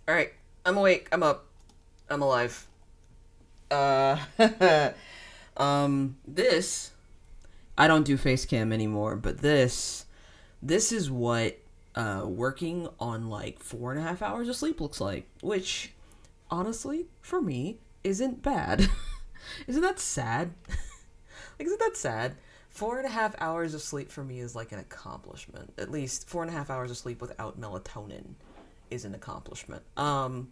Alright, I'm awake, I'm up, I'm alive. Uh, this, I don't do face cam anymore, but this is what, working on like 4.5 hours of sleep looks like, which, honestly, for me, isn't bad. Isn't that sad? Like, isn't that sad? 4.5 hours of sleep for me is like an accomplishment. At least 4.5 hours of sleep without melatonin is an accomplishment. Yeah,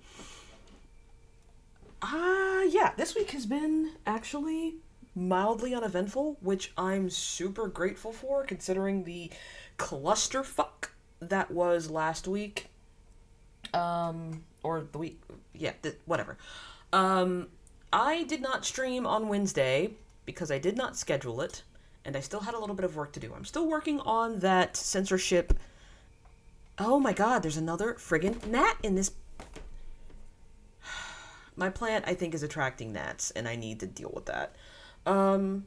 this week has been actually mildly uneventful, which I'm super grateful for considering the clusterfuck that was last week. Or the week, yeah, whatever. Um, I did not stream on Wednesday because I did not schedule it, and I still had a little bit of work to do. I'm still working on that censorship. Oh my god, there's another friggin' gnat in this. My plant, I think, is attracting gnats, and I need to deal with that. Um,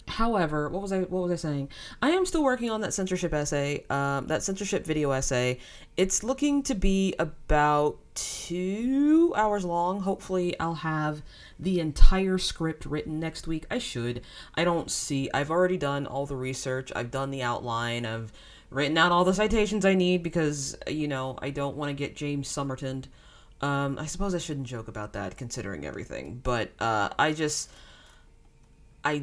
However, what was I saying? I am still working on that censorship essay, that censorship video essay. It's looking to be about 2 hours long. Hopefully, I'll have the entire script written next week. I should. I don't see. I've already done all the research. I've done the outline. I've written out all the citations I need because I don't want to get James Somertoned. I suppose I shouldn't joke about that considering everything, but I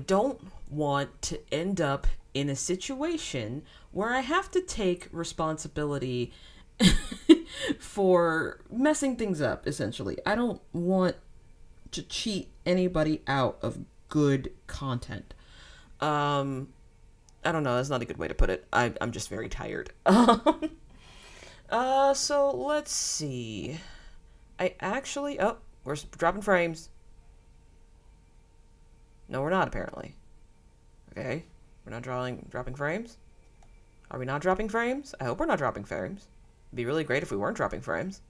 don't want to end up in a situation where I have to take responsibility for messing things up, essentially. I don't want to cheat anybody out of good content. Um, I don't know, that's not a good way to put it. I'm just very tired. So let's see. We're dropping frames. No, we're not, apparently. Okay. We're not dropping frames? Are we not dropping frames? I hope we're not dropping frames. It'd be really great if we weren't dropping frames.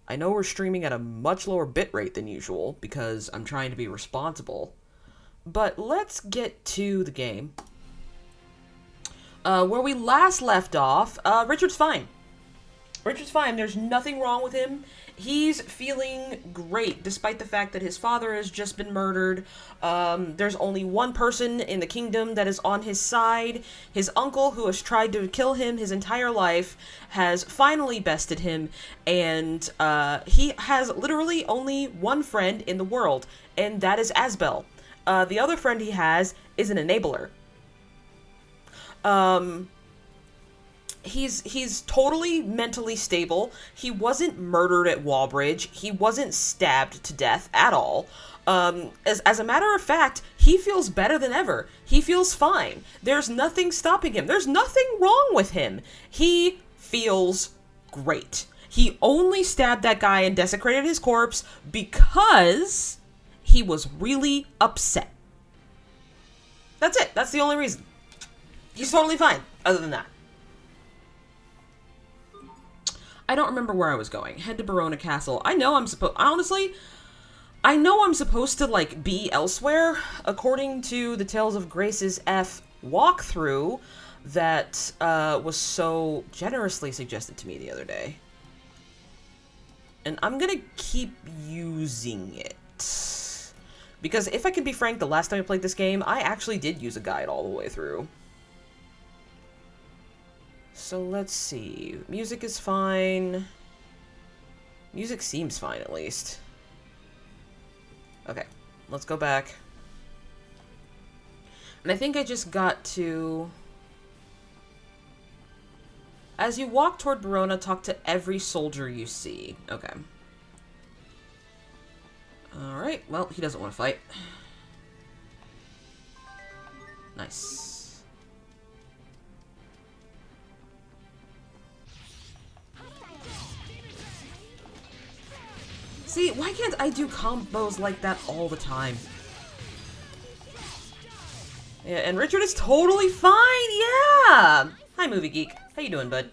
I know we're streaming at a much lower bitrate than usual because I'm trying to be responsible. But let's get to the game. Where we last left off, Richard's fine. Richard's fine. There's nothing wrong with him. He's feeling great, despite the fact that his father has just been murdered. There's only one person in the kingdom that is on his side. His uncle, who has tried to kill him his entire life, has finally bested him, and he has literally only one friend in the world, and that is Asbel. The other friend he has is an enabler. Um, he's totally mentally stable. He wasn't murdered at Wallbridge. He wasn't stabbed to death at all. As a matter of fact, he feels better than ever. He feels fine. There's nothing stopping him. There's nothing wrong with him. He feels great. He only stabbed that guy and desecrated his corpse because he was really upset. That's it. That's the only reason. He's totally fine, other than that. I don't remember where I was going. Head to Barona Castle. I know I'm supposed... Honestly, I know I'm supposed to, like, be elsewhere, according to the Tales of Grace's F walkthrough that was so generously suggested to me the other day. And I'm gonna keep using it. Because if I can be frank, the last time I played this game, I actually did use a guide all the way through. So let's see. Music is fine. Music seems fine, at least. Okay, let's go back. And I think I just got to... As you walk toward Verona, talk to every soldier you see. Okay. Alright, well, he doesn't want to fight. Nice. See, why can't I do combos like that all the time? Yeah, and Richard is totally fine, yeah! Hi, Movie Geek. How you doing, bud?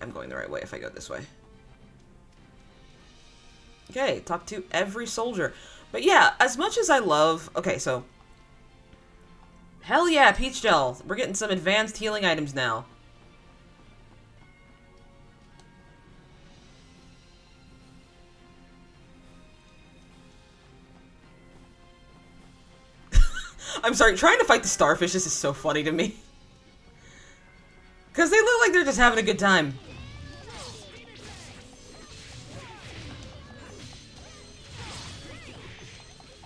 I'm going the right way if I go this way. Okay, talk to every soldier. But yeah, as much as I love... Okay, so... Hell yeah, Peach Gel. We're getting some advanced healing items now. I'm sorry, trying to fight the starfishes is so funny to me. Because they look like they're just having a good time.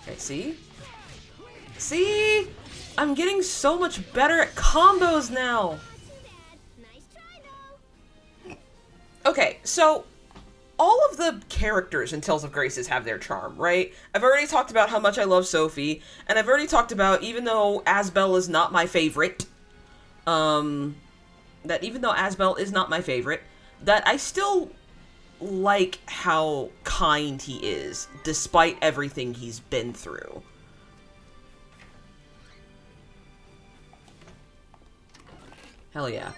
Okay, see? See? I'm getting so much better at combos now. Okay, so all of the characters in Tales of Graces have their charm, right? I've already talked about how much I love Sophie, and I've already talked about, even though Asbel is not my favorite, that I still like how kind he is, despite everything he's been through. Hell yeah.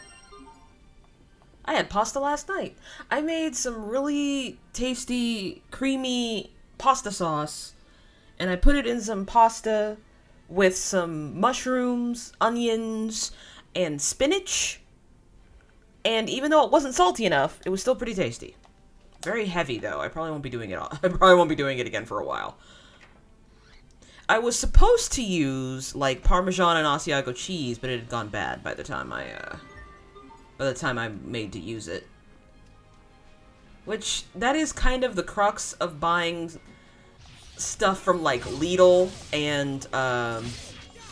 I had pasta last night. I made some really tasty, creamy pasta sauce, and I put it in some pasta with some mushrooms, onions, and spinach. And even though it wasn't salty enough, it was still pretty tasty. Very heavy, though. I probably won't be doing it again for a while. I was supposed to use, like, Parmesan and Asiago cheese, but it had gone bad by the time I made to use it. Which, that is kind of the crux of buying stuff from, like, Lidl and,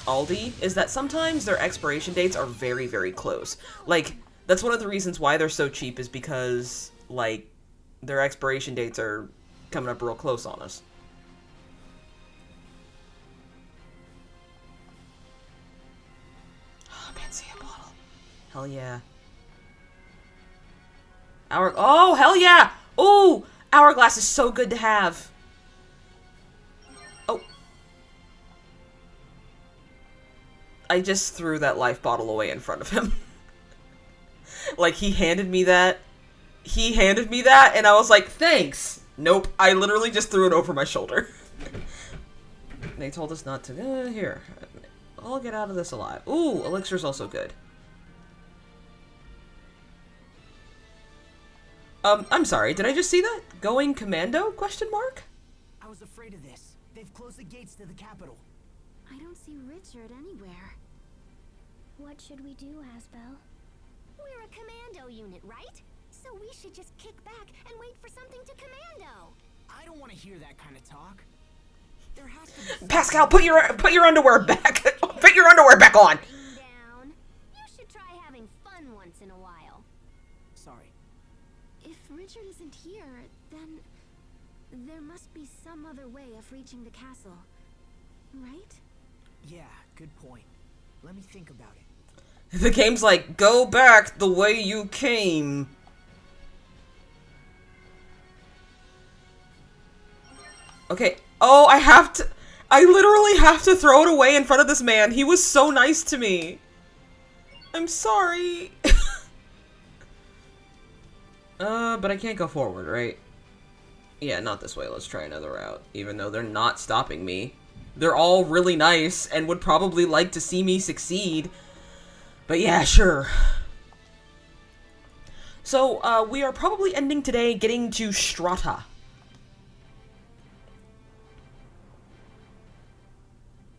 Aldi, is that sometimes their expiration dates are very, very close. Like, that's one of the reasons why they're so cheap, is because, like, their expiration dates are coming up real close on us. Hell yeah. Oh, hell yeah! Ooh! Hourglass is so good to have. Oh. I just threw that life bottle away in front of him. Like, he handed me that, and I was like, thanks! Nope, I literally just threw it over my shoulder. They told us not to. Here. I'll get out of this alive. Ooh, elixir's also good. I'm sorry, did I just see that? Going commando? Question mark? I was afraid of this. They've closed the gates to the capital. I don't see Richard anywhere. What should we do, Asbel? We're a commando unit, right? So we should just kick back and wait for something to commando. I don't want to hear that kind of talk. There has to be Pascal, put your underwear back. Put your underwear back on. Down. You should try having fun once in a while. Sorry. If Richard isn't here, then there must be some other way of reaching the castle, right? Yeah, good point. Let me think about it. The game's like, go back the way you came. Okay. Oh, I literally have to throw it away in front of this man. He was so nice to me. I'm sorry. But I can't go forward, right? Yeah, not this way. Let's try another route. Even though they're not stopping me. They're all really nice and would probably like to see me succeed. But yeah, sure. So, we are probably ending today getting to Strata.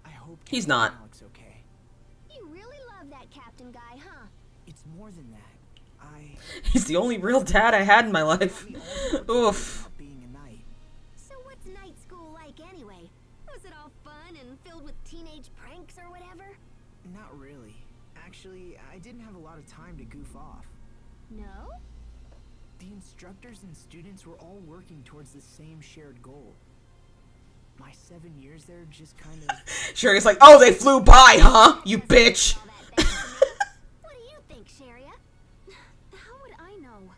I hope He's not. Alex okay. You really love that captain guy, huh? It's more than that. He's the only real dad I had in my life. Oof. Being a knight. So what's night school like anyway? Was it all fun and filled with teenage pranks or whatever? Not really. Actually, I didn't have a lot of time to goof off. No? The instructors and students were all working towards the same shared goal. My 7 years there just kind of... Sherry's like, oh, they flew by, huh? You bitch. What do you think, Sharia? How would I know?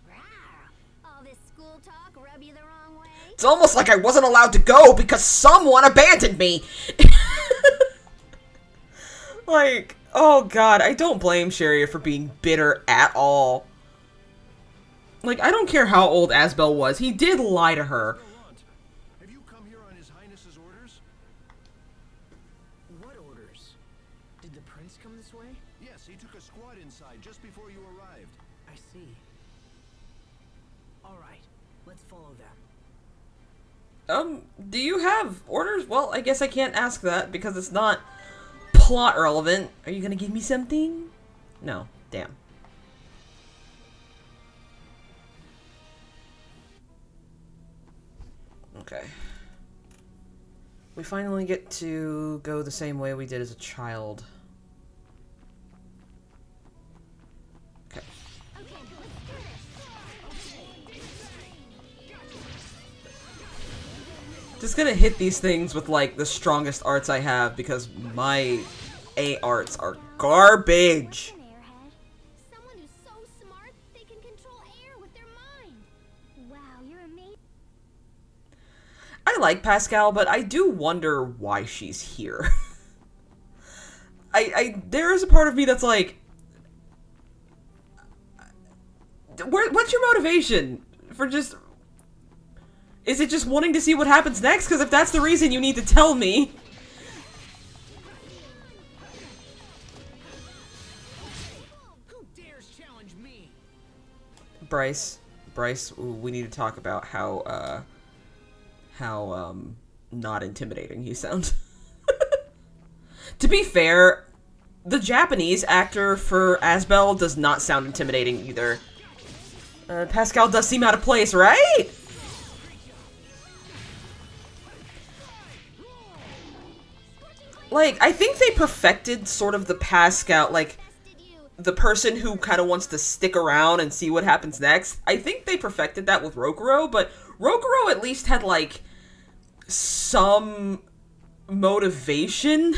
Rawr. All this school talk rub you the wrong way? It's almost like I wasn't allowed to go because someone abandoned me. Like, oh god, I don't blame Sherry for being bitter at all. Like, I don't care how old Asbel was, he did lie to her. Have you come here on His Highness's orders? What orders? Did the prince come this way? Yes, he took a squad inside just before you arrived. I see. All right, let's follow them. Do you have orders? Well, I guess I can't ask that because it's not plot relevant. Are you gonna give me something? No. Damn. Okay. We finally get to go the same way we did as a child. Okay. Just gonna hit these things with, like, the strongest arts I have because my A arts are garbage. An airhead. Someone who's so smart they can control air with their mind. Wow, you're amazing. I like Pascal, but I do wonder why she's here. There is a part of me that's like, what's your motivation for just... Is it just wanting to see what happens next? Because if that's the reason, you need to tell me. Who dares challenge me? Bryce, we need to talk about how not intimidating you sound. To be fair, the Japanese actor for Asbel does not sound intimidating either. Pascal does seem out of place, right? Like, I think they perfected sort of the Pascal, like, the person who kind of wants to stick around and see what happens next. I think they perfected that with Rokuro, but Rokuro at least had, like, some motivation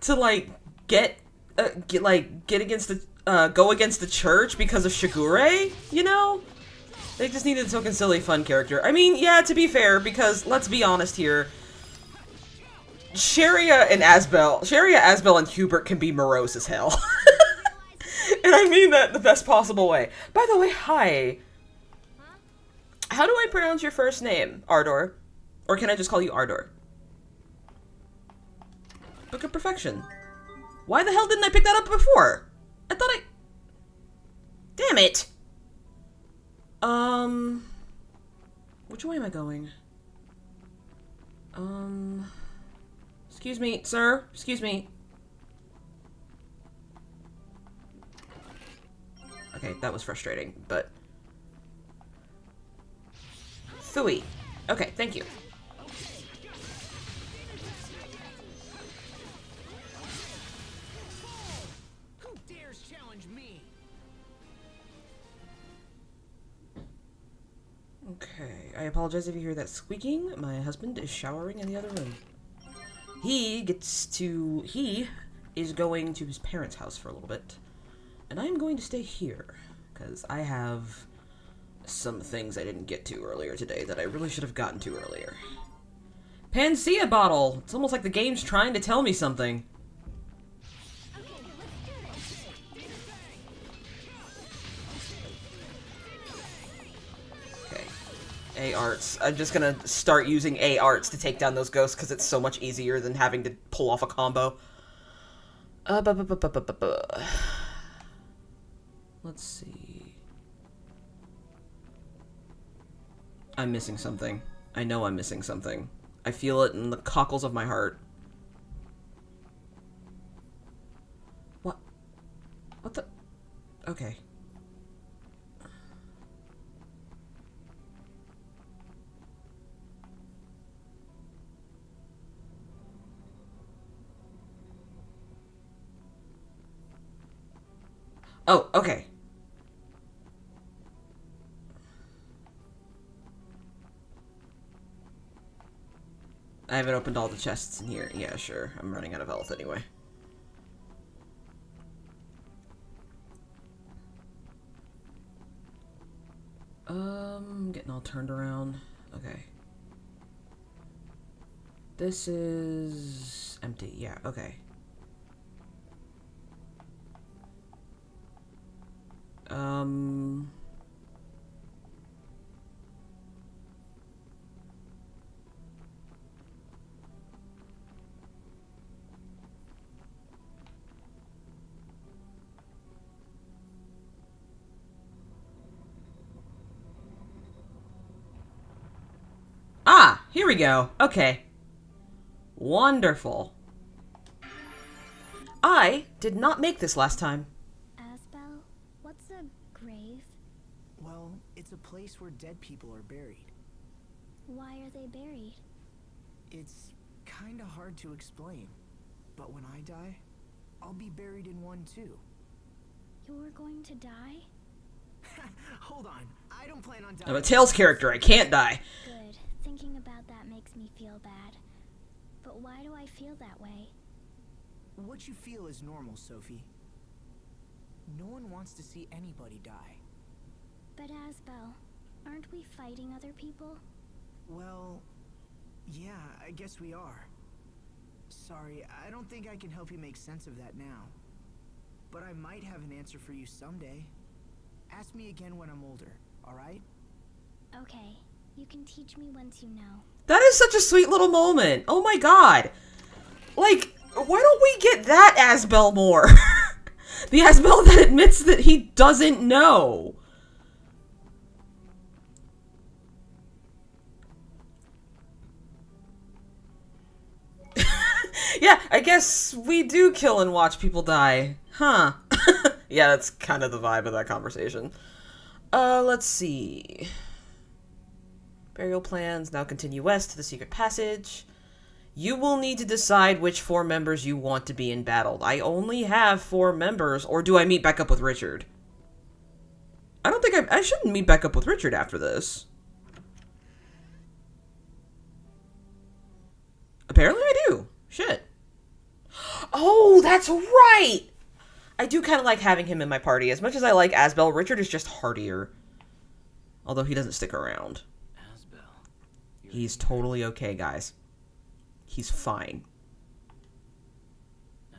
to, like, get against the, go against the church because of Shigure, you know? They just needed a token silly fun character. I mean, yeah, to be fair, because, let's be honest here, Sharia, Asbel, and Hubert can be morose as hell. And I mean that the best possible way. By the way, hi. How do I pronounce your first name? Ardor? Or can I just call you Ardor? Book of Perfection. Why the hell didn't I pick that up before? I thought I... Damn it! Which way am I going? Excuse me, sir. Excuse me. Okay, that was frustrating, but... Thui. Okay, thank you. Who dares challenge me? Okay, I apologize if you hear that squeaking. My husband is showering in the other room. He is going to his parents' house for a little bit. And I'm going to stay here, because I have some things I didn't get to earlier today that I really should have gotten to earlier. Panacea bottle! It's almost like the game's trying to tell me something. Okay. A-arts. I'm just gonna start using A-arts to take down those ghosts, because it's so much easier than having to pull off a combo. Let's see. I'm missing something. I know I'm missing something. I feel it in the cockles of my heart. What? What the? Okay. Oh, okay. I haven't opened all the chests in here. Yeah, sure. I'm running out of health anyway. Getting all turned around. Okay. This is empty. Yeah, okay. Here we go. Okay. Wonderful. I did not make this last time. Asbel, what's a grave? Well, it's a place where dead people are buried. Why are they buried? It's kinda hard to explain. But when I die, I'll be buried in one too. You're going to die? Hold on, I don't plan on dying. I'm a Tails character, I can't die. Good. Thinking about that makes me feel bad. But why do I feel that way? What you feel is normal, Sophie. No one wants to see anybody die. But Asbel, aren't we fighting other people? Well, yeah, I guess we are. Sorry, I don't think I can help you make sense of that now. But I might have an answer for you someday. Ask me again when I'm older, alright? Okay, you can teach me once you know. That is such a sweet little moment. Oh my god. Like, why don't we get that Asbel more? The Asbel that admits that he doesn't know. Yeah, I guess we do kill and watch people die. Huh. Yeah, that's kind of the vibe of that conversation. Let's see. Burial plans. Now continue west to the secret passage. You will need to decide which 4 members you want to be in battle. I only have 4 members, or do I meet back up with Richard? I don't think I shouldn't meet back up with Richard after this. Apparently I do. Shit. Oh, that's right! I do kind of like having him in my party. As much as I like Asbel, Richard is just hardier. Although he doesn't stick around. Asbel. He's totally okay, guys. He's fine.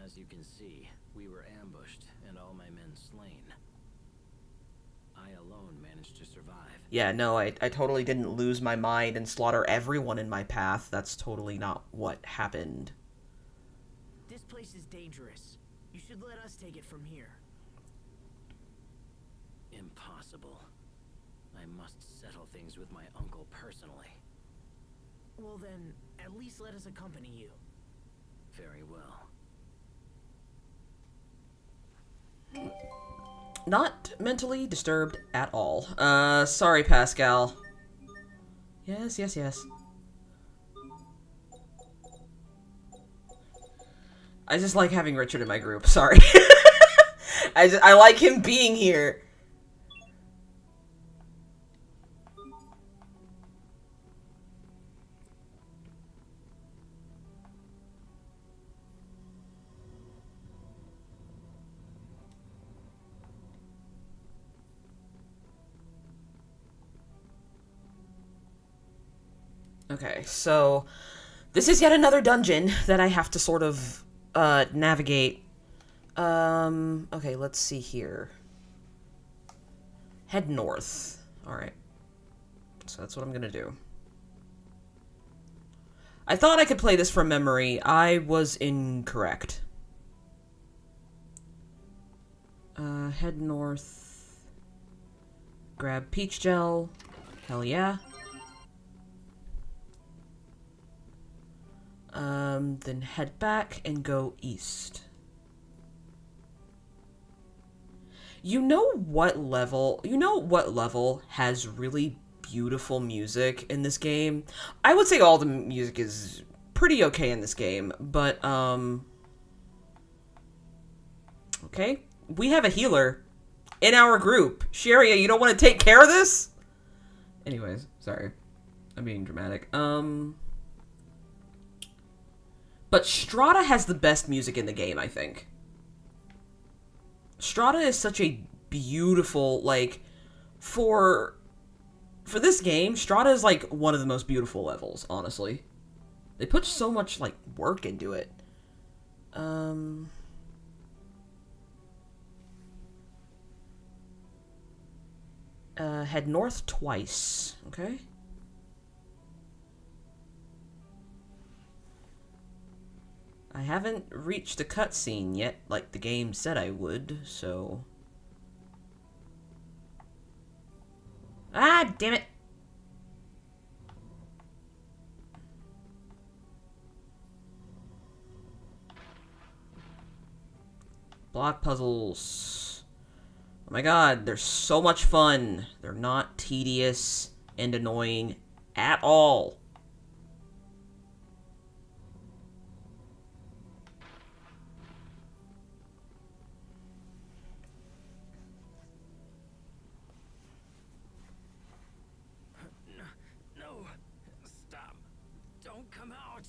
As you can see, we were ambushed and all my men slain. I alone managed to survive. Yeah, no, I totally didn't lose my mind and slaughter everyone in my path. That's totally not what happened. This place is dangerous. You should let us take it from here. Impossible. I must settle things with my uncle personally. Well then, at least let us accompany you. Very well. Not mentally disturbed at all. Sorry, Pascal. Yes, yes, yes. I just like having Richard in my group. Sorry. I like him being here. Okay, so this is yet another dungeon that I have to sort of navigate. Okay, let's see here. Head north. Alright. So that's what I'm gonna do. I thought I could play this from memory. I was incorrect. Head north. Grab peach gel. Hell yeah. Then head back and go east. You know what level has really beautiful music in this game? I would say all the music is pretty okay in this game, but, okay. We have a healer in our group. Sharia, you don't want to take care of this? Anyways, sorry. I'm being dramatic. But Strata has the best music in the game, I think. Strata is such a beautiful, like, for this game, Strata is, like, one of the most beautiful levels, honestly. They put so much, like, work into it. Head north twice, okay? I haven't reached a cutscene yet, like the game said I would, so... Ah, damn it! Block puzzles. Oh my god, they're so much fun. They're not tedious and annoying at all. No. Stop. Don't come out.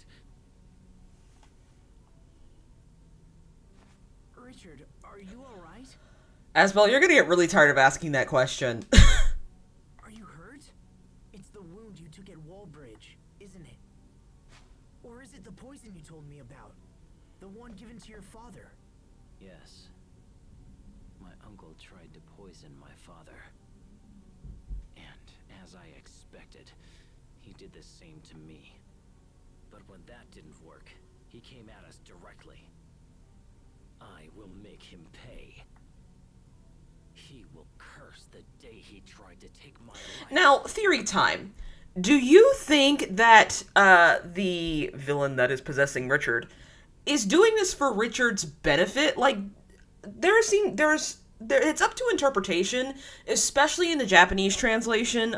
Richard, are you alright? Asbel, you're gonna get really tired of asking that question. Are you hurt? It's the wound you took at Wallbridge, isn't it? Or is it the poison you told me about? The one given to your father? Yes. My uncle tried to poison my father. And, as I expected, he did the same to me. But when that didn't work, he came at us directly. I will make him pay. He will curse the day he tried to take my life. Now, theory time. Do you think that the villain that is possessing Richard is doing this for Richard's benefit? Like, it's up to interpretation, especially in the Japanese translation,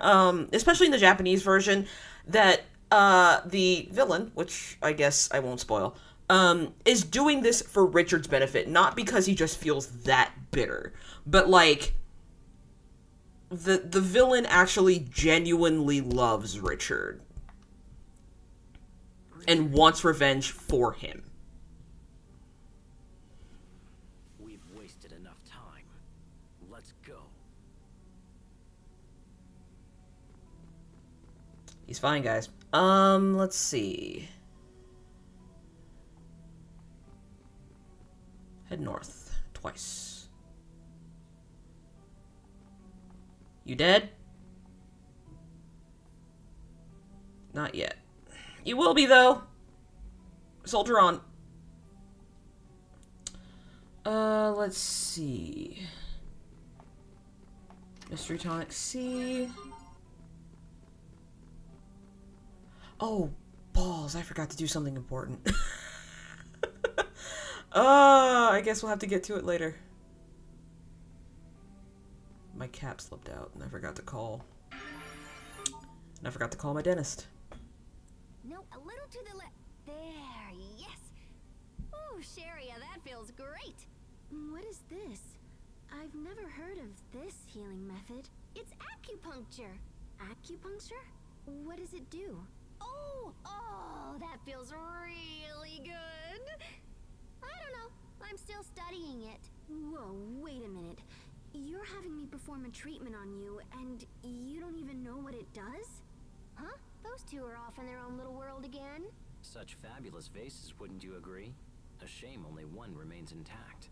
especially in the Japanese version, that the villain, which I guess I won't spoil, is doing this for Richard's benefit, not because he just feels that bitter, but like the villain actually genuinely loves Richard and wants revenge for him. We've wasted enough time. Let's go. He's fine, guys. Let's see. Head north twice. You dead? Not yet. You will be, though. Soldier on. Let's see. Mystery Tonic C. Oh, balls. I forgot to do something important. I guess we'll have to get to it later. My cap slipped out, and I forgot to call. And I forgot to call my dentist. No, a little to the left. There, yes. Ooh, Sharia, that feels great. What is this? I've never heard of this healing method. It's acupuncture. Acupuncture? What does it do? Oh, that feels really good. I don't know. I'm still studying it. Whoa, wait a minute. You're having me perform a treatment on you, and you don't even know what it does? Huh? Those two are off in their own little world again. Such fabulous vases, wouldn't you agree? A shame only one remains intact.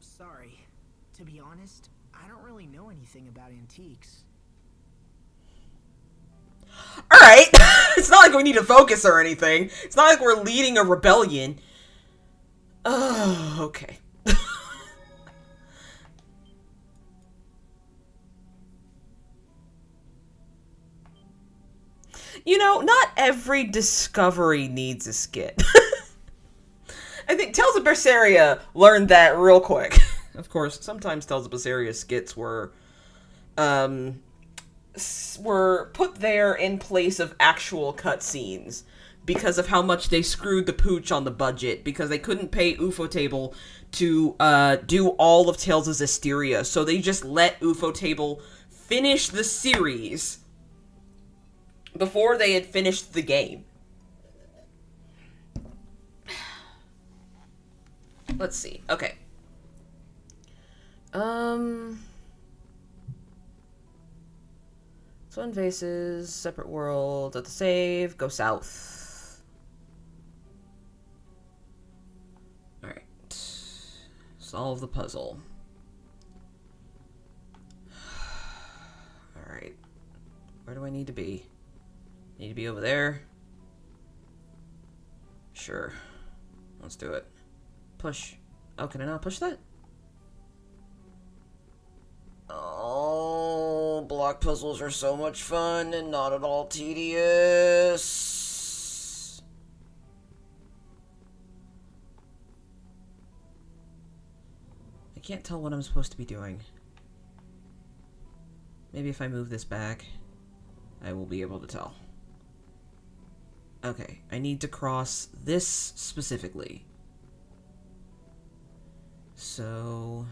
Sorry. To be honest, I don't really know anything about antiques. Alright! It's not like we need to focus or anything. It's not like we're leading a rebellion. Oh, okay. You know, not every discovery needs a skit. I think Tales of Berseria learned that real quick. Of course, sometimes Tales of Berseria skits were put there in place of actual cutscenes because of how much they screwed the pooch on the budget, because they couldn't pay Ufotable to do all of Tales of Zestiria, so they just let Ufotable finish the series before they had finished the game. Let's see. Okay. Swim vases, separate world, at the save, go south. Alright. Solve the puzzle. Alright. Where do I need to be? Need to be over there? Sure. Let's do it. Push. Oh, can I not push that? Oh, block puzzles are so much fun and not at all tedious. can't tell what I'm supposed to be doing. Maybe if I move this back, I will be able to tell. Okay, I need to cross this specifically. So...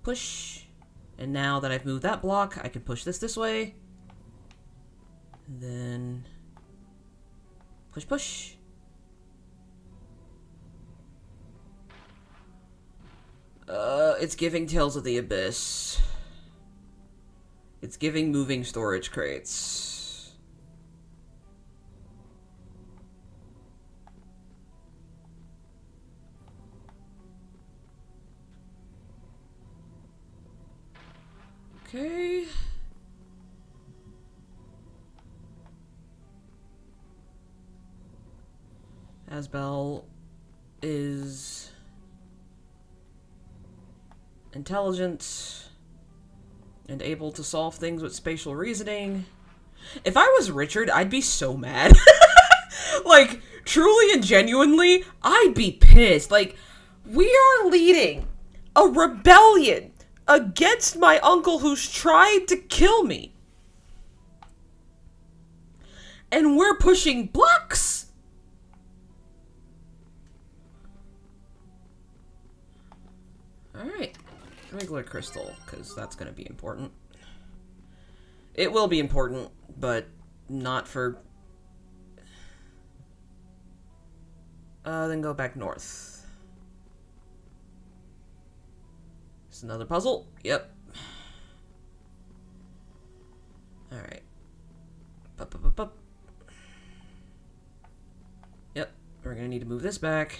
push. And now that I've moved that block, I can push this way. And then... push, push. It's giving Tales of the Abyss. It's giving moving storage crates. Okay. Asbel is intelligent and able to solve things with spatial reasoning. If I was Richard, I'd be so mad. Like, truly and genuinely, I'd be pissed. Like, we are leading a rebellion against my uncle who's tried to kill me. And we're pushing blocks. Alright. Regular crystal, because that's going to be important. It will be important, but not for... then go back north. It's another puzzle. Yep. Alright. Yep. We're going to need to move this back.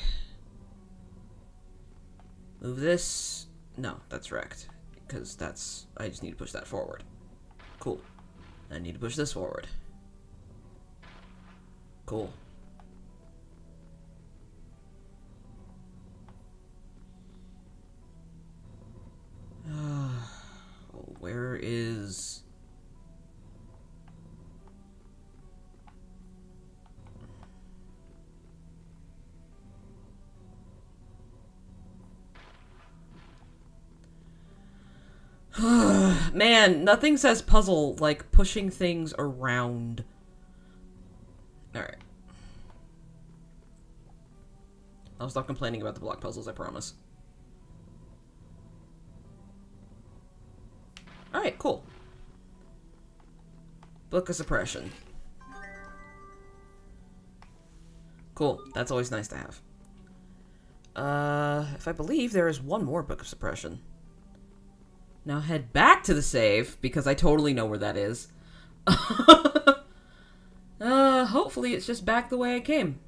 Move this. No, that's wrecked. Because that's... I just need to push that forward. Cool. I need to push this forward. Cool. Where is... Man, nothing says puzzle like pushing things around. Alright. I'll stop complaining about the block puzzles, I promise. Alright, cool. Book of Suppression. Cool, that's always nice to have. If I believe there is one more Book of Suppression. Now head back to the save, because I totally know where that is. Hopefully it's just back the way I came.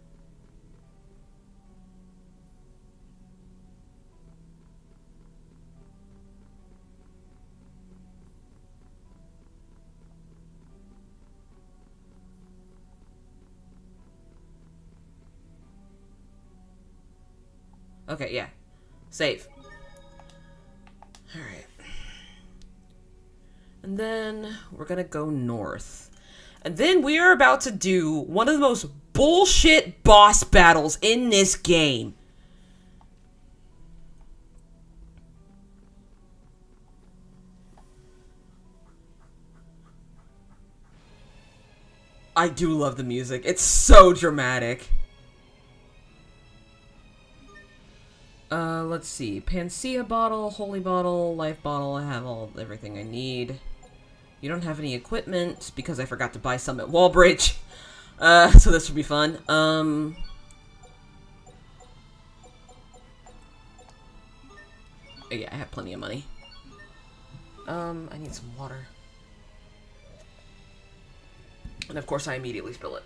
Okay, yeah. Save. Alright. And then we're gonna go north. And then we are about to do one of the most bullshit boss battles in this game. I do love the music. It's so dramatic. Let's see. Panacea bottle, holy bottle, life bottle. I have everything I need. You don't have any equipment because I forgot to buy some at Wallbridge. So this should be fun. Yeah, I have plenty of money. I need some water. And of course I immediately spill it.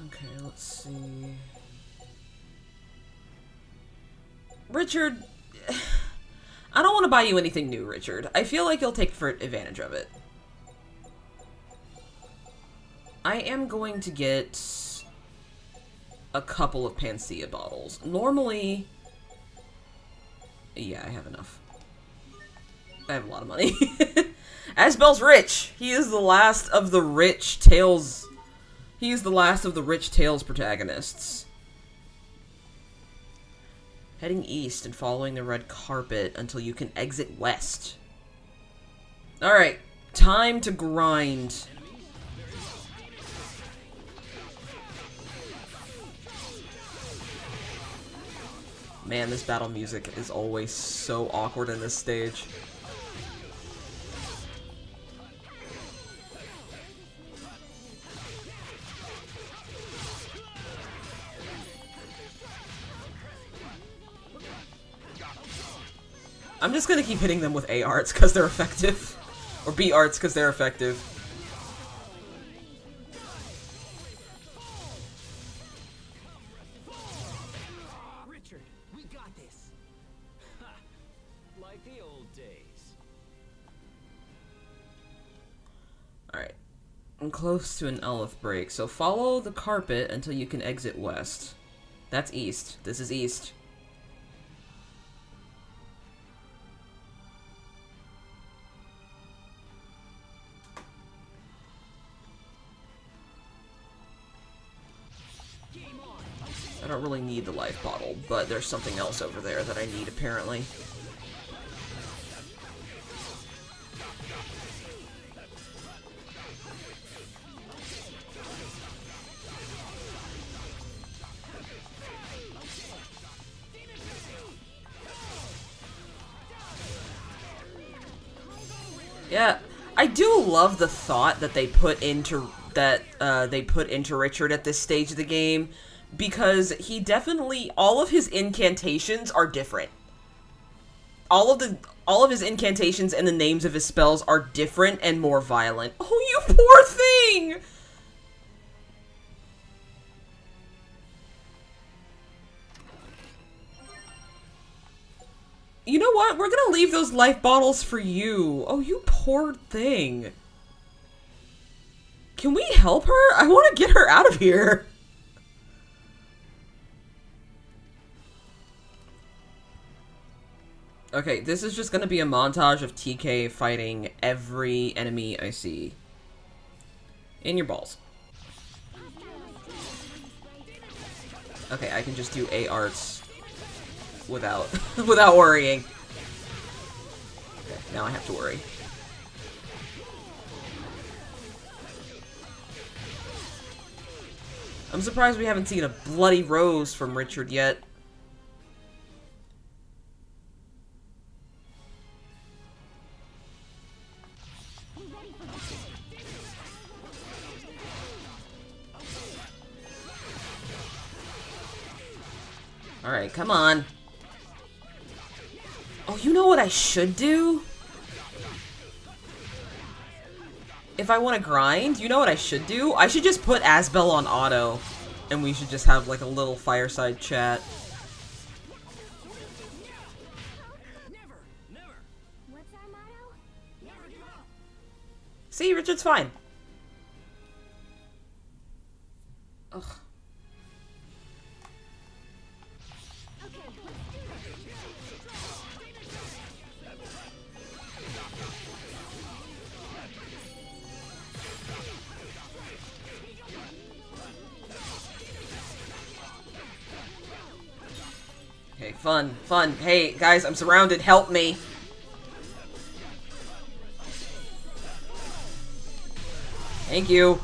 Okay, let's see. Richard, I don't want to buy you anything new, Richard. I feel like you'll take advantage of it. I am going to get a couple of Panacea bottles. Normally, Yeah, I have enough. I have a lot of money. Asbel's rich! He is the last of the rich Tales... He is the last of the rich Tales protagonists. Heading east and following the red carpet until you can exit west. Alright, time to grind. Man, this battle music is always so awkward in this stage. I'm just gonna keep hitting them with A arts because they're effective. Or B arts because they're effective. Richard, we got this. Ha! Like the old days. Alright. I'm close to an Elf break, so follow the carpet until you can exit west. That's east. This is east. I don't really need the life bottle, but there's something else over there that I need, apparently. Yeah, I do love the thought that they put into Richard at this stage of the game, because he definitely, all of his incantations are different. All of his incantations and the names of his spells are different and more violent. Oh, you poor thing! You know what? We're gonna leave those life bottles for you. Oh, you poor thing. Can we help her? I want to get her out of here. Okay, this is just gonna be a montage of TK fighting every enemy I see. In your balls. Okay, I can just do A arts without without worrying. Okay, now I have to worry. I'm surprised we haven't seen a bloody rose from Richard yet. Alright, come on. Oh, you know what I should do? If I want to grind, you know what I should do? I should just put Asbel on auto, and we should just have like a little fireside chat. What's our motto? Never give up. See, Richard's fine. Ugh. Okay, fun, fun. Hey, guys, I'm surrounded. Help me. Thank you.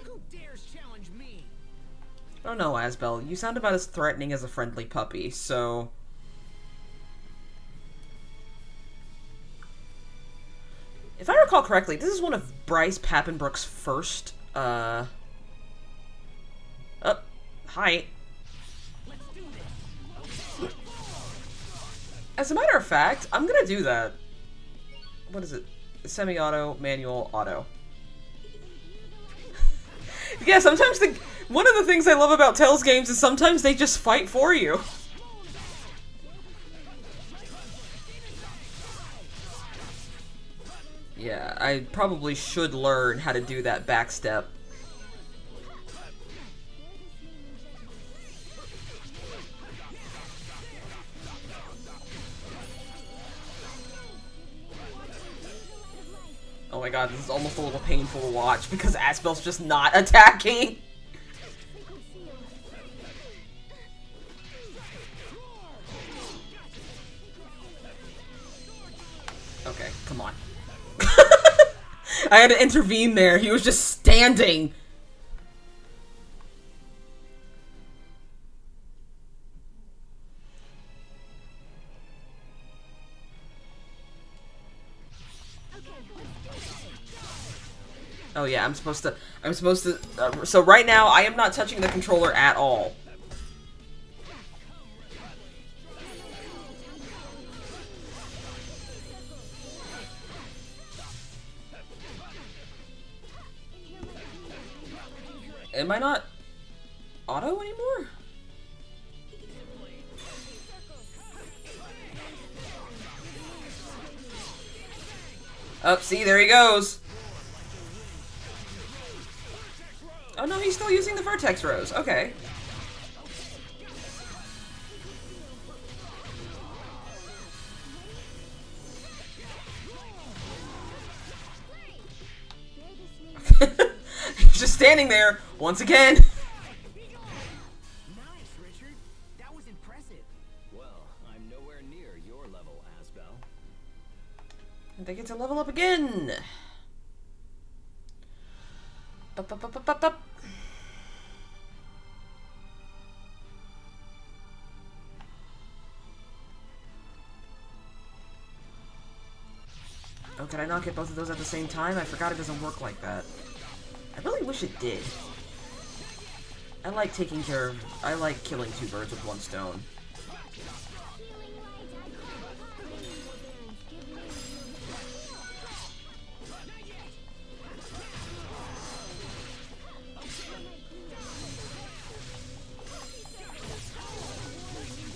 Who dares challenge me? I don't know, Asbel. You sound about as threatening as a friendly puppy, so... If I recall correctly, this is one of Bryce Papenbrook's first, Oh, hi. As a matter of fact, I'm gonna do that. What is it? Semi-auto, manual, auto. Yeah, sometimes one of the things I love about Tales games is sometimes they just fight for you. Yeah, I probably should learn how to do that backstep. Oh my god, this is almost a little painful to watch because Asbel's just not attacking. Okay, come on. I had to intervene there. He was just standing. Oh yeah, I'm supposed to, so right now, I am not touching the controller at all. Am I not auto anymore? Oh, see, there he goes. Oh no, he's still using the Vertex Rose. Okay. He's just standing there once again. Nice, Richard. That was impressive. Well, I'm nowhere near your level, Asbel. And they get to level up again. Bup, bup, bup, bup, bup, bup. Oh, could I not get both of those at the same time? I forgot it doesn't work like that. I really wish it did. I like killing two birds with one stone.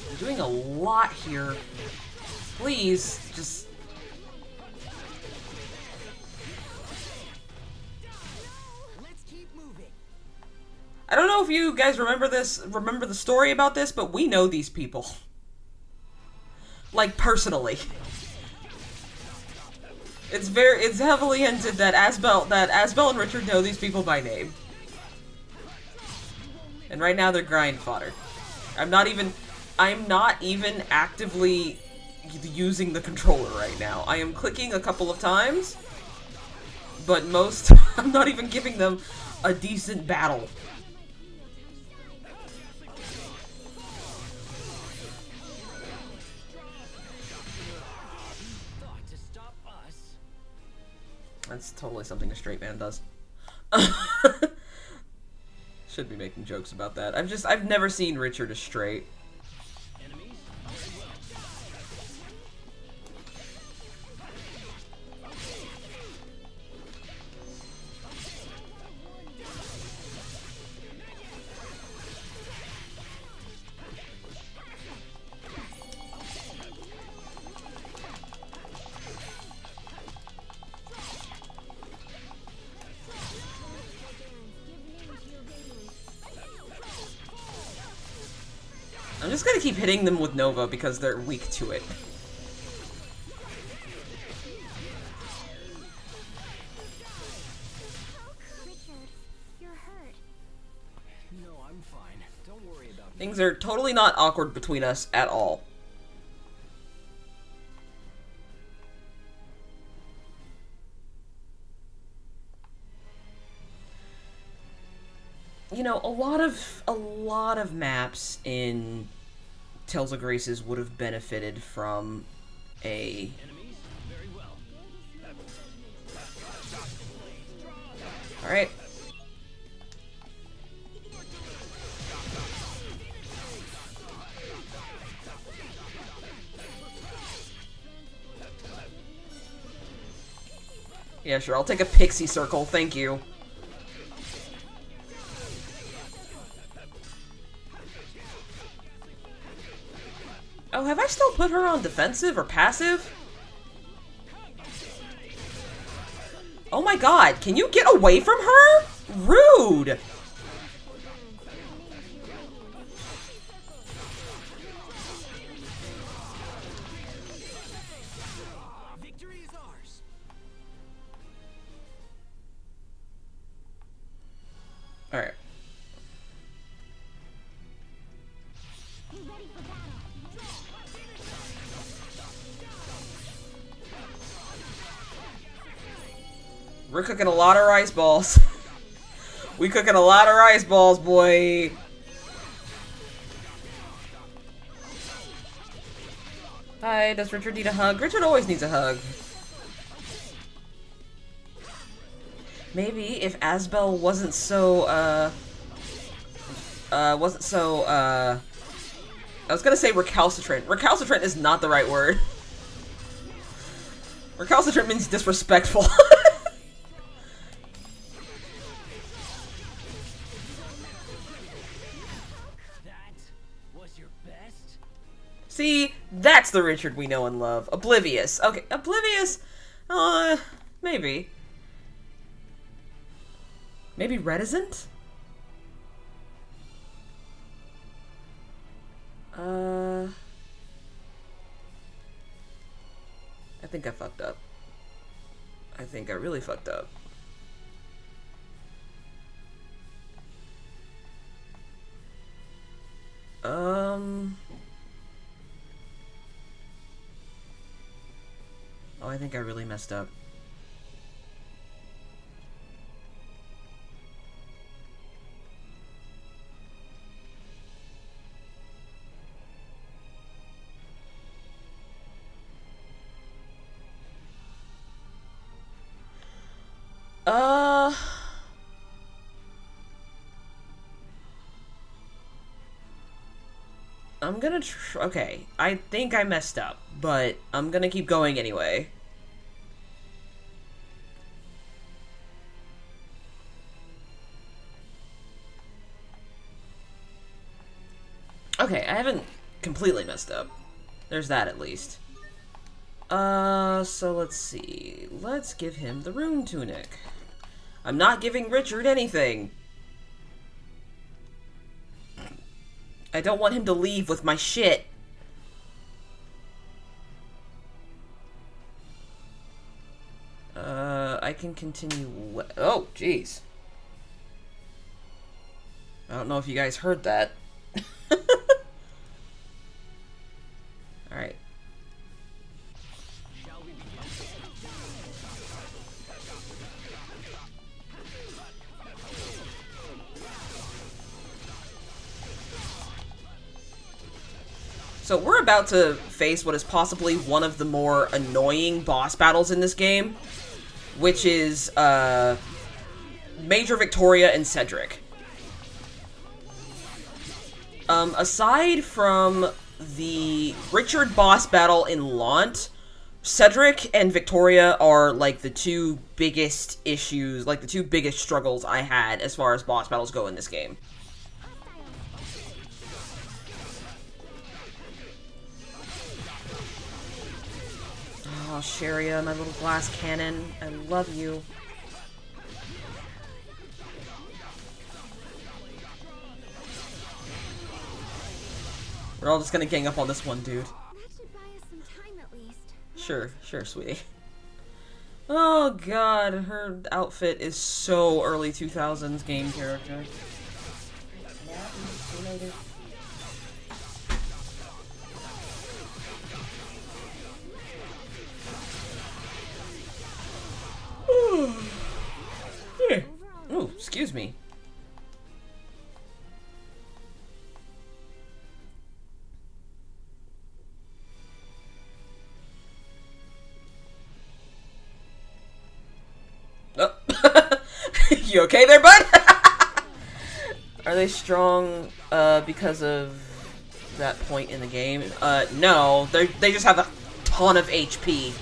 I'm doing a lot here. Please, just... I don't know if you guys remember the story about this, but we know these people. Like, personally. It's heavily hinted that Asbel and Richard know these people by name. And right now they're grind fodder. I'm not even actively using the controller right now. I am clicking a couple of times, but I'm not even giving them a decent battle. That's totally something a straight man does. Should be making jokes about that. I've never seen Richard as straight. I'm just gonna keep hitting them with Nova because they're weak to it. Richard, you're hurt. No, I'm fine. Don't worry about me. Things are totally not awkward between us at all. You know, a lot of maps in Tales of Graces would have benefited from a All right. Yeah, sure. I'll take a pixie circle. Thank you. Oh, have I still put her on defensive or passive? Oh my god, can you get away from her? Rude! Victory is ours. Alright. Be ready for battle. We're cooking a lot of rice balls. We cooking a lot of rice balls, boy. Hi, does Richard need a hug? Richard always needs a hug. Maybe if Asbel wasn't so, I was gonna say recalcitrant. Recalcitrant is not the right word. Recalcitrant means disrespectful. See, that's the Richard we know and love. Oblivious. Okay, oblivious? Maybe. Maybe reticent? I think I fucked up. I think I really fucked up. Oh, I think I really messed up. I'm gonna okay, I think I messed up, but I'm gonna keep going anyway. Okay, I haven't completely messed up. There's that at least. So let's see. Let's give him the rune tunic. I'm not giving Richard anything. I don't want him to leave with my shit. I can continue. Oh, jeez. I don't know if you guys heard that. Alright. So we're about to face what is possibly one of the more annoying boss battles in this game, which is Major Victoria and Cedric. Aside from the Richard boss battle in Lant, Cedric and Victoria are like the two biggest issues, like the two biggest struggles I had as far as boss battles go in this game. Oh, Sharia, my little glass cannon. I love you. We're all just gonna gang up on this one dude. That should buy us some time at least. Sure, sweetie. Oh god, her outfit is so early 2000s game character. Ooh, excuse me. Oh. You okay there, bud? Are they strong because of that point in the game? No, they just have a ton of HP.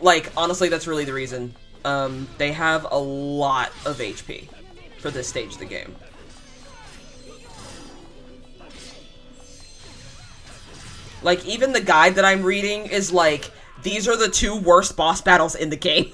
Like, honestly, that's really the reason. They have a lot of HP for this stage of the game. Like, even the guide that I'm reading is like, these are the two worst boss battles in the game.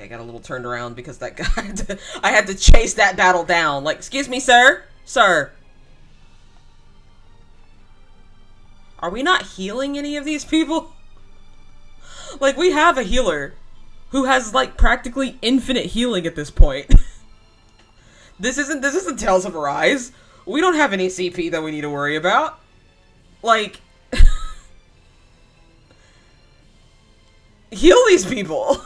I got a little turned around because that guy, I had to chase that battle down. Like, excuse me, sir? Sir. Are we not healing any of these people? Like, we have a healer who has, like, practically infinite healing at this point. This isn't Tales of Arise. We don't have any CP that we need to worry about. Like, heal these people.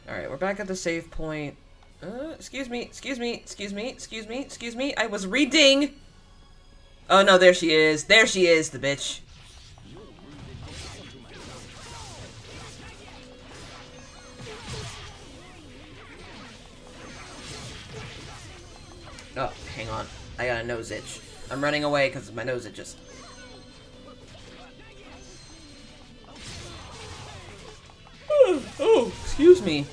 Alright, we're back at the save point. Excuse me. I was reading. Oh no, there she is. There she is, the bitch. Oh, hang on. I got a nose itch. I'm running away because my nose itches. Oh, excuse me.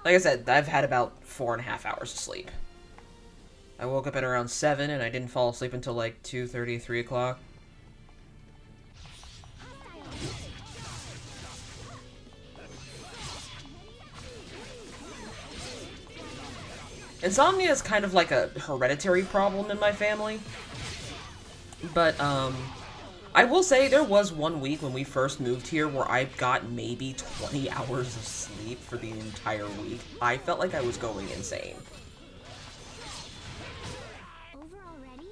Like I said, I've had about 4.5 hours of sleep. I woke up at around 7 and I didn't fall asleep until like 2:30, 3 o'clock. Insomnia is kind of like a hereditary problem in my family. But, I will say there was one week when we first moved here where I got maybe 20 hours of sleep for the entire week. I felt like I was going insane. Over already?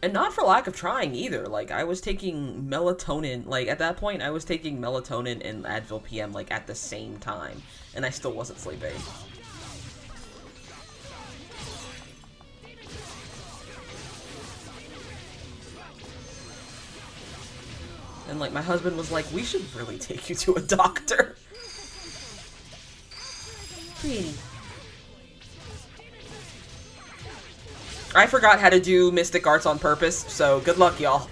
And not for lack of trying either. Like, I was taking melatonin, like, at that point, I was taking melatonin and Advil PM, like, at the same time. And I still wasn't sleeping. And, like, my husband was like, we should really take you to a doctor. Pretty. I forgot how to do Mystic Arts on purpose, so good luck, y'all.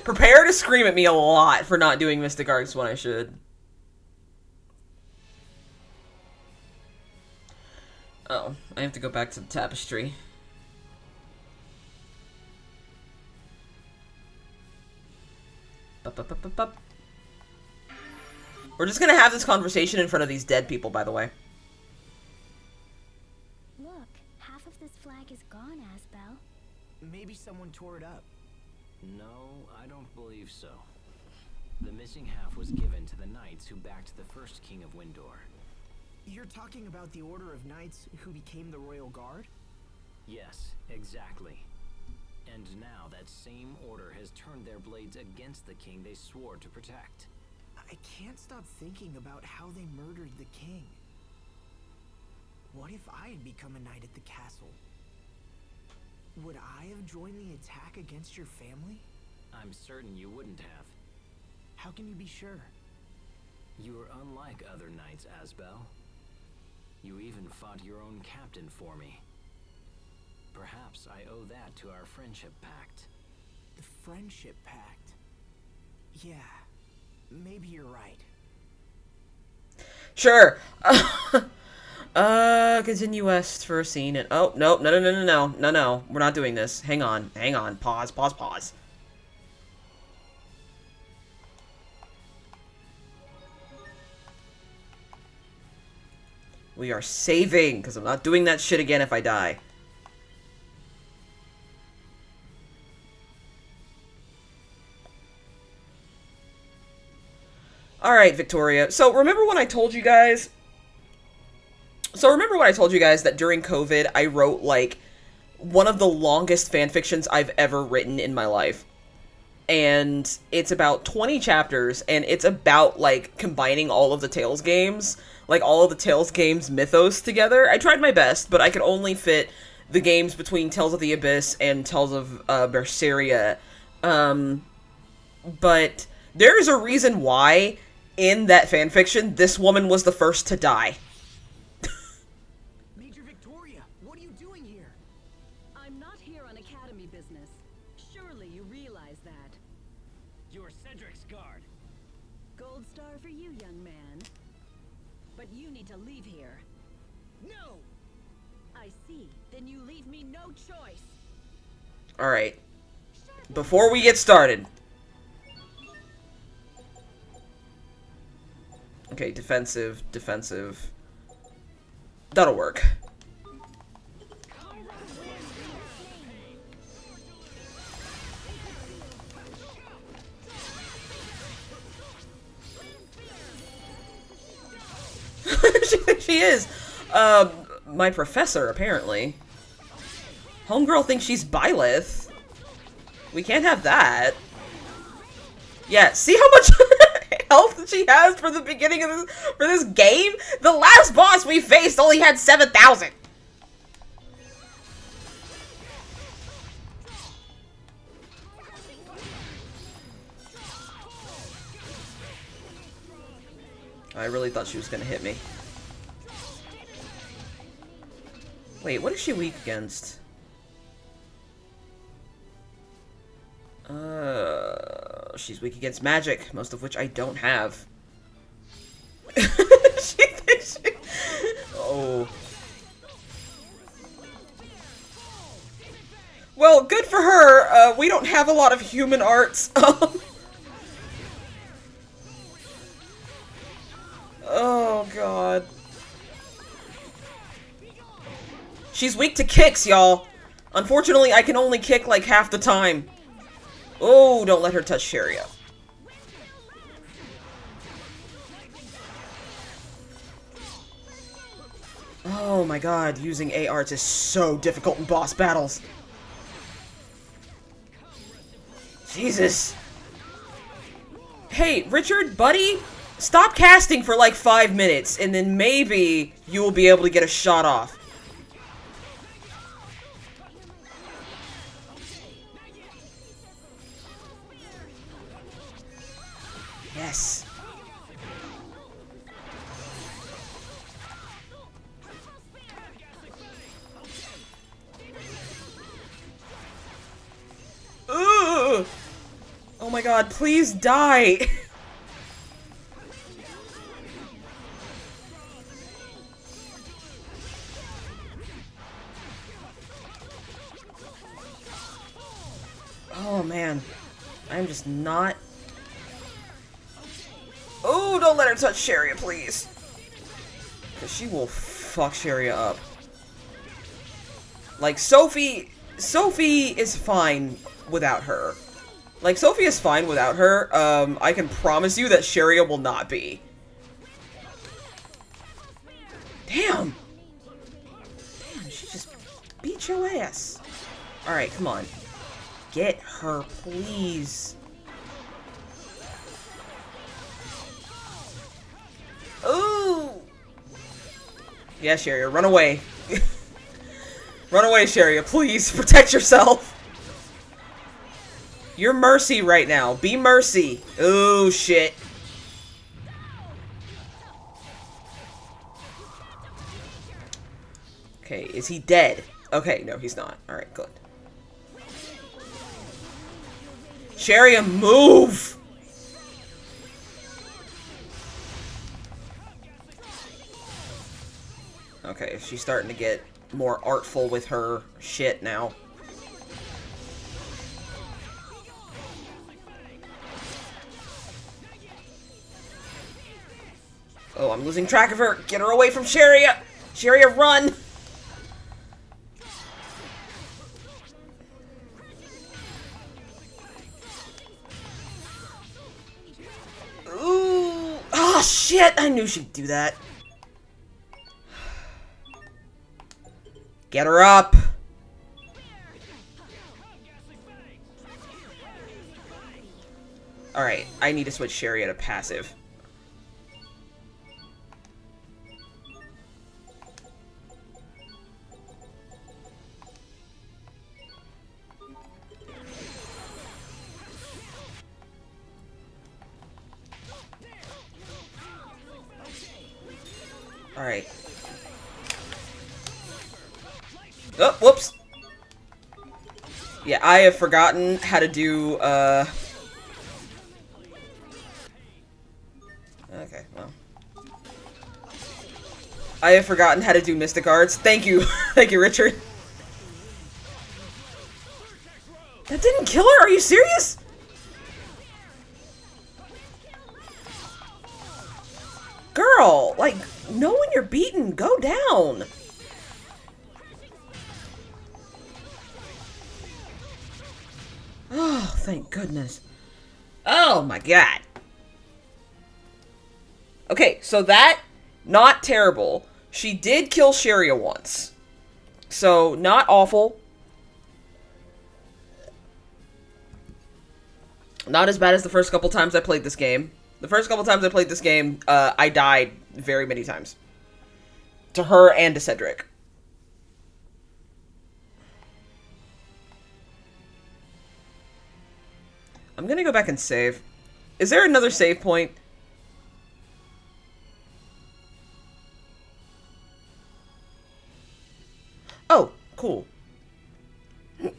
Prepare to scream at me a lot for not doing Mystic Arts when I should. Oh, I have to go back to the tapestry. We're just gonna have this conversation in front of these dead people, by the way. Look, half of this flag is gone, Asbel. Maybe someone tore it up. No, I don't believe so. The missing half was given to the knights who backed the first king of Windor. You're talking about the Order of Knights who became the Royal Guard? Yes, exactly. And now that same order has turned their blades against the king they swore to protect. I can't stop thinking about how they murdered the king. What if I had become a knight at the castle? Would I have joined the attack against your family? I'm certain you wouldn't have. How can you be sure? You are unlike other knights, Asbel. You even fought your own captain for me. Perhaps I owe that to our friendship pact. The Friendship Pact. Yeah, maybe you're right. Sure. Continue west for a scene and... Oh, no, no. We're not doing this. Hang on. Pause. We are saving, because I'm not doing that shit again if I die. Alright, Victoria. So, remember when I told you guys... that during COVID, I wrote, like, one of the longest fanfictions I've ever written in my life. And it's about 20 chapters, and it's about, like, combining all of the Tales games, like, all of the Tales games mythos together. I tried my best, but I could only fit the games between Tales of the Abyss and Tales of Berseria. But there's a reason why, in that fanfiction, this woman was the first to die. Major Victoria, what are you doing here? I'm not here on Academy business. Surely you realize that. You're Cedric's guard. Gold star for you, young man. But you need to leave here. No! I see. Then you leave me no choice. Alright. Before we get started, Okay, defensive, defensive. That'll work. She is. My professor, apparently. Homegirl thinks she's Byleth. We can't have that. Yeah, see how much health she has for the beginning of this game? The last boss we faced only had 7,000. I really thought she was gonna hit me. Wait, what is she weak against? She's weak against magic, most of which I don't have. Oh. Well, good for her. We don't have a lot of human arts. Oh, God. She's weak to kicks, y'all. Unfortunately, I can only kick like half the time. Oh, don't let her touch Sharia. Oh my god, using A-arts is so difficult in boss battles. Jesus. Hey, Richard, buddy, stop casting for like 5 minutes, and then maybe you will be able to get a shot off. Yes. Ugh. Oh my god, please die. Oh man. I'm just not... Oh, don't let her touch Sharia, please. Because she will fuck Sharia up. Like, Sophie is fine without her. Like, Sophie is fine without her. I can promise you that Sharia will not be. Damn! Damn, she just beat your ass. Alright, come on. Get her, please. Ooh! Yeah, Sharia, run away. Run away, Sharia, please. Protect yourself. You're Mercy right now. Be Mercy. Oh, shit. Okay, is he dead? Okay, no, he's not. Alright, good. Sharia, move! Okay, she's starting to get more artful with her shit now. Oh, I'm losing track of her. Get her away from Sharia! Sharia, run! Ooh! Oh, shit! I knew she'd do that. Get her up! Alright, I need to switch Sharia to passive. Alright. Oh, whoops. Yeah, I have forgotten how to do, Okay, well. I have forgotten how to do Mystic Arts. Thank you. Thank you, Richard. That didn't kill her? Are you serious? girl! Like, know when you're beaten, go down! Oh, thank goodness. Oh my god. Okay, so that, not terrible. She did kill Sharia once. So, not awful. Not as bad as the first couple times I played this game. The first couple times I played this game, I died very many times. To her and to Cedric. I'm gonna go back and save. Is there another save point? Oh, cool. And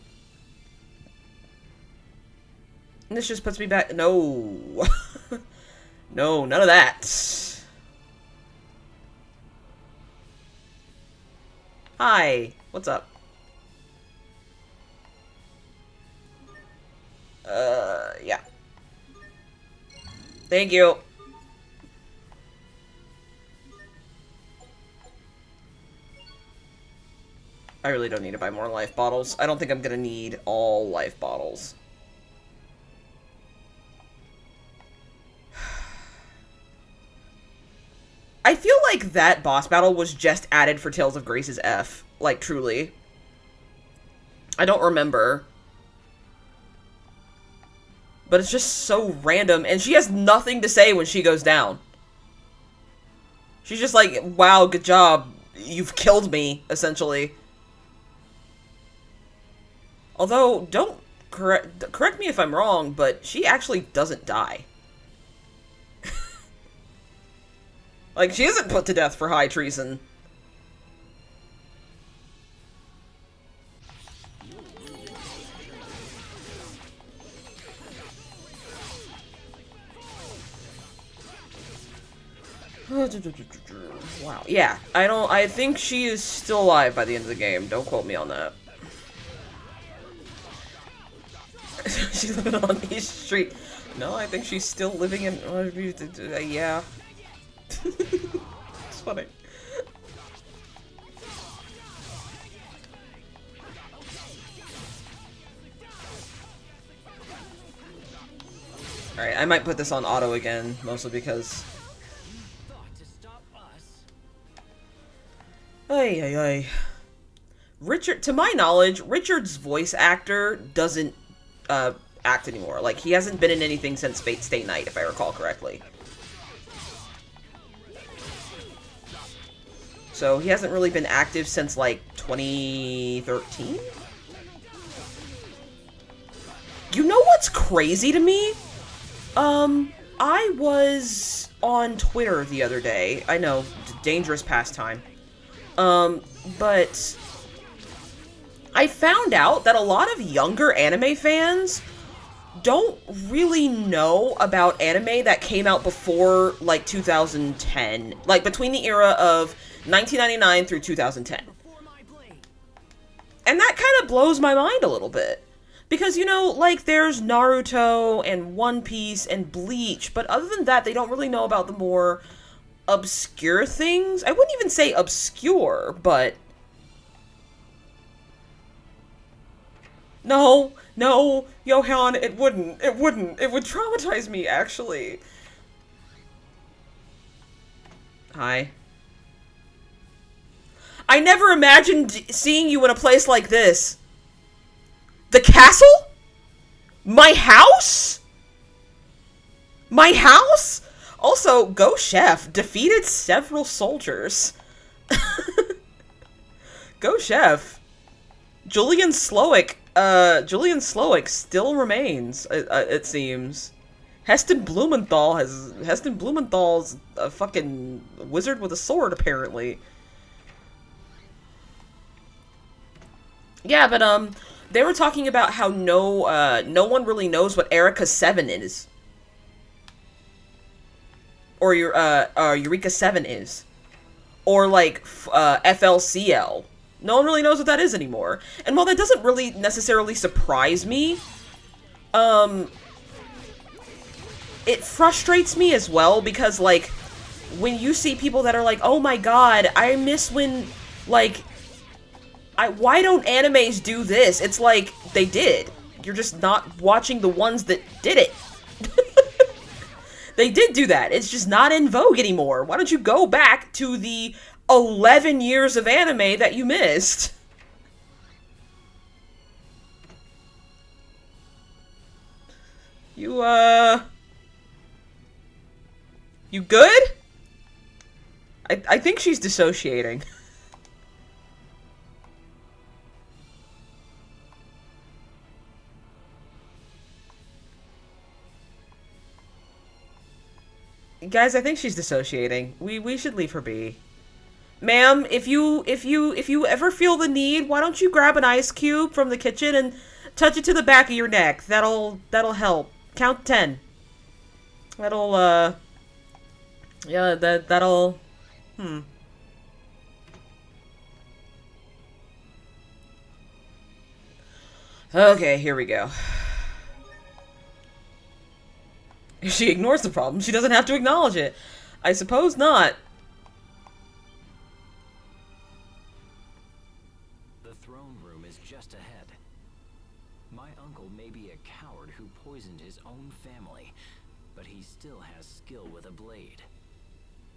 this just puts me back. No. No, none of that. Hi. What's up? Yeah. Thank you. I really don't need to buy more life bottles. I don't think I'm gonna need all life bottles. I feel like that boss battle was just added for Tales of Grace's F. Like, truly. I don't remember. But it's just so random, and she has nothing to say when she goes down. She's just like, wow, good job. You've killed me, essentially. Although, don't correct me if I'm wrong, but she actually doesn't die. Like, she isn't put to death for high treason. Wow. Yeah, I think she is still alive by the end of the game. Don't quote me on that. She's living on East Street. No, I think she's still living in... yeah. It's funny. Alright, I might put this on auto again, mostly because... Ay, ay, ay. Richard, to my knowledge, Richard's voice actor doesn't act anymore. Like, he hasn't been in anything since Fate Stay Night, if I recall correctly. So, he hasn't really been active since, like, 2013? You know what's crazy to me? I was on Twitter the other day. I know, dangerous pastime. But I found out that a lot of younger anime fans don't really know about anime that came out before, like, 2010. Like, between the era of 1999 through 2010. And that kind of blows my mind a little bit. Because, you know, like, there's Naruto and One Piece and Bleach, but other than that, they don't really know about the more obscure things. I wouldn't even say obscure, but... No, Johan, it wouldn't. It would traumatize me, actually. Hi. I never imagined seeing you in a place like this. The castle? My house? My house? Also, Go Chef defeated several soldiers. Go Chef. Julian Slowick still remains, it seems. Heston Blumenthal's a fucking wizard with a sword, apparently. Yeah, but, they were talking about how no one really knows what Eureka 7 is. Or Eureka 7 is. Or, like, FLCL. No one really knows what that is anymore. And while that doesn't really necessarily surprise me, it frustrates me as well, because, like, when you see people that are like, oh my god, I miss when, like, why don't animes do this? It's like, they did. You're just not watching the ones that did it. They did do that. It's just not in vogue anymore. Why don't you go back to the 11 years of anime that you missed? You good? I think she's dissociating. Guys, I think she's dissociating. We should leave her be. Ma'am, if you ever feel the need, why don't you grab an ice cube from the kitchen and touch it to the back of your neck? That'll help. Count 10. That'll yeah, that'll Okay, here we go. If she ignores the problem, she doesn't have to acknowledge it. I suppose not. The throne room is just ahead. My uncle may be a coward who poisoned his own family, but he still has skill with a blade.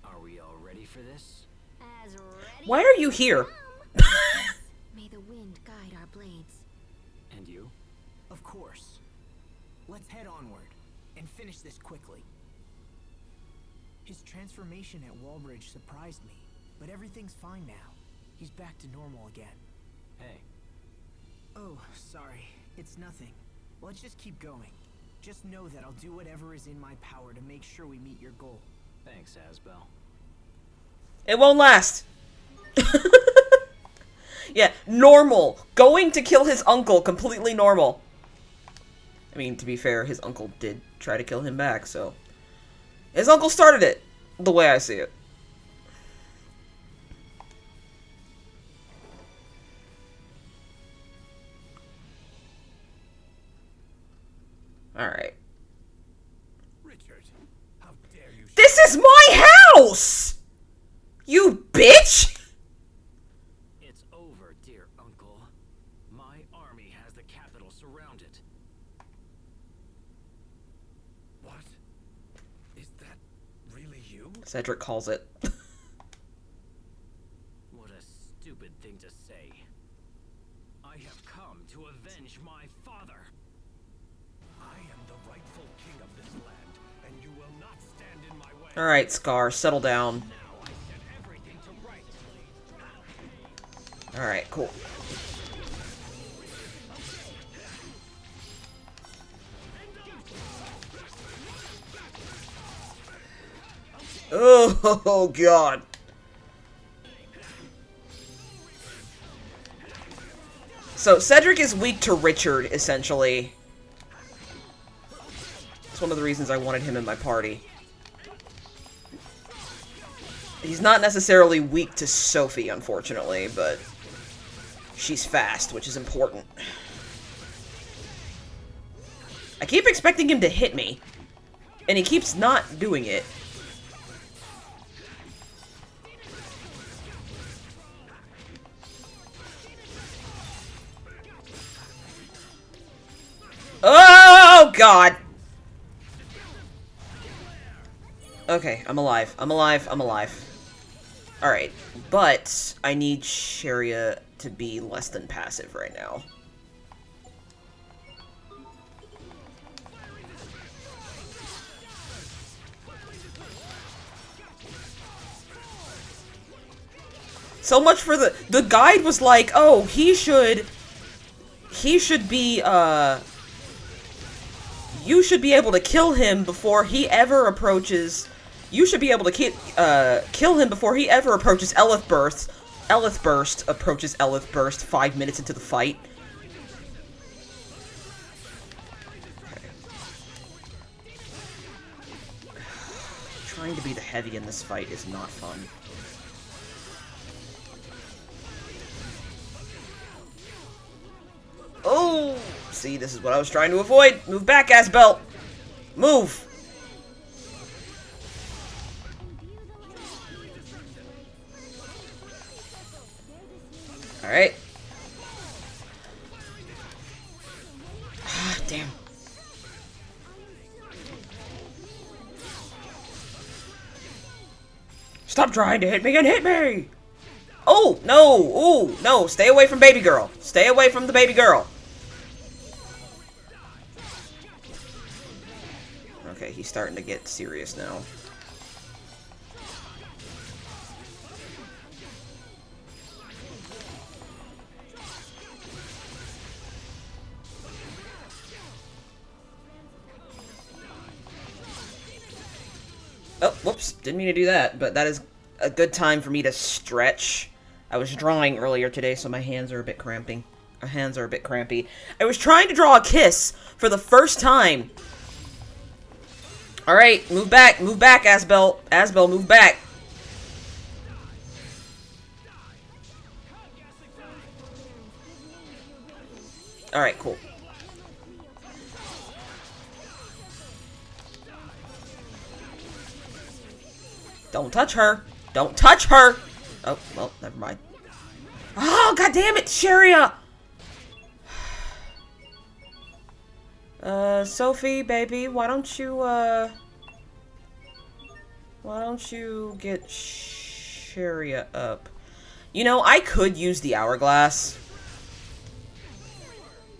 Are we all ready for this? As ready. Why are you here? May the wind guide our blades. And you? Of course. Let's head onward and finish this quickly. His transformation at Walbridge surprised me, but everything's fine now. He's back to normal again. Hey. Oh, sorry. It's nothing. Let's just keep going. Just know that I'll do whatever is in my power to make sure we meet your goal. Thanks, Asbel. It won't last. Yeah, normal. Going to kill his uncle, completely normal. I mean, to be fair, his uncle did try to kill him back, so... His uncle started it, the way I see it. Alright. Richard, how dare you? This is my house! You bitch! It's over, dear uncle. My army has the capital surrounded. What? Is that really you? Cedric calls it. What a stupid thing to say. I have come to avenge my father. I am the rightful king of this land, and you will not stand in my way. Alright, Scar, settle down. Now I set everything to rights. Alright, cool. Oh, God. So, Cedric is weak to Richard, essentially. It's one of the reasons I wanted him in my party. He's not necessarily weak to Sophie, unfortunately, but she's fast, which is important. I keep expecting him to hit me, and he keeps not doing it. Oh, God! Okay, I'm alive. I'm alive. I'm alive. Alright, but I need Sharia to be less than passive right now. So much for the guide was like, oh, he should be, you should be able to kill him before he ever approaches... You should be able to kill him before he ever approaches Elith Burst. Elith Burst approaches Elith Burst 5 minutes into the fight. Okay. Trying to be the heavy in this fight is not fun. Oh! See, this is what I was trying to avoid. Move back, Asbel! Move! Alright. Damn. Stop trying to hit me and hit me! Oh, no! Ooh, no! Stay away from baby girl! Stay away from the baby girl! Okay, he's starting to get serious now. Oh, whoops. Didn't mean to do that, but that is a good time for me to stretch. I was drawing earlier today, so my hands are a bit cramping. My hands are a bit crampy. I was trying to draw a kiss for the first time. Alright, move back, Asbel. Asbel, move back. Alright, cool. Don't touch her. Don't touch her. Oh, well, never mind. Oh, god damn it, Sharia. Sophie, baby, why don't you get Sharia up? You know, I could use the hourglass.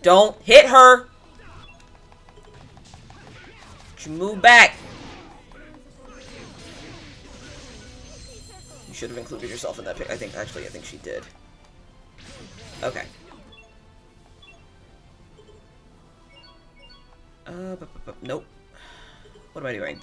Don't hit her. You move back. You should have included yourself in that pic. I think she did. Okay. Nope. What am I doing?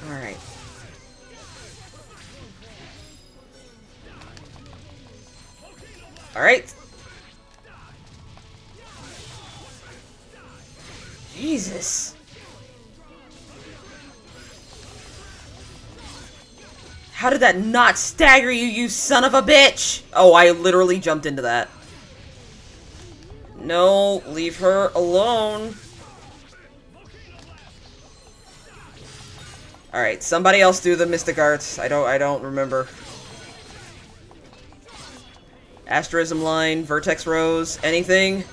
Alright. Alright. Jesus. How did that not stagger you, you son of a bitch? Oh, I literally jumped into that. No, leave her alone. Alright, somebody else do the mystic arts. I don't remember. Asterism line, vertex rose, anything?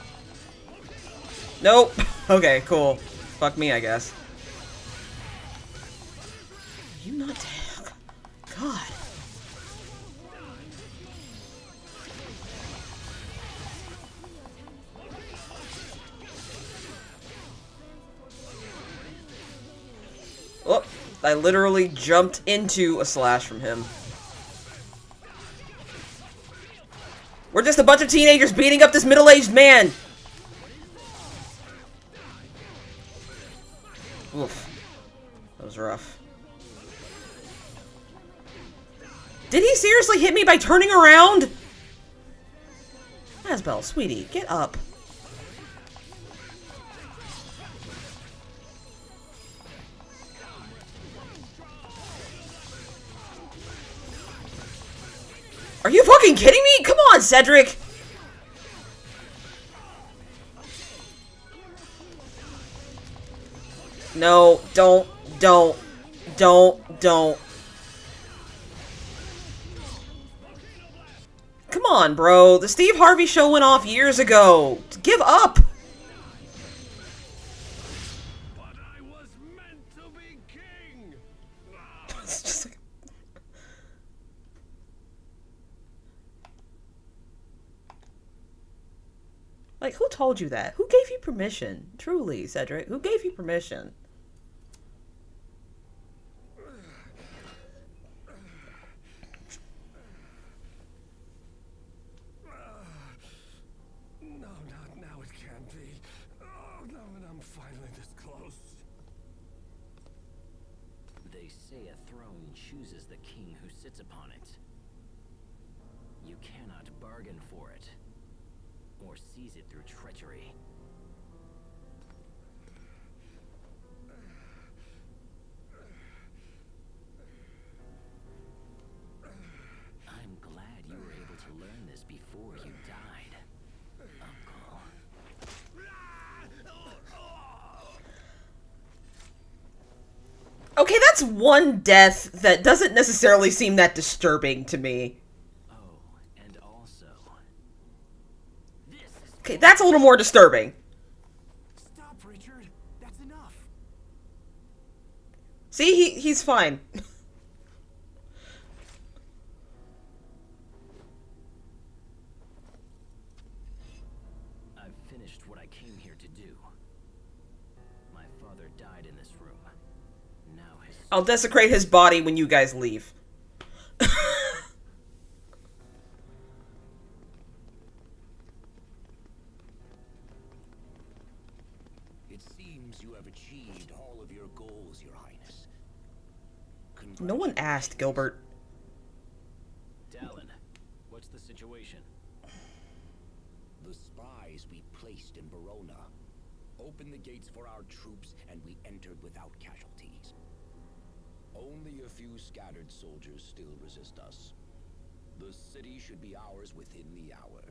Nope. Okay, cool. Fuck me, I guess. Are you not dead? God. Oh, I literally jumped into a slash from him. We're just a bunch of teenagers beating up this middle-aged man. Oof. That was rough. Did he seriously hit me by turning around? Asbel, sweetie, get up. Are you fucking kidding me? Come on, Cedric! No, don't. Come on, bro. The Steve Harvey show went off years ago. Give up! But I was meant to be king. It's just like, who told you that? Who gave you permission? Truly, Cedric, who gave you permission? No, not now. It can't be. Oh no, and I'm finally this close. They say a throne chooses the king who sits upon it. You cannot bargain for it, or seize it through treachery. Okay, that's one death that doesn't necessarily seem that disturbing to me. Oh, and also... This is... Okay, that's a little more disturbing. Stop, Richard. That's enough. See, he's fine. I've finished what I came here to do. My father died in this room. Now his... I'll desecrate his body when you guys leave. It seems you have achieved all of your goals, Your Highness. No one asked, Gilbert. Dallin, what's the situation? The spies we placed in Verona opened the gates for our troops, and we entered without casualties. Only a few scattered soldiers still resist us. The city should be ours within the hour.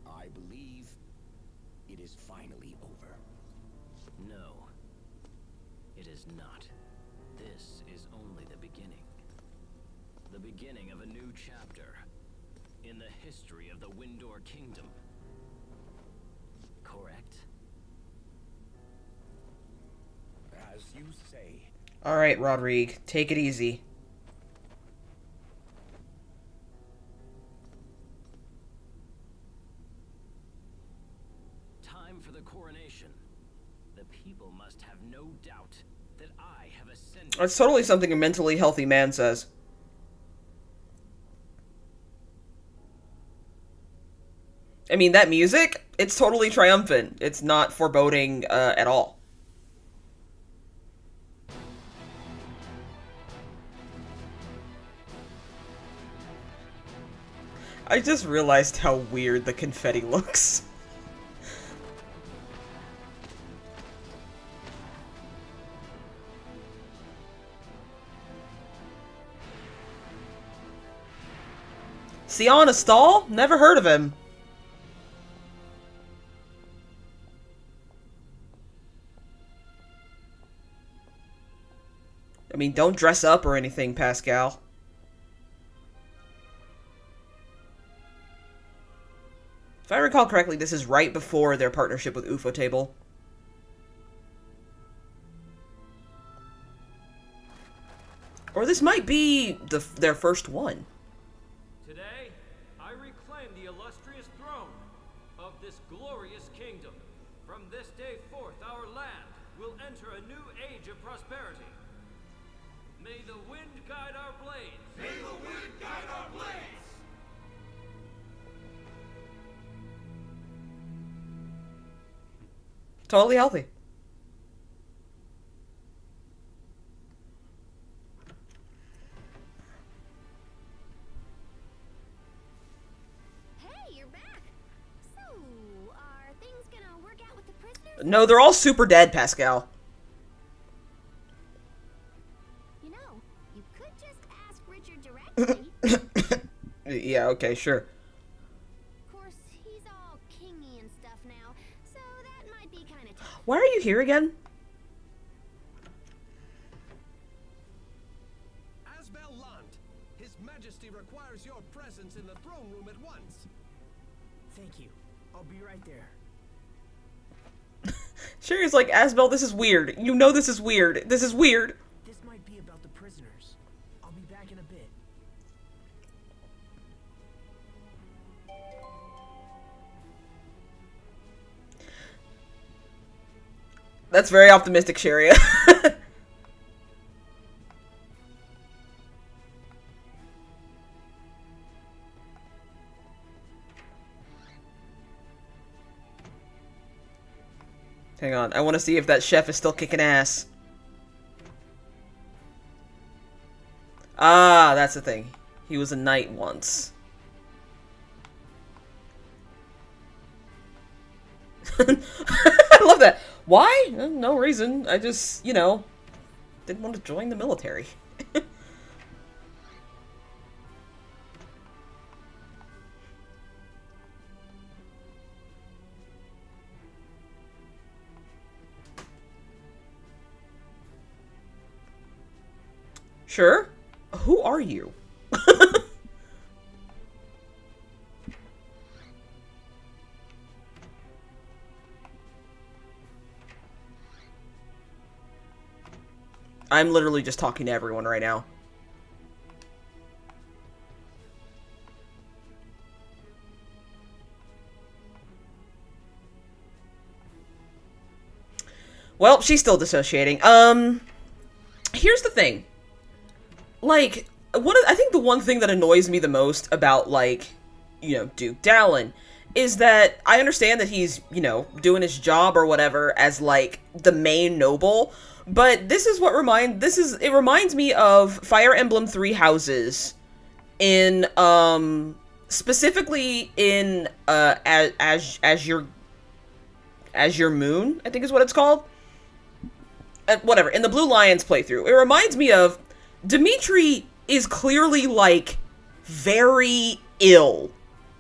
I believe it is finally over. No, it is not. This is only the beginning. The beginning of a new chapter in the history of the Windor Kingdom. Correct? As you say. Alright, Rodrigue, take it easy. Time for the coronation. The people must have no doubt that I have ascended. That's totally something a mentally healthy man says. I mean, that music, it's totally triumphant. It's not foreboding at all. I just realized how weird the confetti looks. Sion Astal? Never heard of him. I mean, don't dress up or anything, Pascal. If I recall correctly, this is right before their partnership with Ufotable. Or this might be their first one. Today, I reclaim the illustrious throne of this glorious kingdom. From this day forth, our land will enter a new age of prosperity. May the wind guide our blades. May the wind guide our blades. Totally healthy. Hey, you're back. So, are things gonna work out with the prisoners? No, they're all super dead, Pascal. You know, you could just ask Richard directly. Yeah, okay, sure. Of course, he's all kingy and stuff now, so that might be kind of tough. Why are you here again? Asbel Lant, His Majesty requires your presence in the throne room at once. Thank you. I'll be right there. Sherry's like, Asbel, this is weird. You know this is weird. This is weird. This might be about the prisoners. I'll be back in a bit. That's very optimistic, Sherry. Hang on, I want to see if that chef is still kicking ass. Ah, that's the thing. He was a knight once. I love that. Why? No reason. I just, you know, didn't want to join the military. Sure. Who are you? I'm literally just talking to everyone right now. Well, she's still dissociating. Here's the thing. Like, I think the one thing that annoys me the most about, like, you know, Duke Dallin is that I understand that he's, you know, doing his job or whatever as, like, the main noble, but this is what it reminds me of Fire Emblem Three Houses in, specifically in, Azure Moon, I think is what it's called. Whatever, in the Blue Lions playthrough. It reminds me of, Dimitri is clearly, like, very ill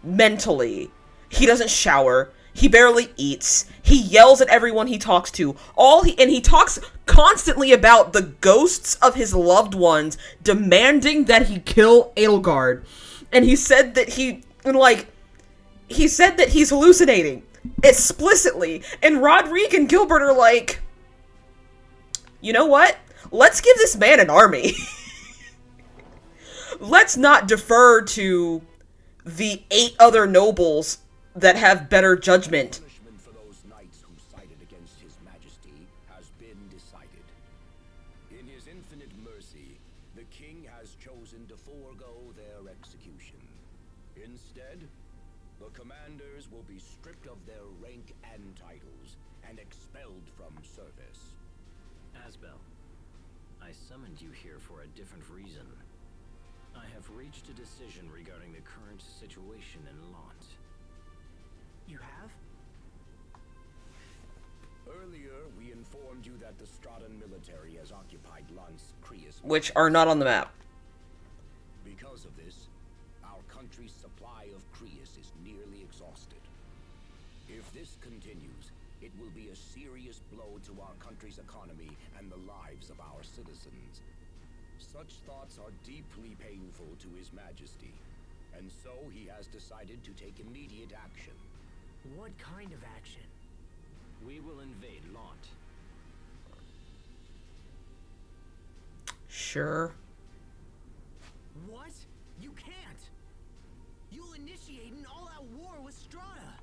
mentally. He doesn't shower. He barely eats. He yells at everyone he talks to. And he talks constantly about the ghosts of his loved ones demanding that he kill Edelgard. And he said that he said that he's hallucinating explicitly. And Rodrigue and Gilbert are like, you know what? Let's give this man an army. Let's not defer to the 8 other nobles that have better judgment. Punishment for those knights who sided against His Majesty has been decided. In his infinite mercy, the king has chosen to forego their execution. Instead, the commanders will be stripped of their rank and titles and expelled from service. Asbel, I summoned you here for a different reason. I have reached a decision regarding the current situation in Lant. You have? Earlier, we informed you that the Stradan military has occupied Lant's Creus, Which are not on the map. Because of this, our country's supply of Creus is nearly exhausted. If this continues, it will be a serious blow to our country's economy and the lives of our citizens. Such thoughts are deeply painful to His Majesty, and so he has decided to take immediate action. What kind of action? We will invade Lant. Sure. What? You can't! You'll initiate an all-out war with Strata!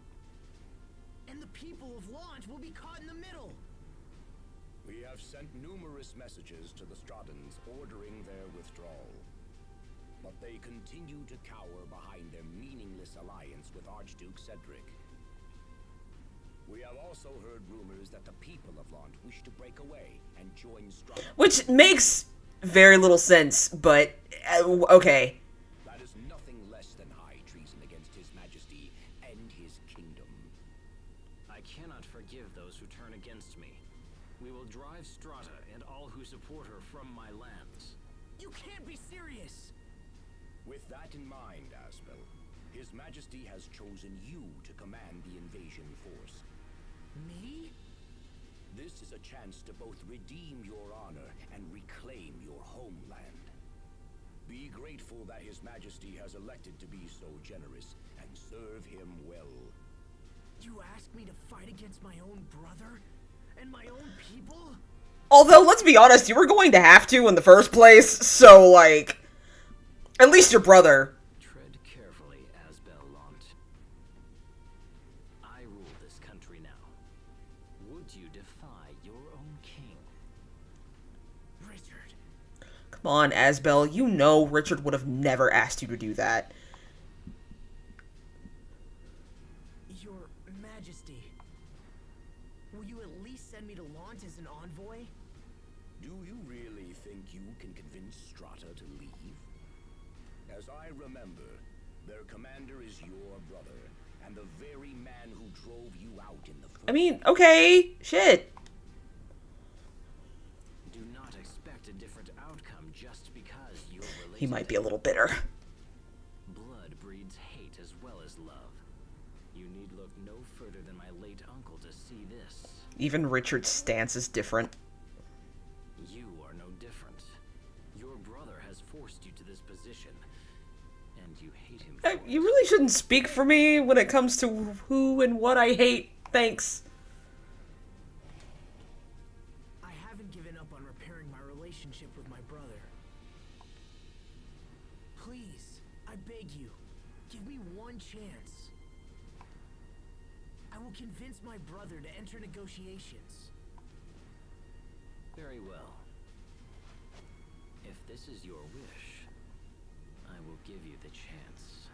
And the people of Lant will be caught in the middle! We have sent numerous messages to the Stratans ordering their withdrawal. But they continue to cower behind their meaningless alliance with Archduke Cedric. We have also heard rumors that the people of Lant wish to break away and join Strata. Which makes very little sense, but okay. That is nothing less than high treason against His Majesty and his kingdom. I cannot forgive those who turn against me. We will drive Strata and all who support her from my lands. You can't be serious! With that in mind, Asbel, His Majesty has chosen you to command the invasion force. Me? This is a chance to both redeem your honor and reclaim your homeland. Be grateful that His Majesty has elected to be so generous, and serve him well. You asked me to fight against my own brother? And my own people? Although, let's be honest, you were going to have to in the first place, so, like, at least your brother. Tread carefully, Asbel Lant. I rule this country now. Would you defy your own king? Richard. Come on, Asbel, you know Richard would have never asked you to do that. Your Majesty. Will you at least send me to Lant as an envoy? Do you really think you can convince Strata to leave? As I remember, their commander is your brother, and the very man who drove you out in the foot. I mean, okay, shit. Do not expect a different outcome just because you're related. He might be a little bitter. Blood breeds hate as well as love. You need look no further than my late uncle to see this. Even Richard's stance is different. You are no different. Your brother You really shouldn't speak for me when it comes to who and what I hate. Thanks. I haven't given up on repairing my relationship with my brother. Please, I beg you, give me one chance. I will convince my brother to enter negotiations. Very well. If this is your wish, I will give you the chance.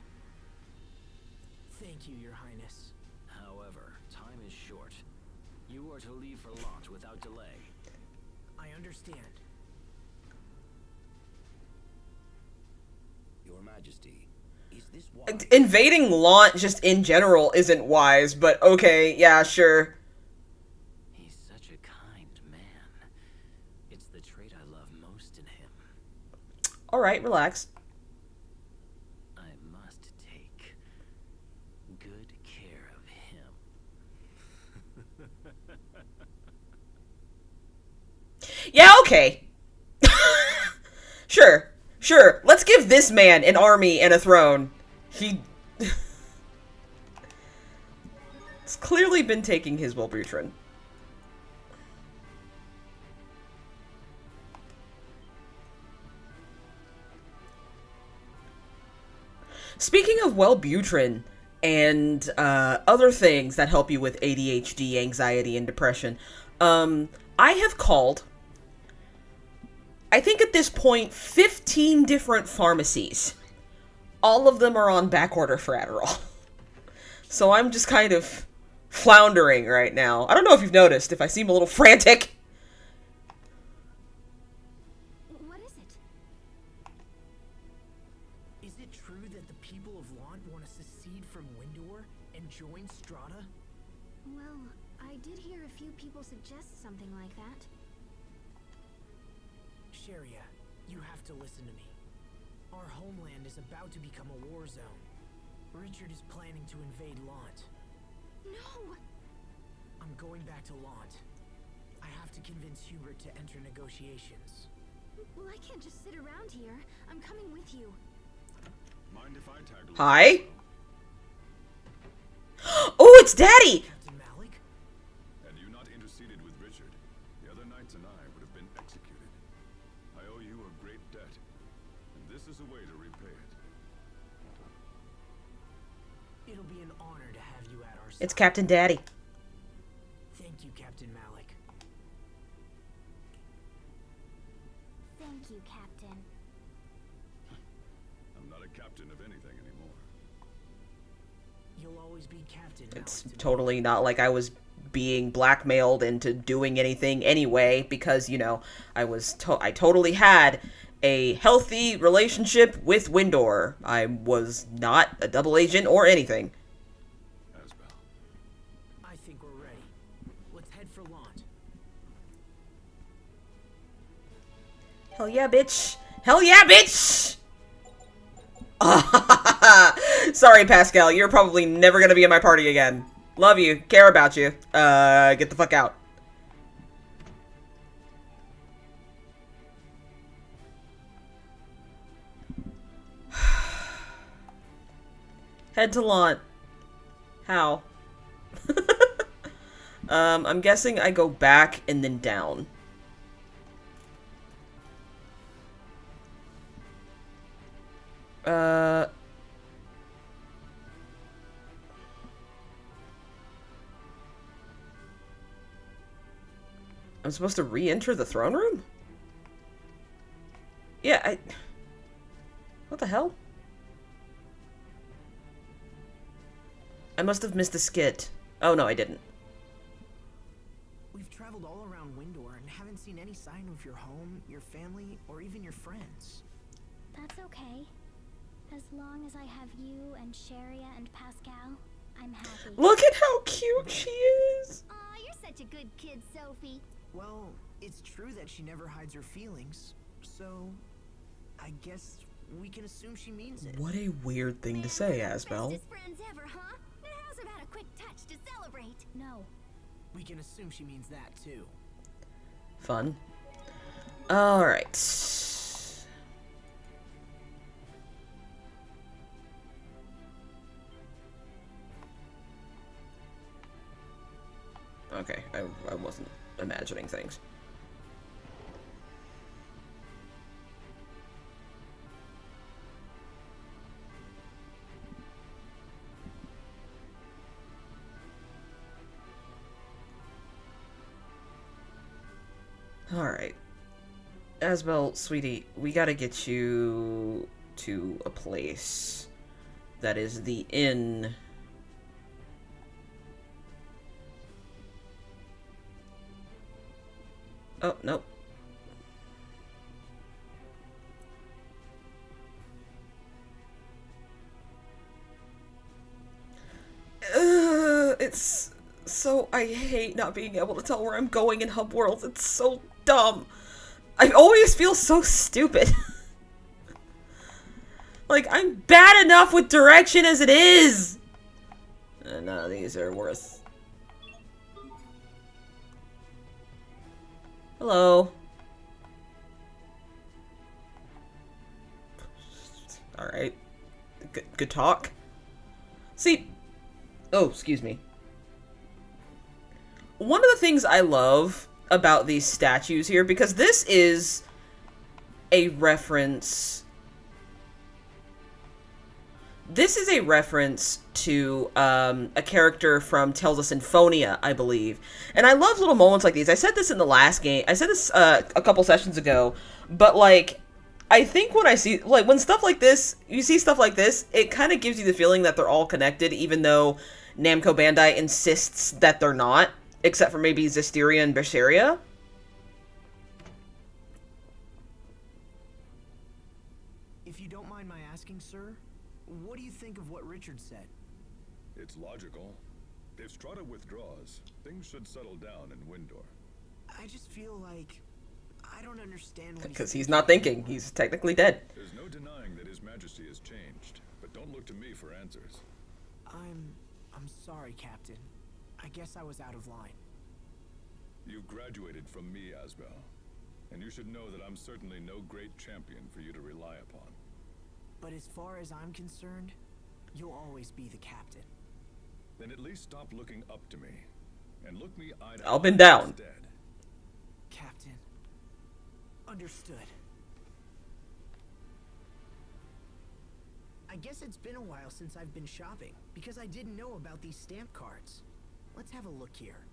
Thank you, Your Highness. However, time is short. You are to leave for launch without delay. I understand. Your Majesty, is this why? Invading Launt just in general isn't wise, but okay, yeah, sure. He's such a kind man. It's the trait I love most in him. Alright, relax. I must take good care of him. Yeah, okay. Sure. Sure. Let's give this man an army and a throne. He's clearly been taking his Wellbutrin. Speaking of Wellbutrin and other things that help you with ADHD, anxiety, and depression, I have called, I think at this point, 15 different pharmacies. All of them are on back order for Adderall. So I'm just kind of floundering right now. I don't know if you've noticed, if I seem a little frantic. What is it? Is it true that the people of Launt want to secede from Windor and join Strata? Well, I did hear a few people suggest something like that. Sharia, you have to listen to me. Our homeland is about to become a war zone. Richard is planning to invade Launt. No! I'm going back to Launt. I have to convince Hubert to enter negotiations. Well, I can't just sit around here. I'm coming with you. Mind if I tag along? Hi? Oh, it's Daddy! Captain Malik? Had you not interceded with Richard, the other knights and I would have been executed. I owe you a great debt, and this is a way to repay it. It'll be an honor to have you at our side. It's Captain Daddy. Thank you, Captain Malik. Thank you, Captain. I'm not a captain of anything anymore. You'll always be Captain Malik. It's to me. totally not like I was being blackmailed into doing anything anyway, because, you know, I totally had a healthy relationship with Windor. I was not a double agent or anything. Asbel. I think we're ready. Let's head for Launt. Hell yeah, bitch! Hell yeah, bitch! Sorry, Pascal, you're probably never gonna be in my party again. Love you, care about you. Get the fuck out. Head to Launt. How? I'm guessing I go back and then down. I'm supposed to re-enter the throne room? Yeah, what the hell? I must have missed a skit. Oh, no, I didn't. We've traveled all around Windor and haven't seen any sign of your home, your family, or even your friends. That's okay. As long as I have you and Sharia and Pascal, I'm happy. Look at how cute she is! Aw, you're such a good kid, Sophie. Well, it's true that she never hides her feelings, so I guess we can assume she means it. What a weird thing to say, Asbel. Bestest friends ever, huh? Now how's about a quick touch to celebrate? No. We can assume she means that too. Fun. Alright. I wasn't imagining things. Alright. Asbel, sweetie, we gotta get you to a place that is the inn. Oh, nope. It's so... I hate not being able to tell where I'm going in Hub Worlds. It's so dumb. I always feel so stupid. Like, I'm bad enough with direction as it is! None of these are worth... Hello. Alright. Good talk. See... Oh, excuse me. One of the things I love about these statues here, because this is a reference... This is a reference to a character from Tales of Symphonia, I believe. And I love little moments like these. I said this in the last game. I said this a couple sessions ago. But, like, I think when I see... Like, when stuff like this... You see stuff like this, it kind of gives you the feeling that they're all connected, even though Namco Bandai insists that they're not. Except for maybe Zestiria and Berseria. If you don't mind my asking, sir, what do you think of what Richard said? It's logical. If Strata withdraws, things should settle down in Windor. I just feel like I don't understand what Because he's not thinking. He's technically dead. There's no denying that His Majesty has changed, but don't look to me for answers. I'm sorry, Captain. I guess I was out of line. You've graduated from me, Asbel, and you should know that I'm certainly no great champion for you to rely upon. But as far as I'm concerned, you'll always be the captain. Then at least stop looking up to me, and look me eye to Up and down. instead. Captain. Understood. I guess it's been a while since I've been shopping, because I didn't know about these stamp cards. Let's have a look here.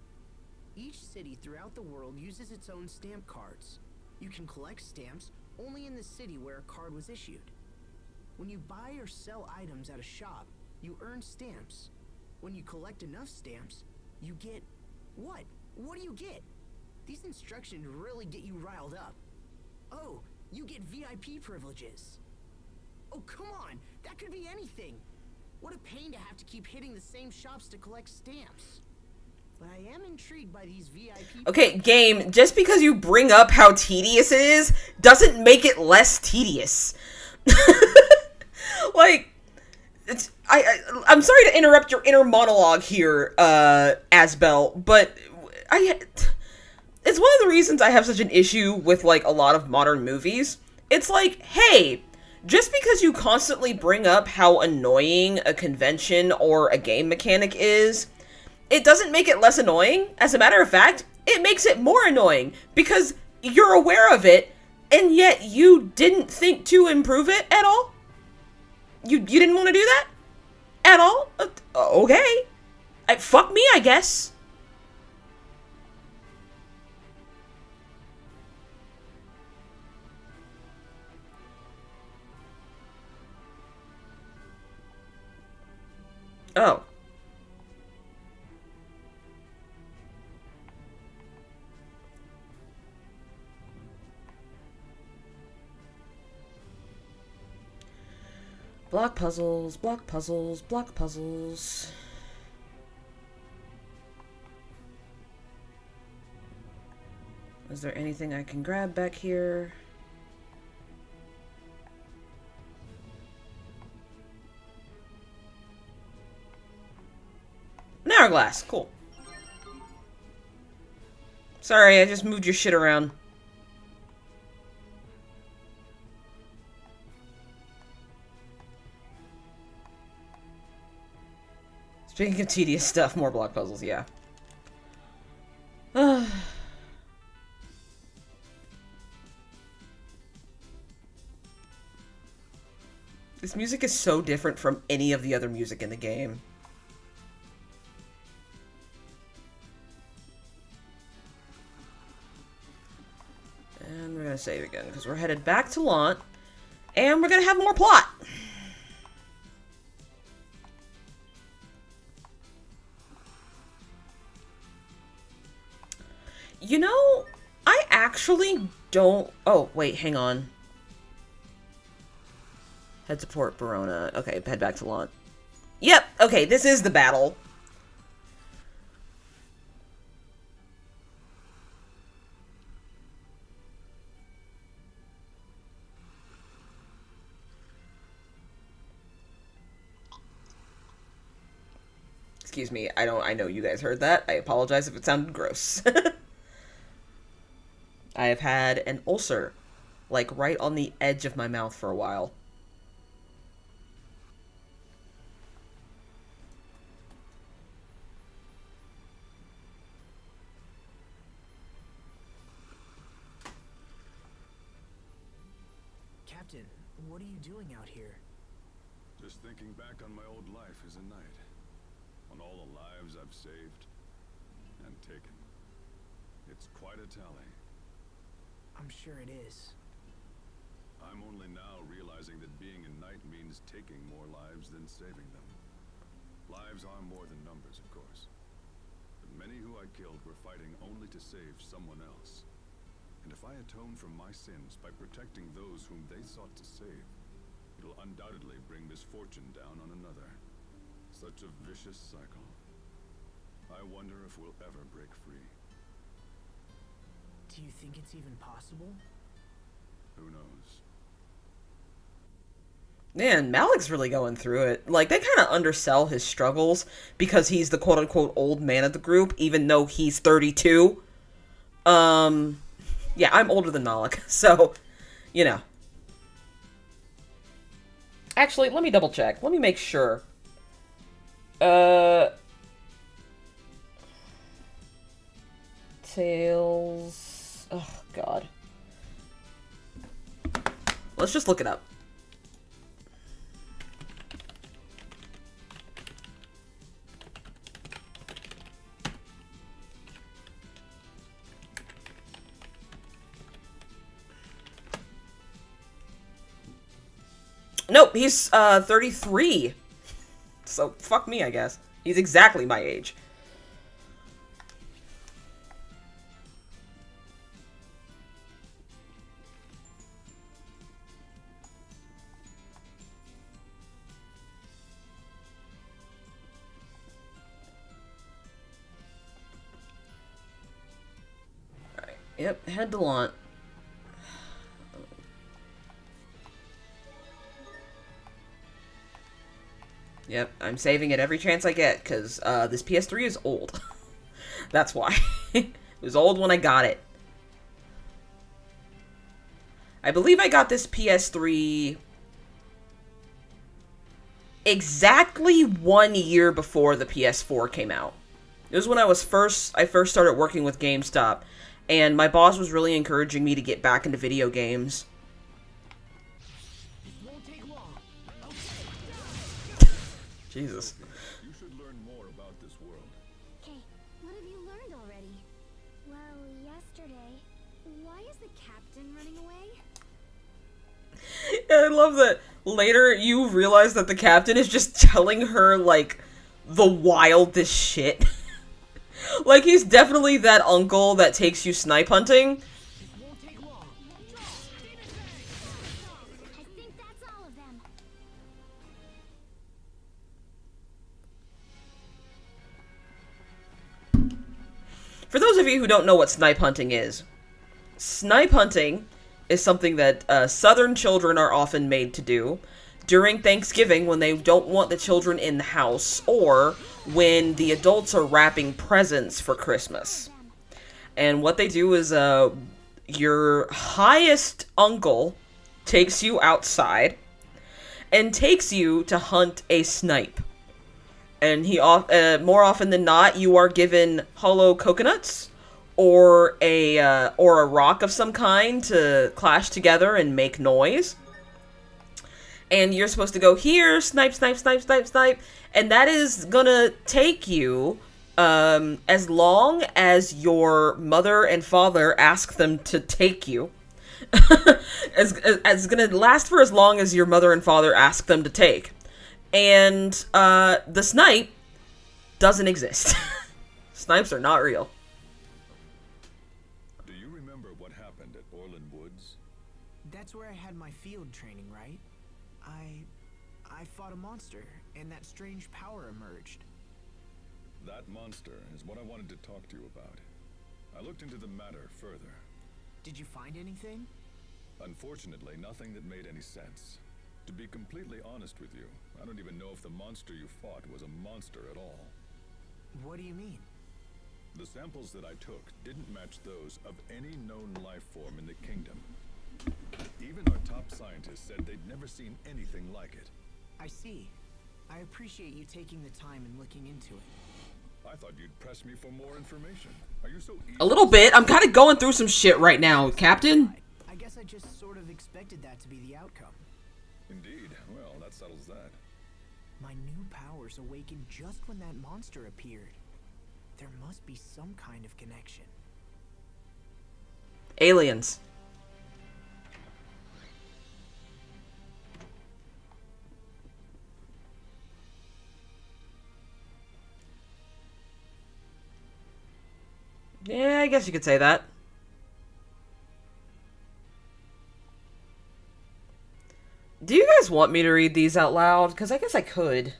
Each city throughout the world uses its own stamp cards. You can collect stamps only in the city where a card was issued. When you buy or sell items at a shop, you earn stamps. When you collect enough stamps, you get... What? What do you get? These instructions really get you riled up. Oh, you get VIP privileges. Oh, come on! That could be anything! What a pain to have to keep hitting the same shops to collect stamps. But I am intrigued by these VIP... Okay, game, just because you bring up how tedious it is, doesn't make it less tedious. Like, I'm sorry to interrupt your inner monologue here, Asbel, but it's one of the reasons I have such an issue with, like, a lot of modern movies. It's like, hey, just because you constantly bring up how annoying a convention or a game mechanic is, it doesn't make it less annoying. As a matter of fact, it makes it more annoying, because you're aware of it, and yet you didn't think to improve it at all? You didn't want to do that? At all? Okay. Fuck me, I guess. Oh. Block puzzles, block puzzles, block puzzles. Is there anything I can grab back here? An hourglass, cool. Sorry, I just moved your shit around. Speaking of tedious stuff, more block puzzles, yeah. This music is so different from any of the other music in the game. And we're gonna save again, because we're headed back to Lant, and we're gonna have more plot! You know, I actually don't... Oh, wait, hang on. Head to Port Verona. Okay, head back to Lant. Yep, okay, this is the battle. Excuse me, I know you guys heard that. I apologize if it sounded gross. I have had an ulcer, like, right on the edge of my mouth for a while. Captain, what are you doing out here? Just thinking back on my old life as a knight. On all the lives I've saved and taken. It's quite a tally. I'm sure it is. I'm only now realizing that being a knight means taking more lives than saving them. Lives are more than numbers, of course. But many who I killed were fighting only to save someone else. And if I atone for my sins by protecting those whom they sought to save, it'll undoubtedly bring misfortune down on another. Such a vicious cycle. I wonder if we'll ever break free. Do you think it's even possible? Who knows? Man, Malik's really going through it. Like, they kind of undersell his struggles because he's the quote-unquote old man of the group, even though he's 32. Yeah, I'm older than Malik, so, you know. Actually, let me double check. Let me make sure. Tales... Oh, God. Let's just look it up. Nope, he's 33. So, fuck me, I guess. He's exactly my age. Alright, yep, head to Lant. Yep, I'm saving it every chance I get, because this PS3 is old. That's why. It was old when I got it. I believe I got this PS3 exactly 1 year before the PS4 came out. It was when I first started working with GameStop, and my boss was really encouraging me to get back into video games. Jesus. You should learn more about this world. Okay, what have you learned already? Well, yesterday. Why is the captain running away? I love that later you realize that the captain is just telling her, like, the wildest shit. Like, he's definitely that uncle that takes you snipe hunting. I think that's all of them. For those of you who don't know what snipe hunting is something that southern children are often made to do during Thanksgiving when they don't want the children in the house, or when the adults are wrapping presents for Christmas. And what they do is your highest uncle takes you outside and takes you to hunt a snipe. And more often than not, you are given hollow coconuts or a rock of some kind to clash together and make noise. And you're supposed to go here, snipe, snipe, snipe, snipe, snipe, and that is gonna take you as long as your mother and father ask them to take you. It's gonna last for as long as your mother and father ask them to take. And the snipe doesn't exist. Snipes are not real. Do you remember what happened at Orland Woods? That's where I had my field training, right? I fought a monster, and that strange power emerged. That monster is what I wanted to talk to you about. I looked into the matter further. Did you find anything? Unfortunately, nothing that made any sense. To be completely honest with you, I don't even know if the monster you fought was a monster at all. What do you mean? The samples that I took didn't match those of any known life form in the kingdom. Even our top scientists said they'd never seen anything like it. I see. I appreciate you taking the time and looking into it. I thought you'd press me for more information. Are you so eager? A little bit. I'm kind of going through some shit right now, Captain. I guess I just sort of expected that to be the outcome. Indeed. Well, that settles that. My new powers awakened just when that monster appeared. There must be some kind of connection. Aliens. Yeah, I guess you could say that. Do you guys want me to read these out loud? Because I guess I could.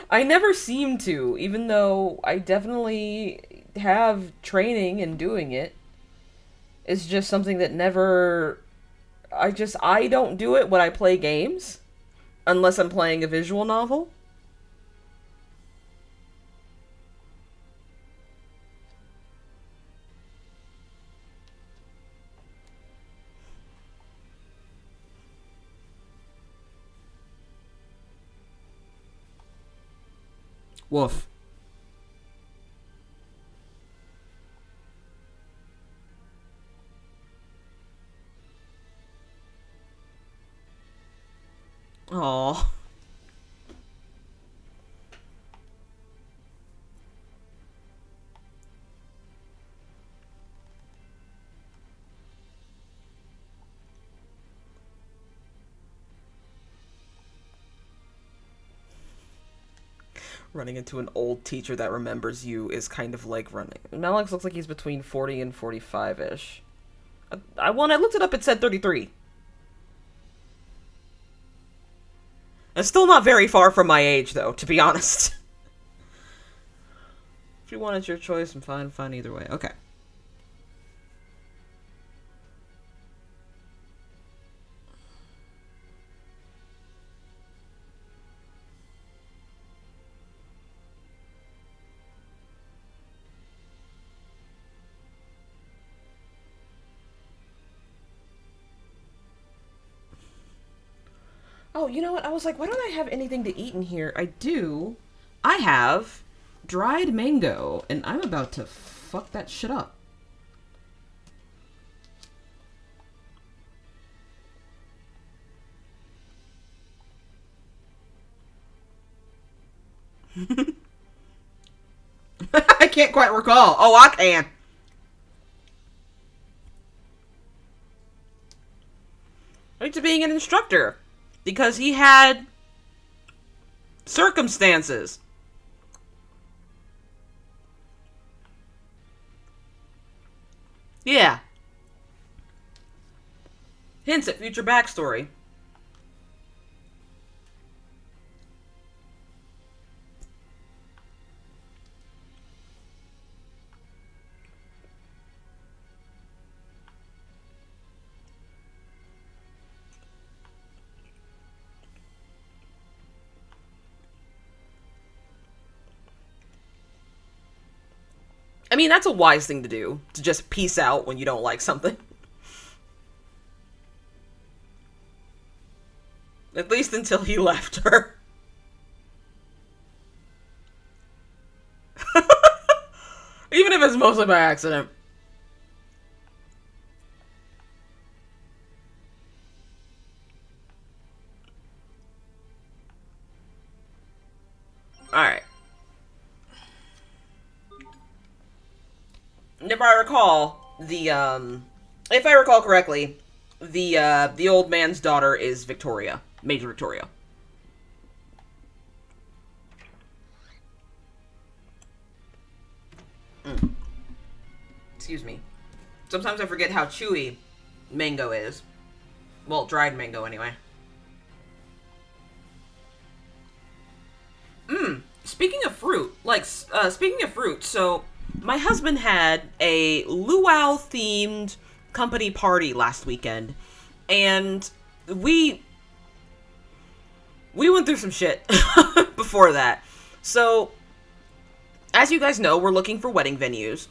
I never seem to, even though I definitely have training in doing it. It's just something that never... I don't do it when I play games. Unless I'm playing a visual novel. Woof. Aww. Running into an old teacher that remembers you is kind of like running. Malix looks like he's between 40 and 45-ish. I looked it up, it said 33. It's still not very far from my age, though, to be honest. If you want, it's your choice, I'm fine either way. Okay. Oh, you know what? I was like, why don't I have anything to eat in here? I do. I have dried mango, and I'm about to fuck that shit up. I can't quite recall. Oh, I can. Right to being an instructor. Because he had circumstances. Yeah. Hints at future backstory. I mean, that's a wise thing to do, to just peace out when you don't like something. At least until he left her. Even if was mostly by accident. Alright. If I recall, if I recall correctly, the old man's daughter is Victoria. Major Victoria. Excuse me. Sometimes I forget how chewy mango is. Well, dried mango, anyway. Speaking of fruit, so my husband had a luau-themed company party last weekend, and we went through some shit before that. So, as you guys know, we're looking for wedding venues,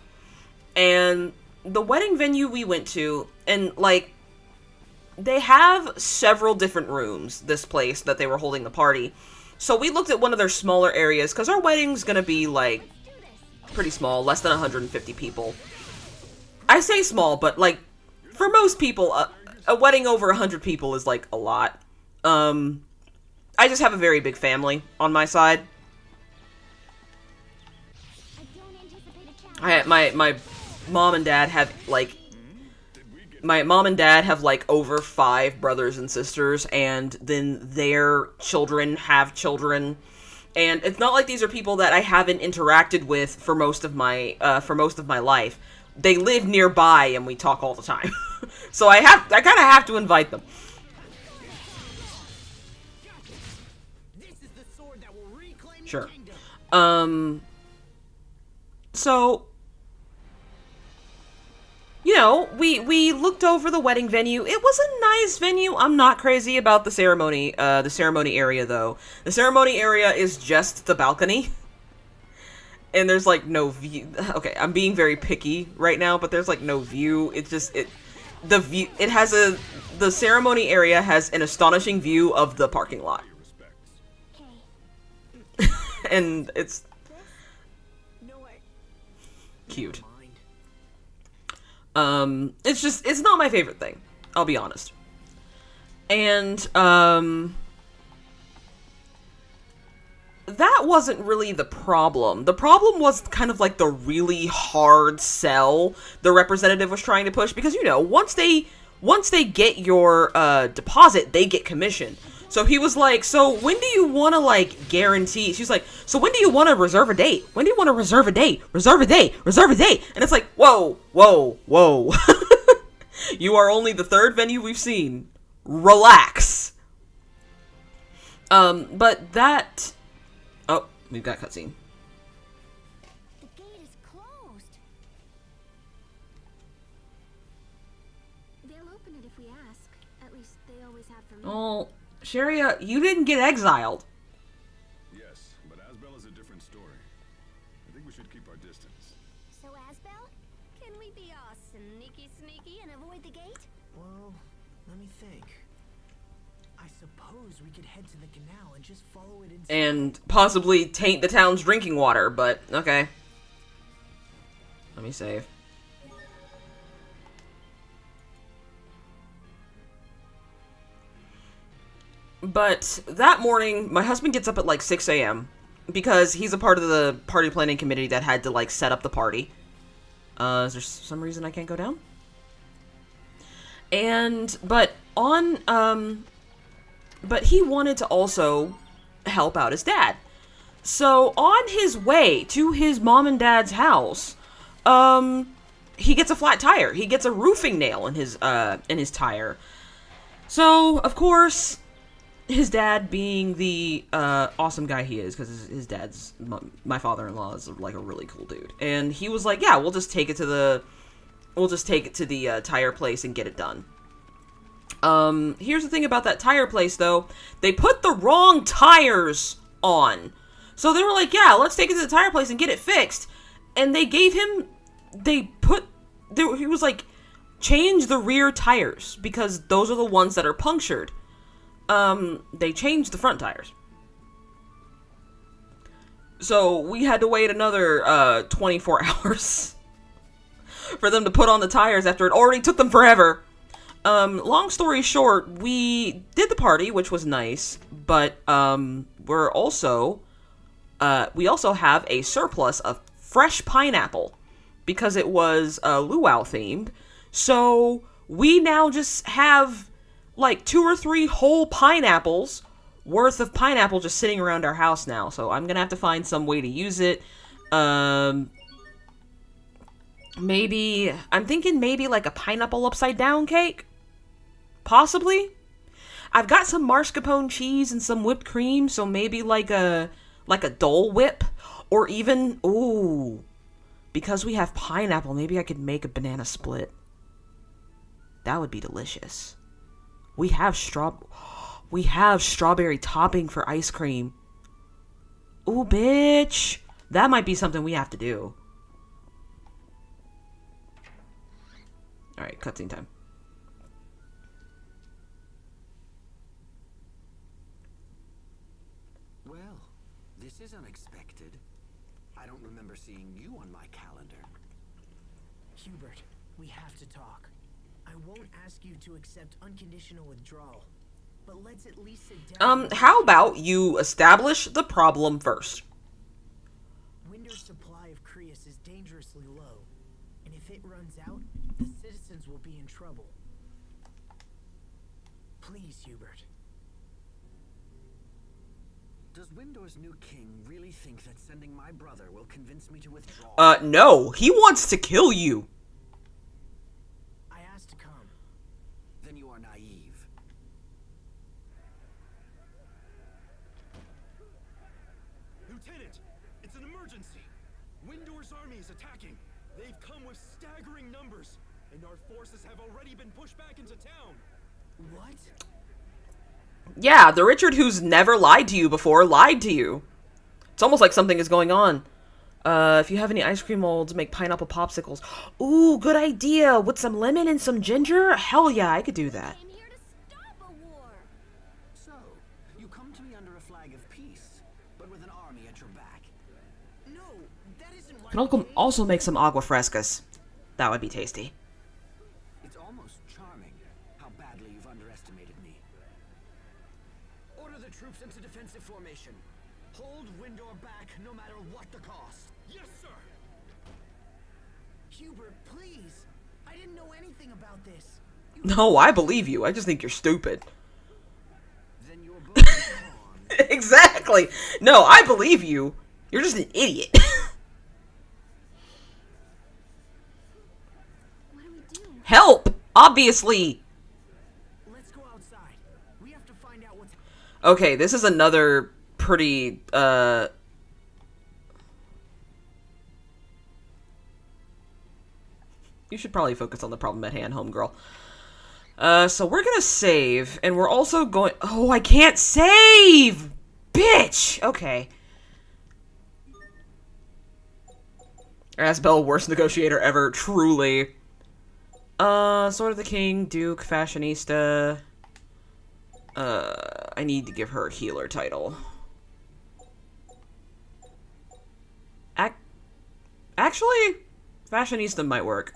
and the wedding venue we went to, and, like, they have several different rooms, this place that they were holding the party. So we looked at one of their smaller areas, because our wedding's gonna be, like, pretty small, less than 150 people. I say small, but, like, for most people, a wedding over 100 people is, like, a lot. I just have a very big family on my side. My mom and dad have, like, over 5 brothers and sisters, and then their children have children. And it's not like these are people that I haven't interacted with for most of my life. They live nearby, and we talk all the time. So I kind of have to invite them. Sure. So, you know, we looked over the wedding venue. It was a nice venue. I'm not crazy about the ceremony area, though. The ceremony area is just the balcony. And there's, like, no view. Okay, I'm being very picky right now, but there's, like, no view. It's just, the ceremony area has an astonishing view of the parking lot. And it's cute. It's not my favorite thing, I'll be honest. And, that wasn't really the problem. The problem was kind of like the really hard sell the representative was trying to push, because, you know, once they get your, deposit, they get commission. So he was like, so when do you want to, like, guarantee? She's like, so when do you want to reserve a date? When do you want to reserve a date? Reserve a date. Reserve a date. And it's like, whoa. You are only the 3rd venue we've seen. Relax. But that... Oh, we've got cutscene. The gate is closed. They'll open it if we ask. At least they always have for me. Oh... Sharia, you didn't get exiled. Yes, but Asbel is a different story. I think we should keep our distance. So, Asbel, can we be all sneaky and avoid the gate? Well, let me think. I suppose we could head to the canal and just follow it inside. And possibly taint the town's drinking water, but okay. Let me save. But that morning, my husband gets up at like 6 a.m. because he's a part of the party planning committee that had to like set up the party. Is there some reason I can't go down? But he wanted to also help out his dad. So on his way to his mom and dad's house, he gets a flat tire. He gets a roofing nail in his tire. So, of course, his dad, being the awesome guy he is, because his dad's, my father-in-law is like a really cool dude, and he was like, yeah, we'll just take it to the tire place and get it done. Here's the thing about that tire place, though. They put the wrong tires on. So they were like, yeah, let's take it to the tire place and get it fixed. And they gave him, he was like, change the rear tires, because those are the ones that are punctured. They changed the front tires. So we had to wait another 24 hours for them to put on the tires after it already took them forever. Long story short, we did the party, which was nice, but we also have a surplus of fresh pineapple because it was luau themed. So we now just have like 2 or 3 whole pineapples worth of pineapple just sitting around our house now. So I'm gonna have to find some way to use it. Maybe I'm thinking maybe like a pineapple upside down cake. Possibly. I've got some mascarpone cheese and some whipped cream, so maybe like a Dole Whip, or even because we have pineapple, maybe I could make a banana split. That would be delicious. We have strawberry topping for ice cream. Ooh, bitch. That might be something we have to do. Alright, cutscene time. Well, this is unexpected. I don't remember seeing you on my calendar. Hubert, we have to talk. I won't ask you to accept unconditional withdrawal, but let's at least sit down. How about you establish the problem first? Winter's supply of Creus is dangerously low, and if it runs out, the citizens will be in trouble. Please, Hubert. Does Windor's new king really think that sending my brother will convince me to withdraw? No. He wants to kill you. I asked to come. Then you are naive. Lieutenant, it's an emergency. Windor's army is attacking. They've come with staggering numbers, and our forces have already been pushed back into town. What? Yeah, the Richard who's never lied to you before lied to you. It's almost like something is going on. If you have any ice cream molds, make pineapple popsicles. Ooh, good idea. With some lemon and some ginger? Hell yeah, I could do that. I'm here to stop a war. So, you come to me under a flag of peace, but with an army at your back. No, that isn't why. Can also make some agua frescas. That would be tasty. It's almost charming how badly you've underestimated me. Order the troops into defensive formation. Hold Windor back no matter what the cost. Yes, sir. Hubert, please. I didn't know anything about this. No, I believe you. I just think you're stupid. Then you're both gone. Exactly. No, I believe you. You're just an idiot. What do we do? Help! Obviously. Let's go outside. We have to find out what's. Okay, this is another pretty, You should probably focus on the problem at hand, homegirl. So we're gonna save, and we're also going... Oh, I can't save! Bitch! Okay. Asbel, worst negotiator ever, truly. Sword of the King, Duke, Fashionista. I need to give her a healer title. Actually, Fashionista might work.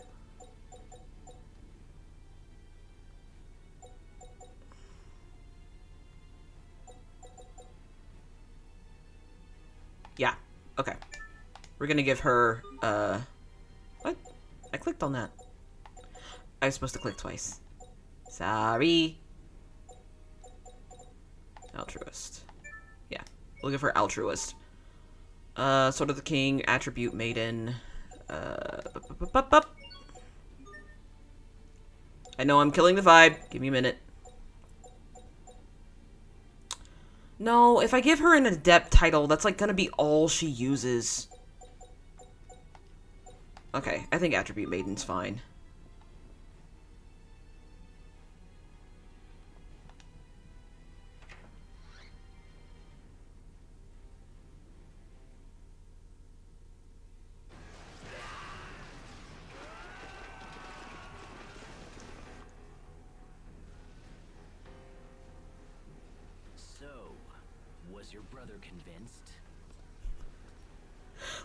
Yeah, okay. We're gonna give her, what? I clicked on that. I was supposed to click twice. Sorry. Altruist. Yeah, we'll give her altruist. Sword of the King, attribute maiden. I know I'm killing the vibe. Give me a minute. No, if I give her an adept title, that's like gonna be all she uses. Okay, I think attribute maiden's fine. Was your brother convinced?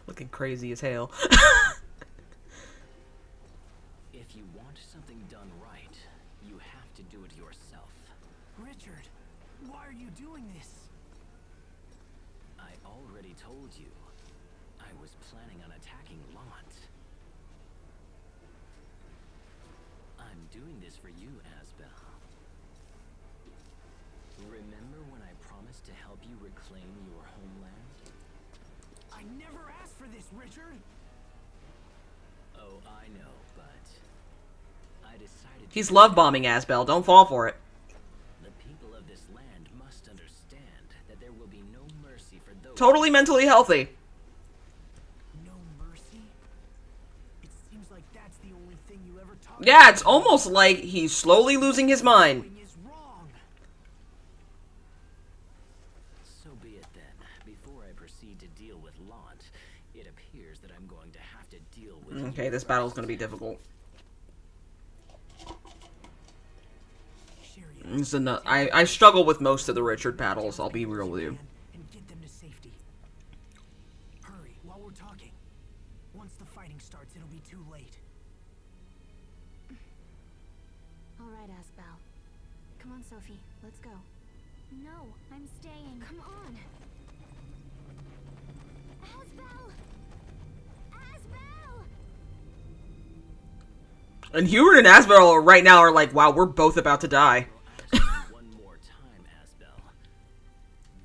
Looking crazy as hell. If you want something done right, you have to do it yourself. Richard, why are you doing this? I already told you. I was planning on attacking Lant. I'm doing this for you, Asbel. Remember when I promised to help you reclaim your homeland? I never asked for this, Richard! Oh, I know, but I decided... He's love bombing Asbel. Don't fall for it. The people of this land must understand that there will be no mercy for those... Totally mentally healthy. No mercy? It seems like that's the only thing you ever talk Yeah, it's almost like he's slowly losing his mind. is wrong. So be it then. Before I proceed to deal with Lant, it appears that I'm going to have to deal with... Okay, this battle's gonna be difficult. It's I struggle with most of the Richard battles, I'll be real with you. And get them to safety. Hurry, while we're talking. Once the fighting starts, it'll be too late. All right, Asbel. Come on, Sophie. Let's go. No, I'm staying. Come on. Asbel! Asbel! And Hubert and Asbel right now are like, wow, we're both about to die. One more time, Asbel.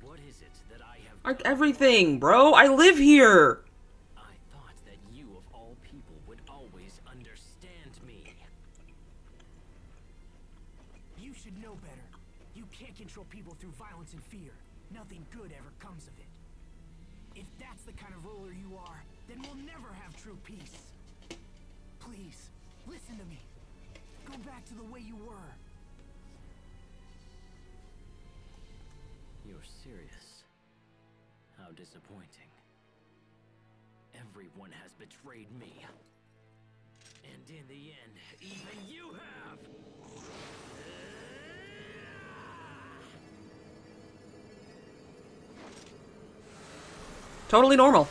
What is it that I have Like done everything, bro. I live here. I thought that you, of all people, would always understand me. You should know better. You can't control people through violence and fear. Nothing good ever comes of it. If that's the kind of ruler you are, then we'll never have true peace. Please, listen to me. Go back to the way you were. You're serious. How disappointing. Everyone has betrayed me. And in the end, even you have! Totally normal.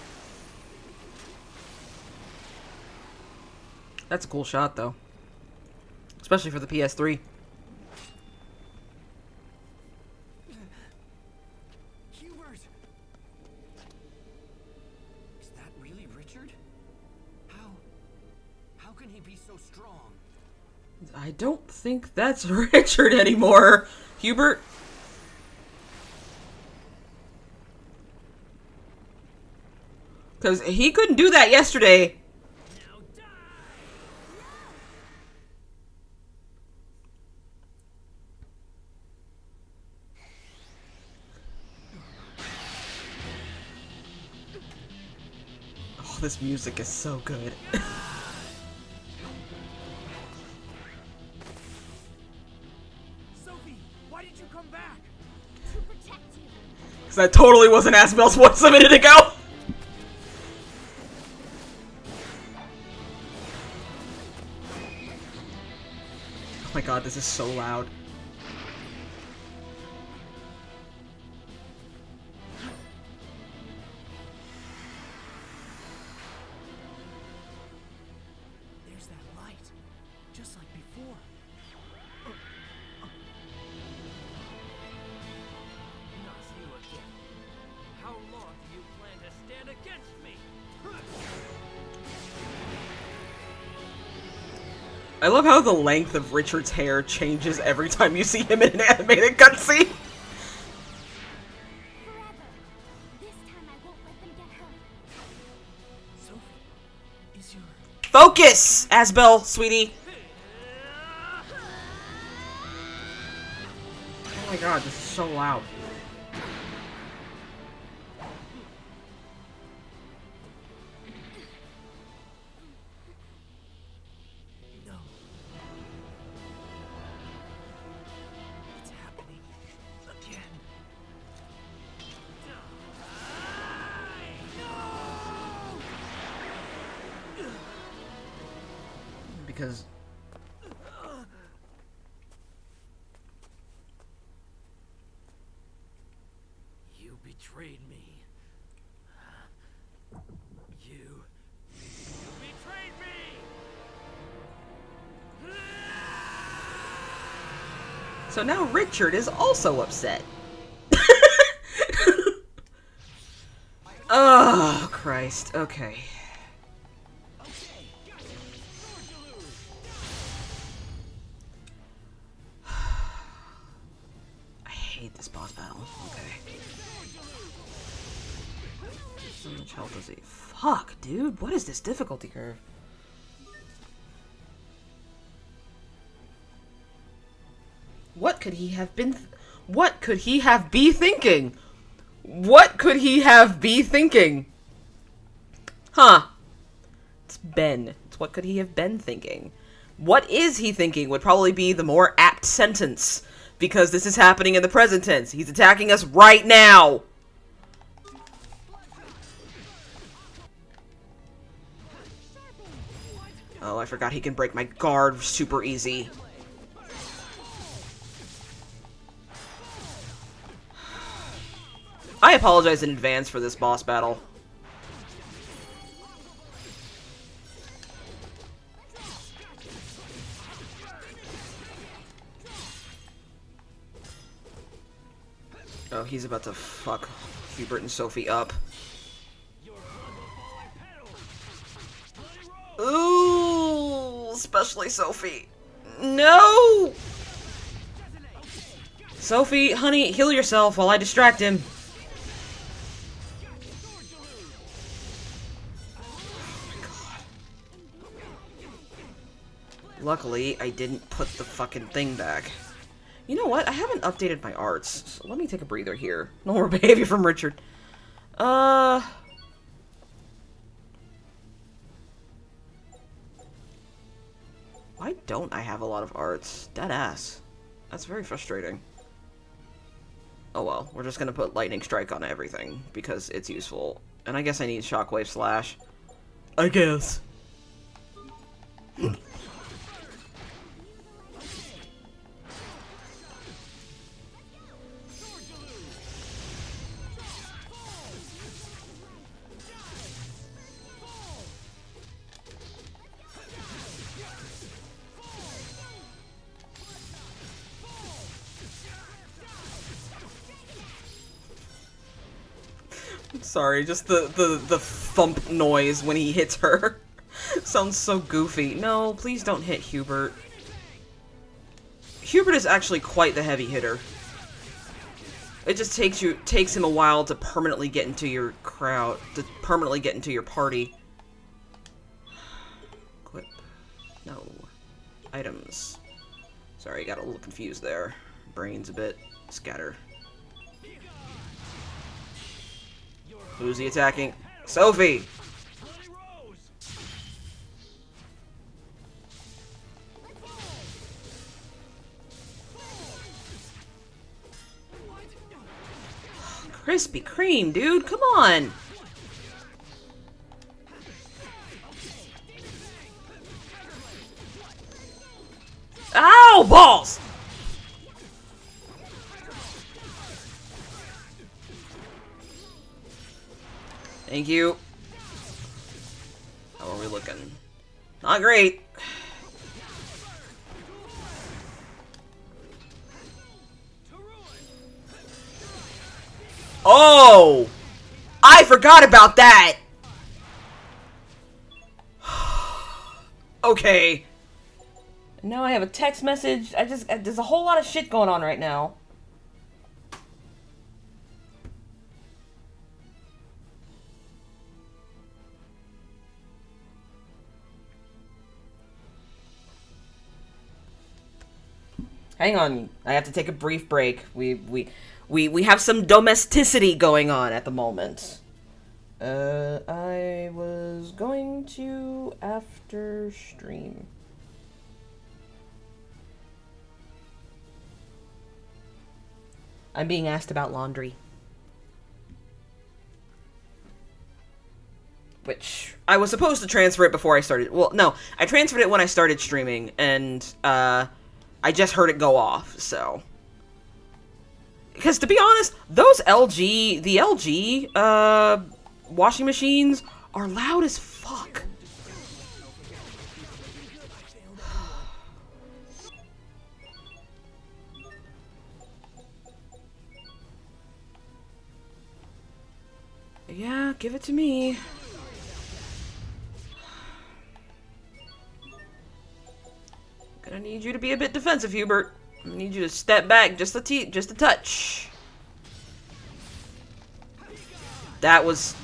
That's a cool shot, though. Especially for the PS3. Hubert! Is that really Richard? How can he be so strong? I don't think that's Richard anymore. Hubert? Because he couldn't do that yesterday. Now die! Oh, this music is so good. Sophie, why did you come back? To protect you. Because that totally wasn't Asbel's voice a minute ago. Oh my god, this is so loud. There's that light. Just like before. Not you again. How long do you plan to stand against me? I love how the length of Richard's hair changes every time you see him in an animated cutscene. Forever. This time I won't let them get hurt. Sophie, is your... Focus, Asbel, sweetie. Oh my god, this is so loud. No. It's happening again. Because You betrayed me. You betrayed me! So now Richard is also upset. Oh, Christ. Okay. I hate this boss battle. Okay. So much health does he? Fuck, dude. What is this difficulty curve? What could he have been? What could he have be thinking? What could he have be thinking? Huh. It's Ben. It's what could he have been thinking? What is he thinking would probably be the more apt sentence. Because this is happening in the present tense. He's attacking us right now. Oh, I forgot he can break my guard super easy. I apologize in advance for this boss battle. Oh, he's about to fuck Hubert and Sophie up. Ooh, especially Sophie. No! Sophie, honey, heal yourself while I distract him. Luckily, I didn't put the fucking thing back. You know what? I haven't updated my arts, so let me take a breather here. No more behavior from Richard. Why don't I have a lot of arts? Dead ass. That's very frustrating. Oh well, we're just gonna put Lightning Strike on everything, because it's useful. And I guess I need Shockwave Slash. I guess. Sorry, just the thump noise when he hits her. Sounds so goofy. No, please don't hit Hubert. Hubert is actually quite the heavy hitter. It just takes him a while to permanently get into your crowd, to permanently get into your party. Equip. No. Items. Sorry, got a little confused there. Brains a bit. Scatter. Who's he attacking? Sophie! Krispy Kreme, dude, come on! Ow, balls! Thank you. How are we looking? Not great. Oh! I forgot about that! Okay. Now I have a text message. There's a whole lot of shit going on right now. Hang on, I have to take a brief break. We have some domesticity going on at the moment. I was going to after stream. I'm being asked about laundry. Which, I was supposed to transfer it before I started. Well, no, I transferred it when I started streaming, and, I just heard it go off, so. Because, to be honest, those the LG, washing machines are loud as fuck. Yeah, give it to me. Gonna need you to be a bit defensive, Hubert. I need you to step back just a touch. That was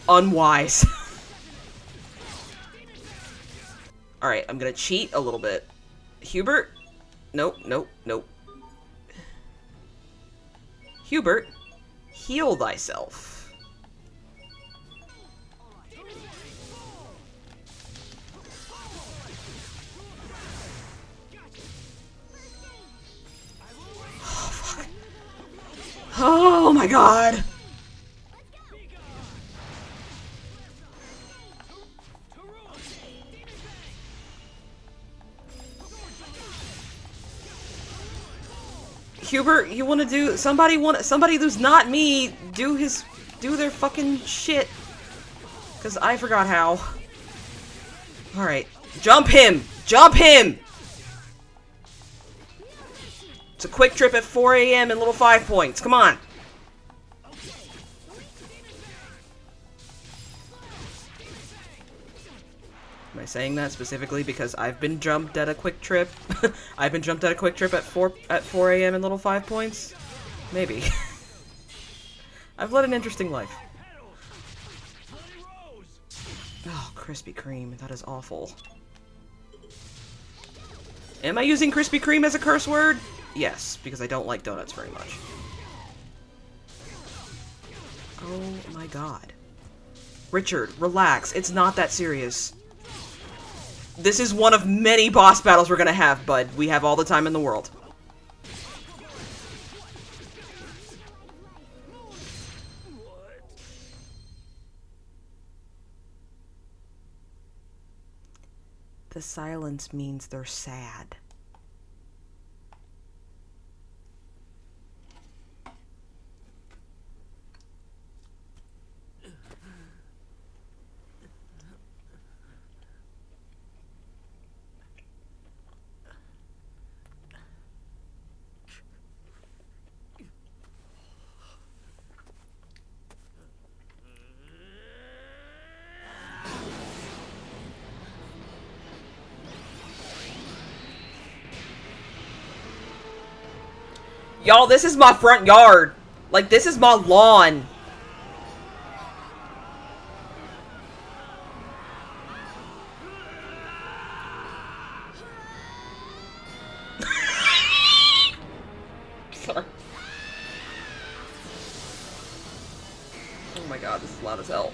unwise. Alright, I'm gonna cheat a little bit. Hubert? Nope, nope, nope. Hubert, heal thyself. Oh, fuck. Oh my god! Hubert, you want to do somebody who's not me do their fucking shit, cause I forgot how. All right, jump him, jump him. It's a quick trip at 4 a.m. and little 5 points. Come on. Am I saying that specifically because I've been jumped at a quick trip? I've been jumped at a quick trip at 4 a.m. and little 5 points? Maybe. I've led an interesting life. Oh, Krispy Kreme. That is awful. Am I using Krispy Kreme as a curse word? Yes, because I don't like donuts very much. Oh my god. Richard, relax. It's not that serious. This is one of many boss battles we're gonna have, bud. We have all the time in the world. The silence means they're sad. Y'all, this is my front yard. Like, this is my lawn. Sorry. Oh my god, this is loud as hell.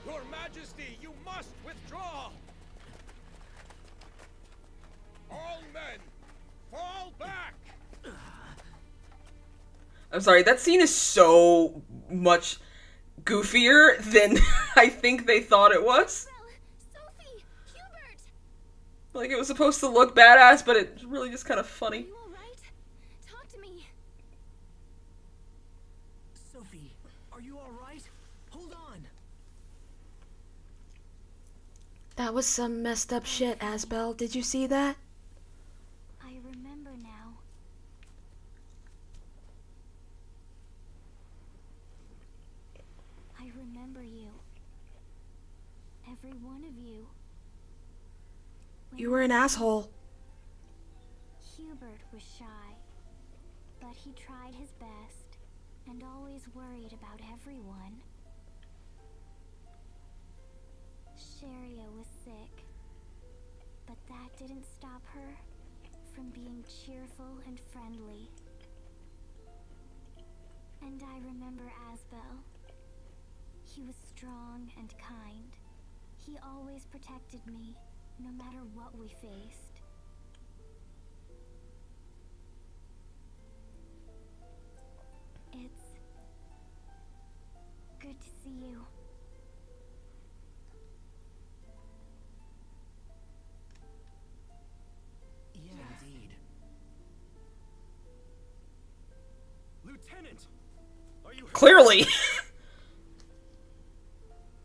Your Majesty, you must withdraw! All men, fall back! I'm sorry, that scene is so much goofier than I think they thought it was. Sophie! Hubert! Like, it was supposed to look badass, but it's really just kind of funny. Are you alright? Talk to me. Sophie, are you alright? Hold on. That was some messed up shit, Asbel. Did you see that? I remember now. I remember you. Every one of you. You were an asshole. Hubert was shy, but he tried his best and always worried about everyone. Sharia was sick, but that didn't stop her from being cheerful and friendly. And I remember Asbel. He was strong and kind. He always protected me, no matter what we faced. It's good to see you. Yeah, indeed. Lieutenant! Are you Clearly.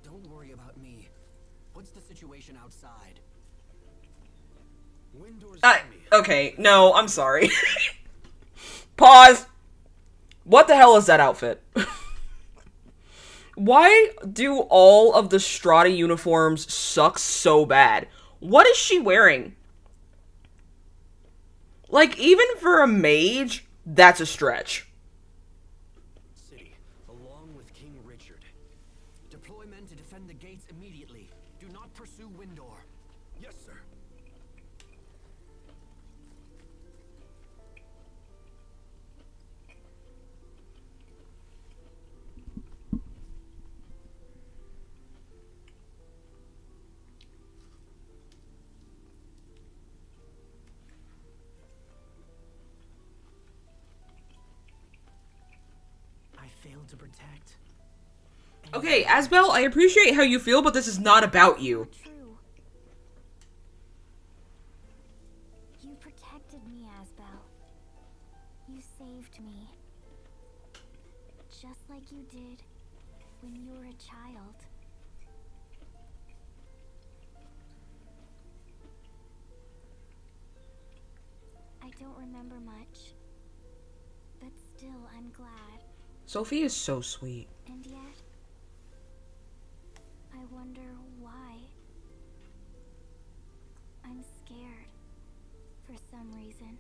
Don't worry about me. What's the situation outside? Windor's Okay, no, I'm sorry. Pause. What the hell is that outfit? Why do all of the Strata uniforms suck so bad? What is she wearing? Like, even for a mage, that's a stretch. City, along with King Richard. Deploy men to defend the gates immediately. Do not pursue Windor. Yes, sir. I failed to protect. Okay, Asbel, I appreciate how you feel, but this is not about you. True. You protected me, Asbel. You saved me. Just like you did when you were a child. I don't remember much, but still I'm glad. Sophie is so sweet. And yet, I wonder why. I'm scared for some reason.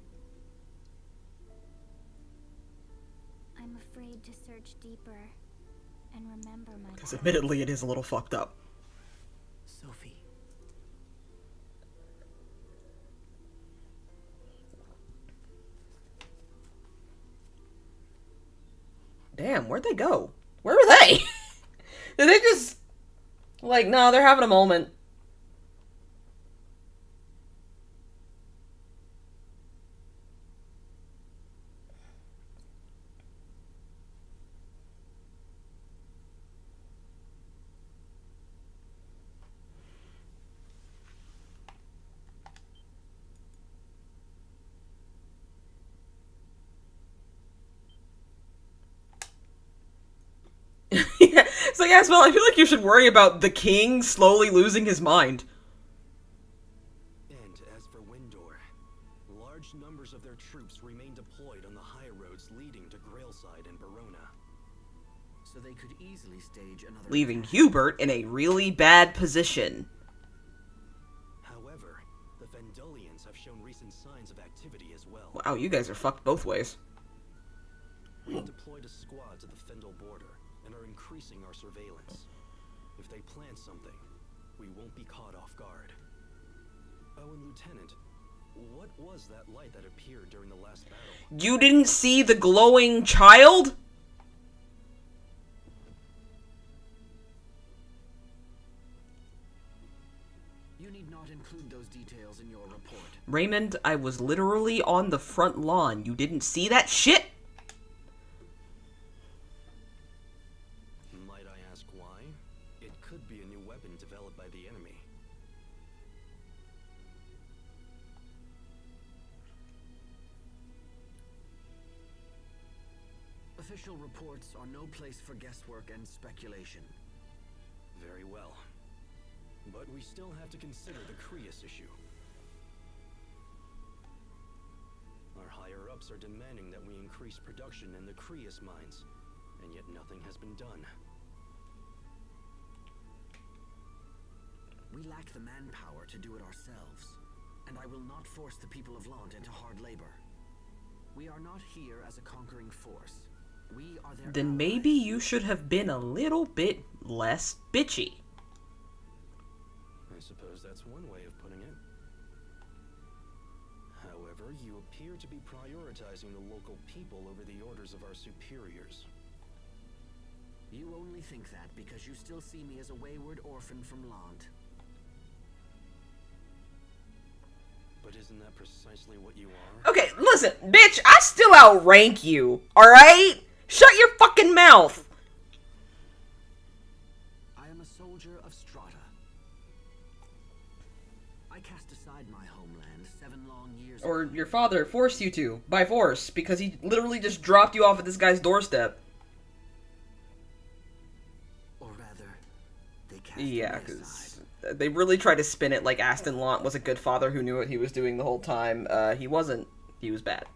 I'm afraid to search deeper and remember my Because past. admittedly, it is a little fucked up. Sophie. Damn, where'd they go? Where were they? Did they just... Like, no, they're having a moment. Yeah, so yes, well, I feel like you should worry about the king slowly losing his mind. And as for Windor, large numbers of their troops remain deployed on the high roads leading to Grailside and Verona. So they could easily stage another Leaving attack. Hubert in a really bad position. However, the Fendelians have shown recent signs of activity as well. Wow, you guys are fucked both ways. We have deployed a squad to the Fendel border and are increasing our surveillance. If they plan something, we won't be caught off guard. Oh, and Lieutenant, what was that light that appeared during the last battle? You didn't see the glowing child? You need not include those details in your report. Raymond, I was literally on the front lawn. You didn't see that shit? Might I ask why? It could be a new weapon developed by the enemy. Official reports are no place for guesswork and speculation. Very well. But we still have to consider the Creus issue. Our higher-ups are demanding that we increase production in the Creus mines, and yet nothing has been done. We lack the manpower to do it ourselves, and I will not force the people of Lant into hard labor. We are not here as a conquering force. We are their Then allies. maybe you should have been a little bit less bitchy. I suppose that's one way of putting it. However, you appear to be prioritizing the local people over the orders of our superiors. You only think that because you still see me as a wayward orphan from Lant. But isn't that precisely what you are? Okay, listen, bitch, I still outrank you, alright? Shut your fucking mouth! I am a soldier of Strata. I cast aside my homeland 7 long years Or ago. your father forced you to, by force, because he literally just dropped you off at this guy's doorstep. Or rather, they cast Yeah, me because aside. They really tried to spin it like Aston Lant was a good father who knew what he was doing the whole time. He wasn't. He was bad.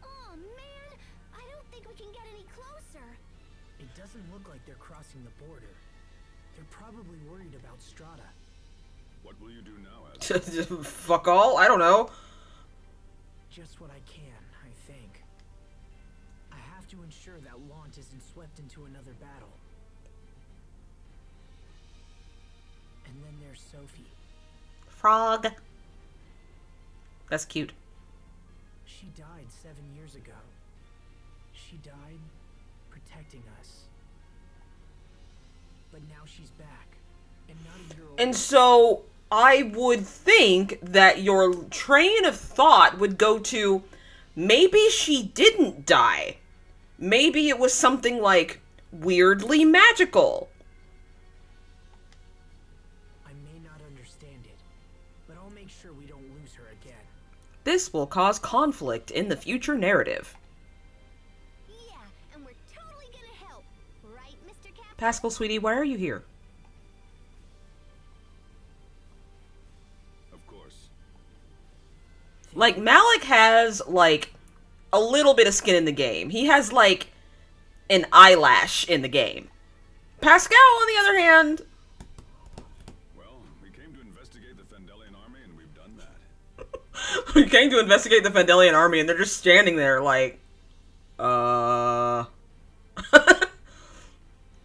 Oh man, I don't think we can get any closer. It doesn't look like they're crossing the border. They're probably worried about Strata. What will you do now, Aspen? Fuck all? I don't know. Just what I can, I think. I have to ensure that Lant isn't swept into another battle. And then there's Sophie. Frog. That's cute. She died 7 years ago. She died protecting us. But now she's back. And not a year old. And so I would think that your train of thought would go to, maybe she didn't die. Maybe it was something like weirdly magical. I may not understand it, but I'll make sure we don't lose her again. This will cause conflict in the future narrative. Yeah, and we're totally gonna help. Right, Mr. Captain? Pascal, sweetie, why are you here? Of course. Like, Malik has, like, a little bit of skin in the game. He has, like, an eyelash in the game. Pascal, on the other hand... Well, we came to investigate the Fendelian army, and we've done that. We came to investigate the Fendelian army, and they're just standing there, like...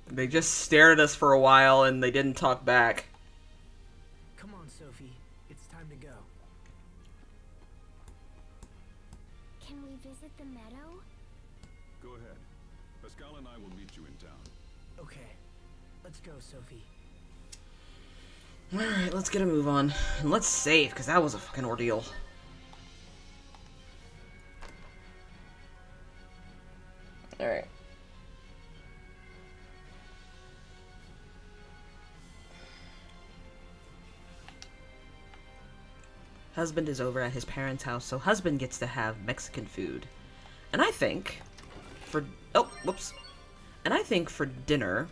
They just stared at us for a while, and they didn't talk back. Come on, Sophie. It's time to go. Can we visit the meadow? Go ahead. Pascal and I will meet you in town. Okay. Let's go, Sophie. Alright, let's get a move on. And let's save, because that was a fucking ordeal. Alright. Husband is over at his parents' house, so husband gets to have Mexican food. And I think for... Oh, whoops. And I think for dinner...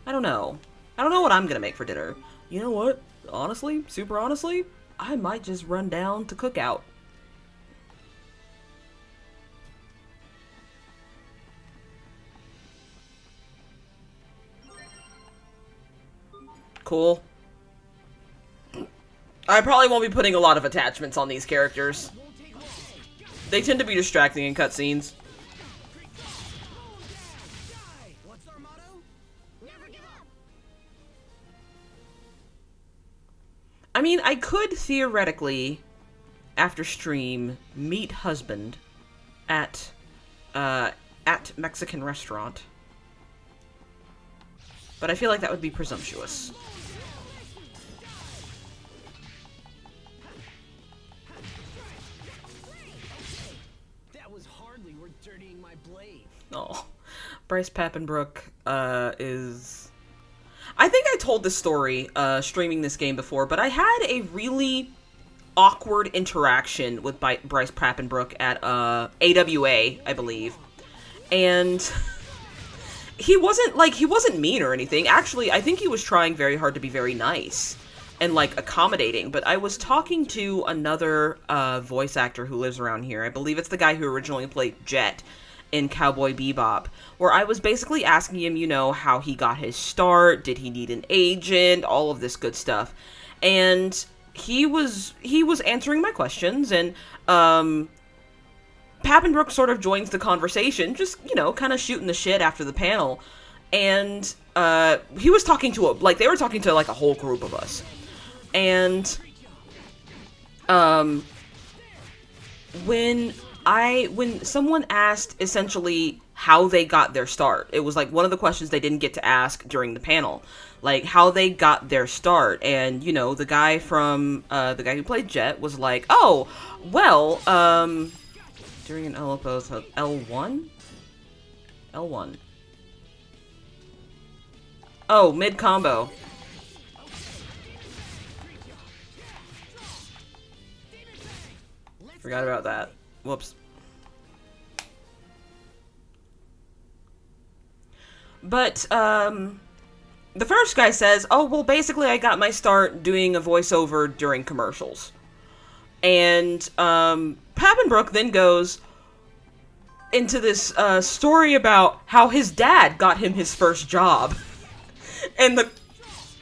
I don't know. I don't know what I'm gonna make for dinner. You know what? Honestly, super honestly, I might just run down to Cookout. Cool. I probably won't be putting a lot of attachments on these characters. They tend to be distracting in cutscenes. What's our motto? Never give up. I mean, I could theoretically, after stream, meet husband at Mexican restaurant. But I feel like that would be presumptuous. That was hardly worth dirtying my blade. Oh, Bryce Papenbrook is... I think I told this story streaming this game before, but I had a really awkward interaction with Bryce Papenbrook at AWA, I believe. And he wasn't mean or anything. Actually, I think he was trying very hard to be very nice and, like, accommodating. But I was talking to another voice actor who lives around here. I believe it's the guy who originally played Jet in Cowboy Bebop, where I was basically asking him, you know, how he got his start, did he need an agent, all of this good stuff. And he was answering my questions, and Papenbrook sort of joins the conversation, just, you know, kind of shooting the shit after the panel. And he was talking to they were talking to like a whole group of us. And when someone asked essentially how they got their start, it was like one of the questions they didn't get to ask during the panel, like how they got their start. And, you know, the guy who played Jet was like, oh, well, during an LO pose, L1? L1. Oh, mid-combo. Forgot about that. Whoops. But, the first guy says, oh, well, basically I got my start doing a voiceover during commercials. And, Pappenbrook then goes into this, story about how his dad got him his first job. And the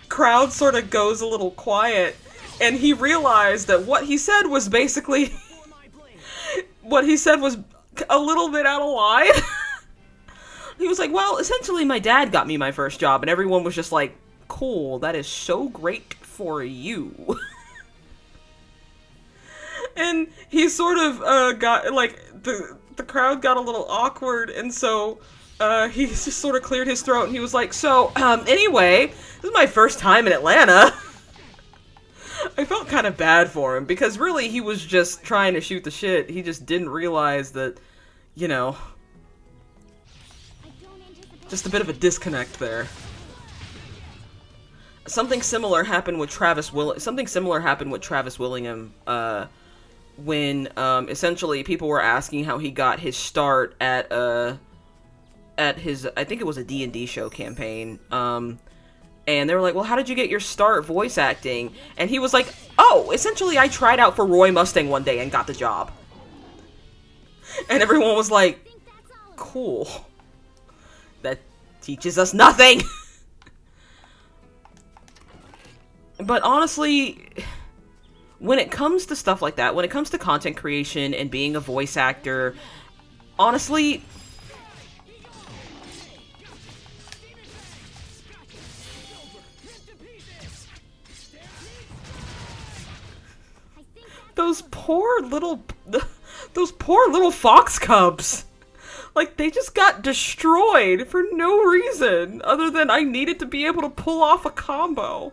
crowd sort of goes a little quiet, and he realized that what he said was basically... what he said was a little bit out of line. He was like, well, essentially my dad got me my first job, and everyone was just like, cool, that is so great for you. And he sort of, got, like, the crowd got a little awkward, and so, he just sort of cleared his throat, and he was like, so, anyway, this is my first time in Atlanta. I felt kind of bad for him, because really he was just trying to shoot the shit. He just didn't realize that, you know... just a bit of a disconnect there. Something similar happened with Travis Willingham, when, essentially people were asking how he got his start at his, I think it was a D&D show campaign, and they were like, well, how did you get your start voice acting? And he was like, oh, essentially I tried out for Roy Mustang one day and got the job. And everyone was like, cool. That teaches us nothing. But honestly, when it comes to stuff like that, when it comes to content creation and being a voice actor, honestly, those poor little fox cubs. Like, they just got destroyed for no reason, other than I needed to be able to pull off a combo.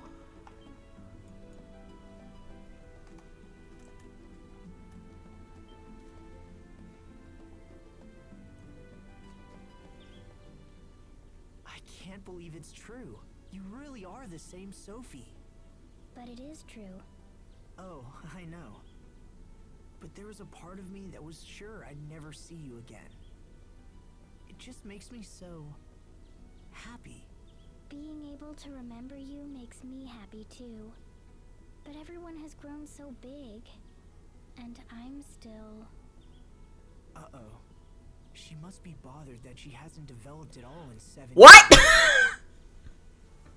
I can't believe it's true. You really are the same Sophie. But it is true. Oh, I know. But there was a part of me that was sure I'd never see you again. It just makes me so... happy. Being able to remember you makes me happy too. But everyone has grown so big. And I'm still... Uh-oh. She must be bothered that she hasn't developed at all in 7 What? years.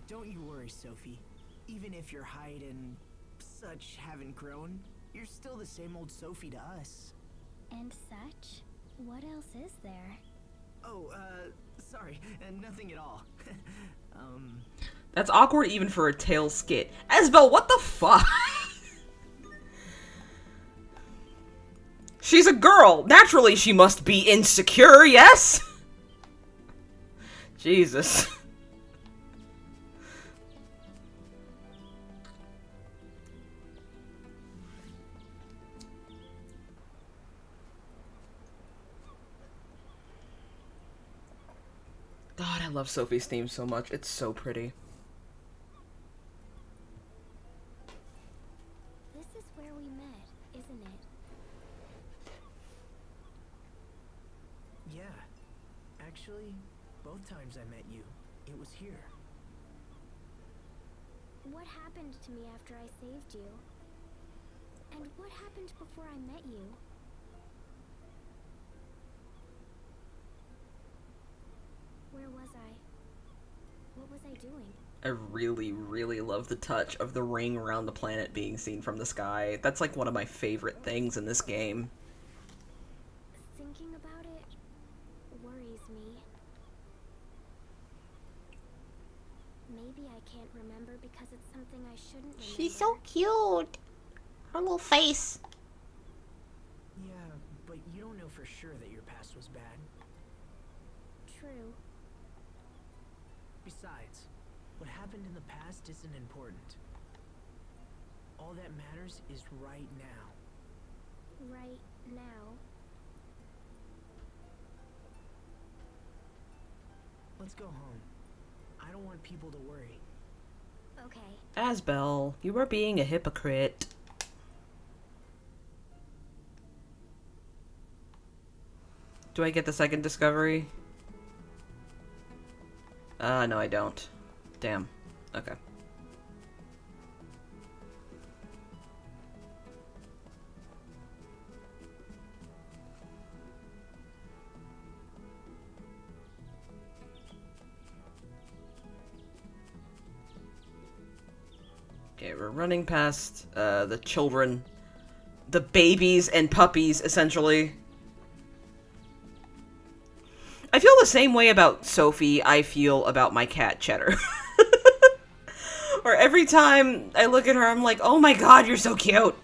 Don't you worry, Sophie. Even if your height and such haven't grown, you're still the same old Sophie to us. And such? What else is there? Oh, sorry, nothing at all. That's awkward even for a tail skit. Asbel, what the fuck? She's a girl. Naturally, she must be insecure, yes? Jesus. God, I love Sophie's theme so much. It's so pretty. This is where we met, isn't it? Yeah. Actually, both times I met you, it was here. What happened to me after I saved you? And what happened before I met you? Where was I? What was I doing? I really, really love the touch of the ring around the planet being seen from the sky. That's like one of my favorite things in this game. Thinking about it worries me. Maybe I can't remember because it's something I shouldn't remember. She's so cute. Her little face. Yeah, but you don't know for sure that your past was bad. True. Besides, what happened in the past isn't important. All that matters is right now. Right now. Let's go home. I don't want people to worry. Okay. Asbel, you are being a hypocrite. Do I get the second discovery? No I don't. Damn. Okay. Okay, we're running past, the children. The babies and puppies, essentially. I feel the same way about Sophie I feel about my cat, Cheddar. Or every time I look at her, I'm like, oh my god, you're so cute!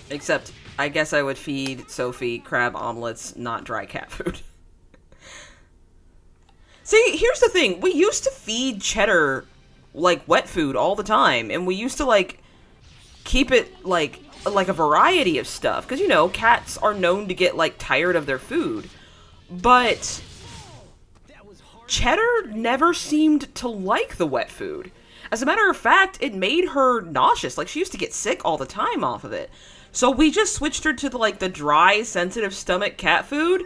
Except, I guess I would feed Sophie crab omelets, not dry cat food. See, here's the thing. We used to feed Cheddar, like, wet food all the time. And we used to, like, keep it, like a variety of stuff. Because, you know, cats are known to get, like, tired of their food. But Cheddar never seemed to like the wet food. As a matter of fact, it made her nauseous. Like, she used to get sick all the time off of it. So we just switched her to, the dry, sensitive stomach cat food.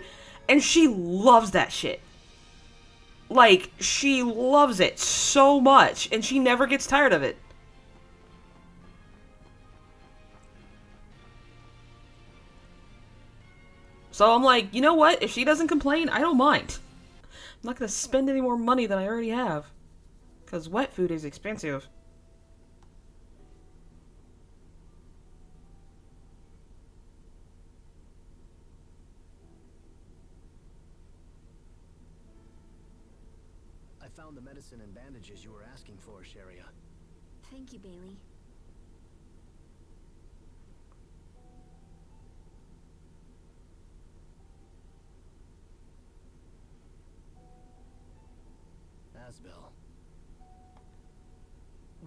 And she loves that shit. Like, she loves it so much, and she never gets tired of it. So I'm like, you know what? If she doesn't complain, I don't mind. I'm not gonna spend any more money than I already have. Because wet food is expensive. I found the medicine and bandages you were asking for, Sharia. Thank you, Bailey. Asbel.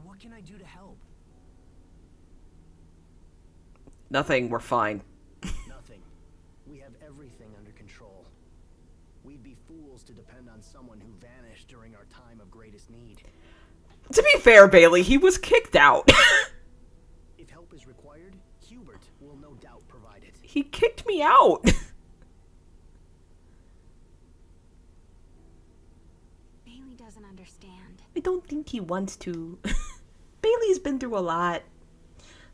What can I do to help? Nothing, we're fine. Nothing. We have everything under control. We'd be fools to depend on someone who vanished during our time of greatest need. To be fair, Bailey, he was kicked out. If help is required, Hubert will no doubt provide it. He kicked me out. Bailey doesn't understand. I don't think he wants to. Bailey's been through a lot.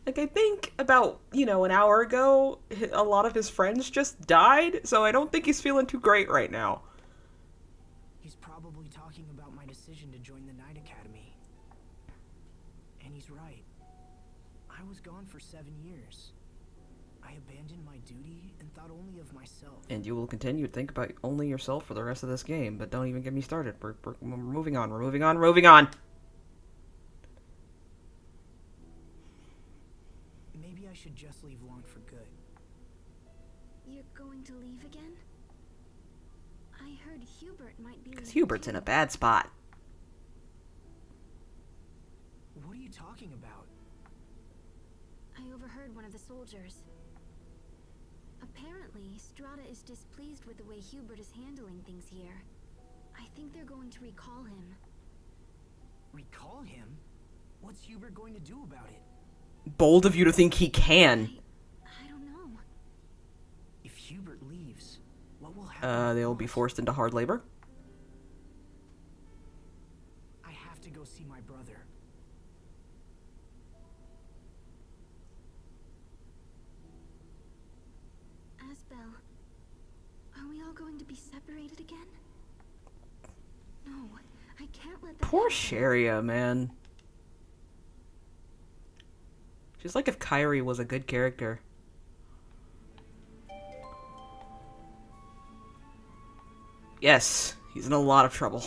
Like, I think about, an hour ago, a lot of his friends just died, so I don't think he's feeling too great right now. He's probably talking about my decision to join the Night Academy. And he's right. I was gone for 7 years. I abandoned my duty and thought only of myself. And you will continue to think about only yourself for the rest of this game, but don't even get me started. We're moving on, we're moving on, we're moving on! Maybe I should just leave Lon for good. You're going to leave again? I heard Hubert might be Because leaving Hubert's in too. a bad spot. What are you talking about? I overheard one of the soldiers. Apparently, Strata is displeased with the way Hubert is handling things here. I think they're going to recall him. Recall him? What's Hubert going to do about it? Bold of you to think he can. I don't know. If Hubert leaves, what will happen? They'll be forced into hard labor. I have to go see my brother. Asbel, are we all going to be separated again? No, I can't let that Poor happen. Sharia, man. She's like if Kyrie was a good character. Yes, he's in a lot of trouble.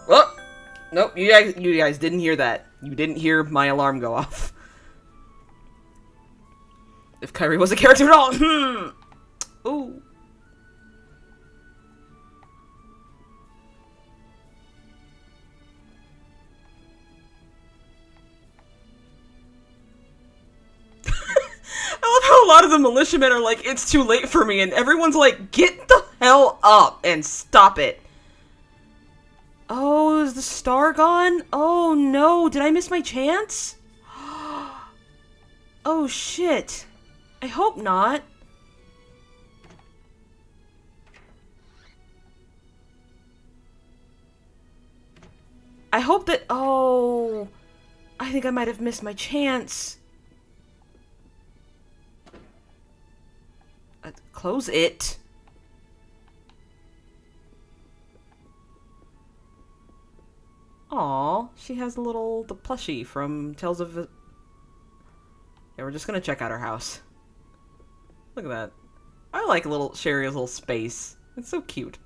Oh! Nope, you guys didn't hear that. You didn't hear my alarm go off. If Kyrie was a character at all. Ooh. the militiamen are like, it's too late for me, and everyone's like, get the hell up and stop it. Oh, is the star gone? Oh no, did I miss my chance? Oh shit. I hope not. I hope that... Oh... I think I might have missed my chance. Close it. Aw, she has the plushie from Tales of... Yeah, we're just gonna check out her house. Look at that. I like Sherry's little space. It's so cute.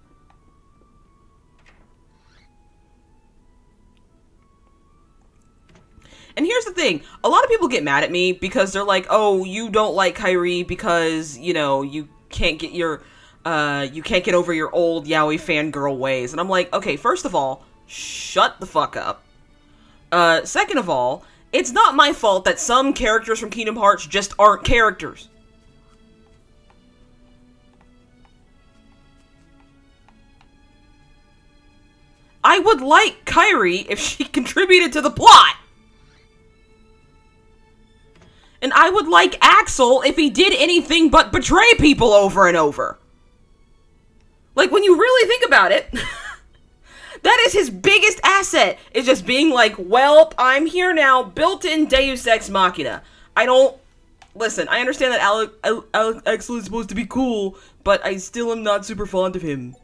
And here's the thing, a lot of people get mad at me because they're like, oh, you don't like Kyrie because, you know, you can't get over your old yaoi fangirl ways. And I'm like, okay, first of all, shut the fuck up. Second of all, it's not my fault that some characters from Kingdom Hearts just aren't characters. I would like Kyrie if she contributed to the plot. And I would like Axel if he did anything but betray people over and over. Like, when you really think about it, that is his biggest asset, is just being like, welp, I'm here now, built-in Deus Ex Machina. Listen, I understand that Axel is supposed to be cool, but I still am not super fond of him.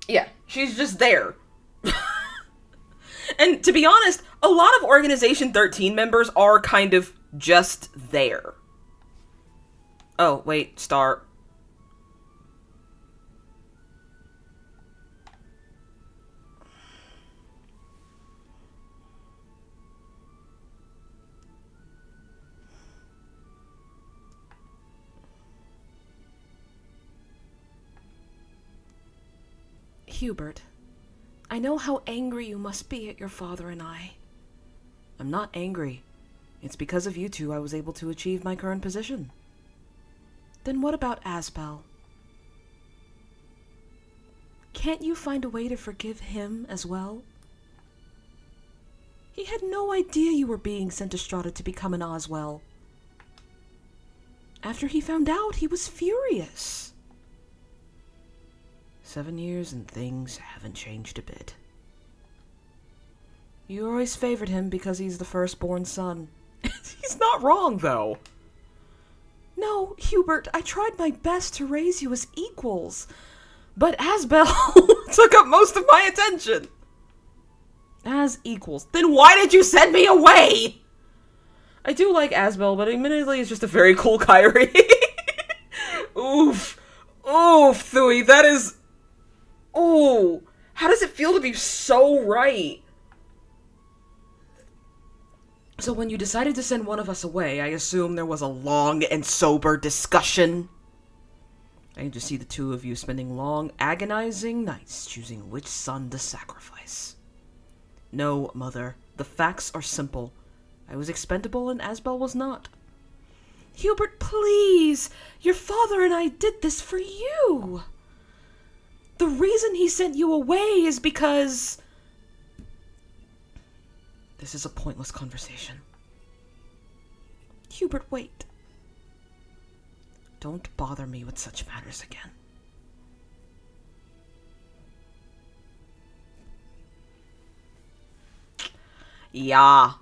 Yeah, she's just there. And to be honest, a lot of Organization 13 members are kind of just there. Oh, wait, start. Hubert, I know how angry you must be at your father and I. I'm not angry. It's because of you two I was able to achieve my current position. Then what about Asbel? Can't you find a way to forgive him as well? He had no idea you were being sent to Strata to become an Oswell. After he found out, he was furious. 7 years and things haven't changed a bit. You always favored him because he's the firstborn son. He's not wrong, though. No, Hubert, I tried my best to raise you as equals. But Asbel took up most of my attention. As equals. Then why did you send me away? I do like Asbel, but admittedly it's just a very cool Kyrie. Oof. Oof, Thuy, that is... Oh, how does it feel to be so right? So when you decided to send one of us away, I assume there was a long and sober discussion. I can just see the two of you spending long, agonizing nights choosing which son to sacrifice. No, Mother, the facts are simple. I was expendable and Asbel was not. Hubert, please! Your father and I did this for you! The reason he sent you away is because... This is a pointless conversation. Hubert, wait. Don't bother me with such matters again. Yeah.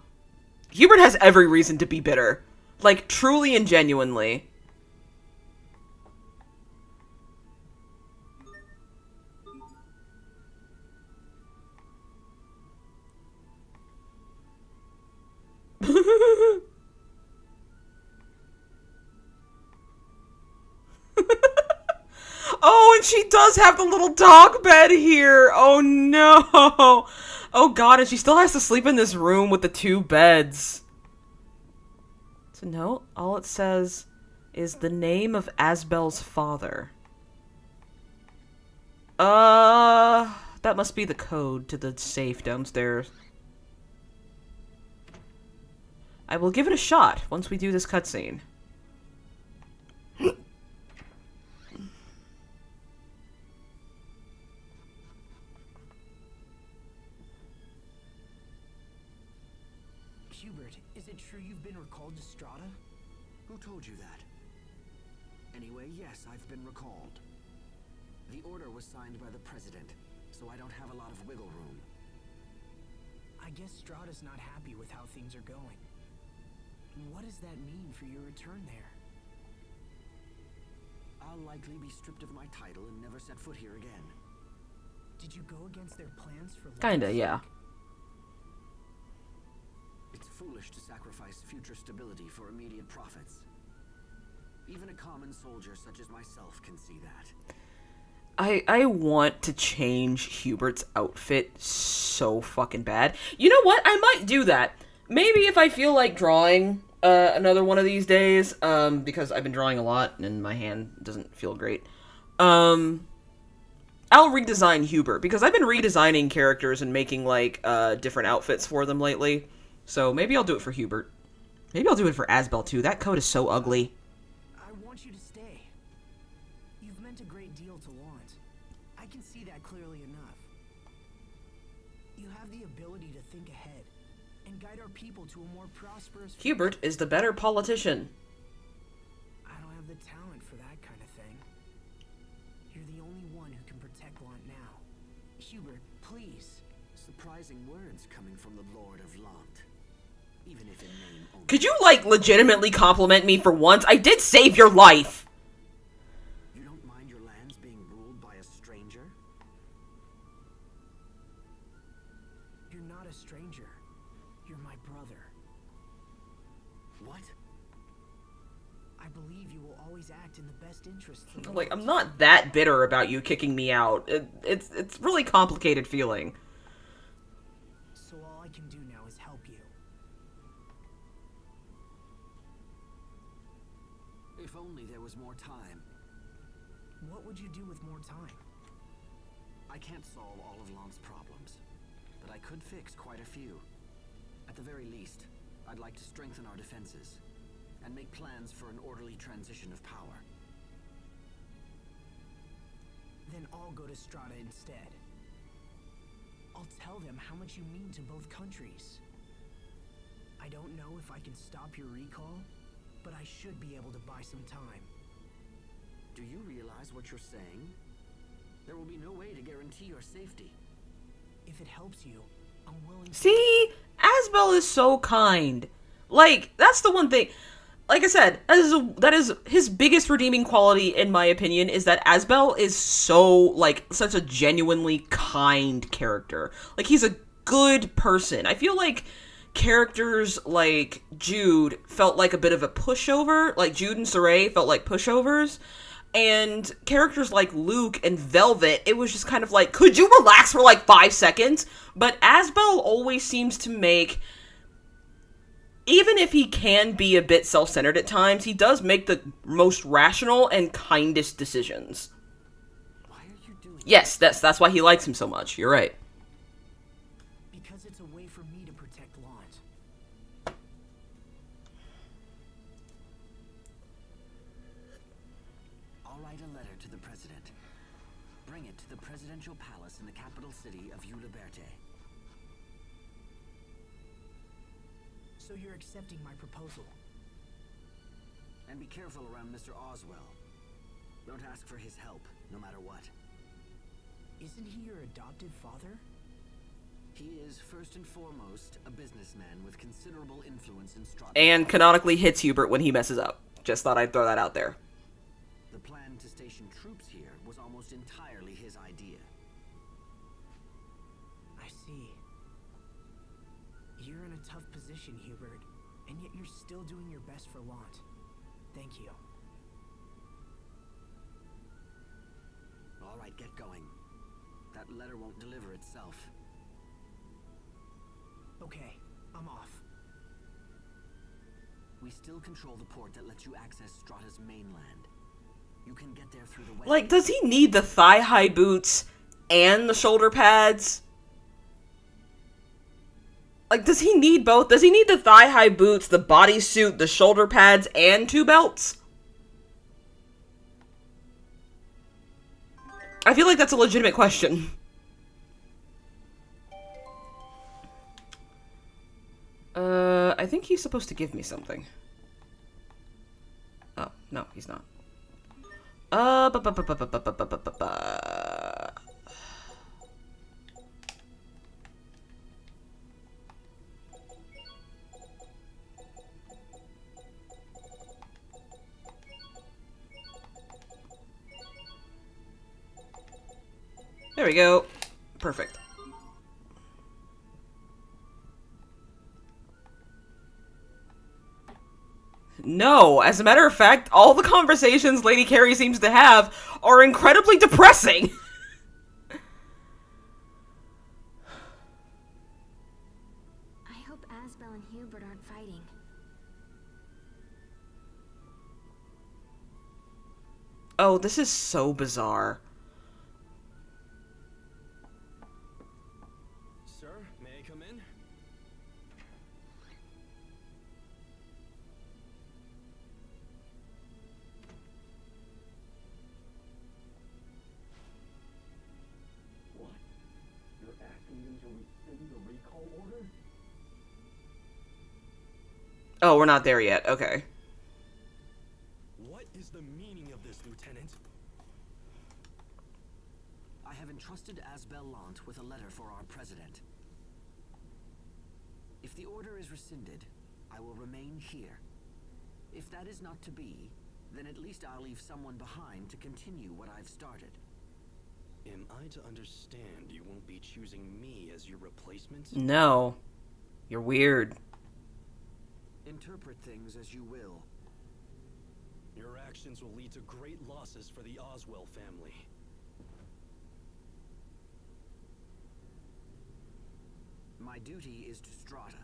Hubert has every reason to be bitter. Like, truly and genuinely. Oh, and she does have the little dog bed here. Oh no. Oh god, and she still has to sleep in this room with the two beds. So no, all it says is the name of Asbel's father. That must be the code to the safe downstairs. I will give it a shot once we do this cutscene. Hubert, is it true you've been recalled to Strata? Who told you that? Anyway, yes, I've been recalled. The order was signed by the President, so I don't have a lot of wiggle room. I guess Strata's not happy with how things are going. What does that mean for your return there? I'll likely be stripped of my title and never set foot here again. Did you go against their plans for Kinda, yeah. It's foolish to sacrifice future stability for immediate profits. Even a common soldier such as myself can see that. I want to change Hubert's outfit so fucking bad. You know what? I might do that. Maybe if I feel like drawing another one of these days, because I've been drawing a lot and my hand doesn't feel great. I'll redesign Hubert, because I've been redesigning characters and making, like, different outfits for them lately. So maybe I'll do it for Hubert. Maybe I'll do it for Asbel, too. That coat is so ugly. I want you to stay. You've meant a great deal to Lant. I can see that clearly enough. You have the ability to think ahead and guide our people to a more prosperous future. Hubert is the better politician. I don't have the talent for that kind of thing. You're the only one who can protect Lant now. Hubert, please. Surprising words coming from the Lord of Lant. Even if in name only. Could you, like, legitimately compliment me for once? I did save your life! You don't mind your lands being ruled by a stranger? You're not a stranger. You're my brother. What? I believe you will always act in the best interests of the Like, I'm world. not that bitter about you kicking me out. It's really complicated feeling. So all I can do now is help you. If only there was more time. What would you do with more time? I can't solve all of Lant's problems, but I could fix quite a few. At the very least, I'd like to strengthen our defenses and make plans for an orderly transition of power. Then I'll go to Strata instead. I'll tell them how much you mean to both countries. I don't know if I can stop your recall, but I should be able to buy some time. Do you realize what you're saying? There will be no way to guarantee your safety. If it helps you, I'm willing to... See? Asbel is so kind. Like, that's the one thing. Like I said, that is his biggest redeeming quality, in my opinion, is that Asbel is so, like, such a genuinely kind character. Like, he's a good person. I feel like characters like Jude felt like a bit of a pushover. Like, Jude and Saray felt like pushovers. And characters like Luke and Velvet, it was just kind of like, could you relax for like 5 seconds? But Asbel always seems to make, even if he can be a bit self-centered at times, he does make the most rational and kindest decisions. Why are you doing Yes, that's why he likes him so much. You're right. Because it's a way for me to protect Lant. I'll write a letter to the President. Bring it to the Presidential Palace in the capital city of Uliberte. So you're accepting my proposal? And be careful around Mr. Oswell. Don't ask for his help, no matter what. Isn't he your adopted father? He is, first and foremost, a businessman with considerable influence in Strata. And canonically hits Hubert when he messes up. Just thought I'd throw that out there. The plan to station troops here was almost entirely his idea. I see. You're in a tough position, Hubert, and yet you're still doing your best for Lant. Thank you. All right, get going. That letter won't deliver itself. Okay, I'm off. We still control the port that lets you access Strata's mainland. You can get there through the west. Like, does he need the thigh-high boots and the shoulder pads. Like, does he need both? Does he need the thigh-high boots, the bodysuit, the shoulder pads, and 2 belts? I feel like that's a legitimate question. I think he's supposed to give me something. Oh, no, he's not. There we go. Perfect. No, as a matter of fact, all the conversations Lady Carrie seems to have are incredibly depressing. I hope Asbel and Hubert aren't fighting. Oh, this is so bizarre. Sir, may I come in? What? You're asking them to rescind the recall order? Oh, we're not there yet. Okay. What is the meaning of this, Lieutenant? I have entrusted Asbel Lant with a letter for our president. If the order is rescinded, I will remain here. If that is not to be, then at least I'll leave someone behind to continue what I've started. Am I to understand you won't be choosing me as your replacement? No. You're weird. Interpret things as you will. Your actions will lead to great losses for the Oswell family. My duty is to Strata.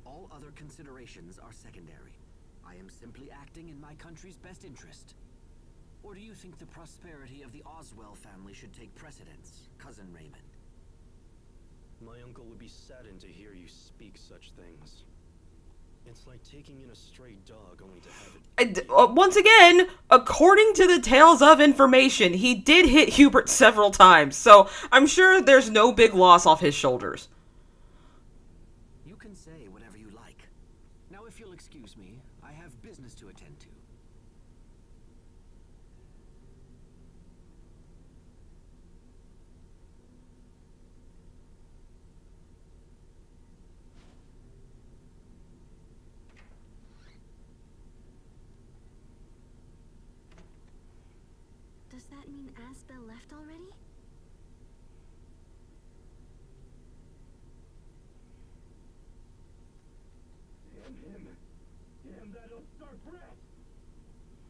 All other considerations are secondary. I am simply acting in my country's best interest. Or do you think the prosperity of the Oswell family should take precedence, Cousin Raymond? My uncle would be saddened to hear you speak such things. It's like taking in a stray dog only to have it... Once again, according to the tales of information, he did hit Hubert several times, so I'm sure there's no big loss off his shoulders. You can say whatever you like. Now, if you'll excuse me, I have business to attend to. Does that mean Asbel left already? Damn him. Damn that upstart brat.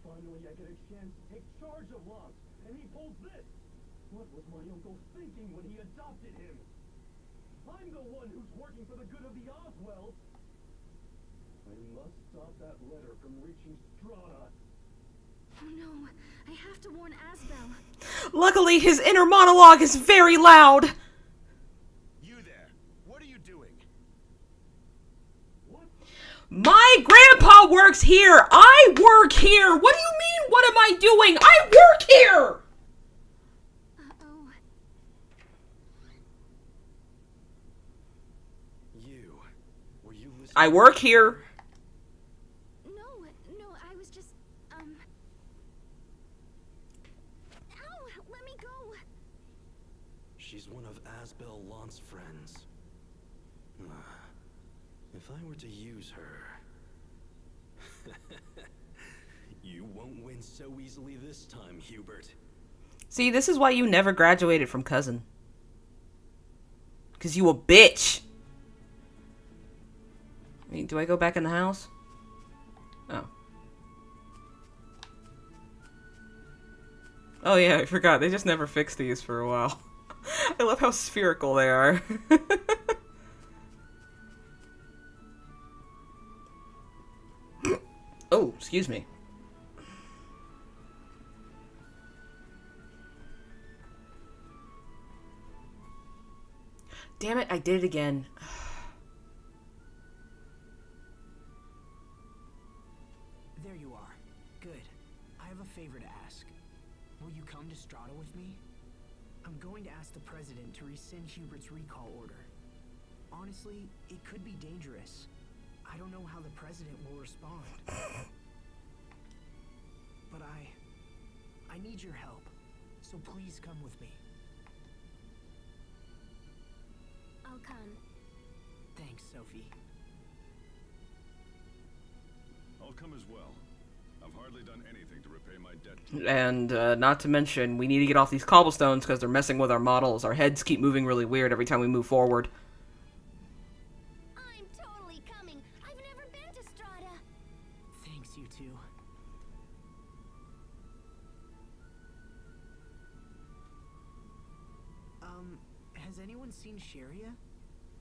Finally I get a chance to take charge of Lance, and he pulls this. What was my uncle thinking when he adopted him? I'm the one who's working for the good of the Oswells. I must stop that letter from reaching Strata. Oh no, I have to warn Asbel. Luckily, his inner monologue is very loud. You there. What are you doing? What? My grandpa works here. I work here. What do you mean, what am I doing? I work here. Uh-oh. Were you listening? I work here. No, I was just, Ow! Let me go! She's one of Asbel Lant's friends. If I were to use her... You won't win so easily this time, Hubert. See, this is why you never graduated from cousin. Because you a bitch. I mean, do I go back in the house? Oh. Oh yeah, I forgot. They just never fixed these for a while. I love how spherical they are. Oh, excuse me. Damn it, I did it again. There you are. Good. I have a favor to ask. Will you come to Strata with me? I'm going to ask the president to rescind Hubert's recall order. Honestly, it could be dangerous. I don't know how the president will respond. But I need your help. So please come with me. I'll come. Thanks, Sophie. I'll come as well. I've hardly done anything to repay my debt. And not to mention, we need to get off these cobblestones because they're messing with our models. Our heads keep moving really weird every time we move forward. I'm totally coming. I've never been to Strata. Thanks, you two. Has anyone seen Sharia?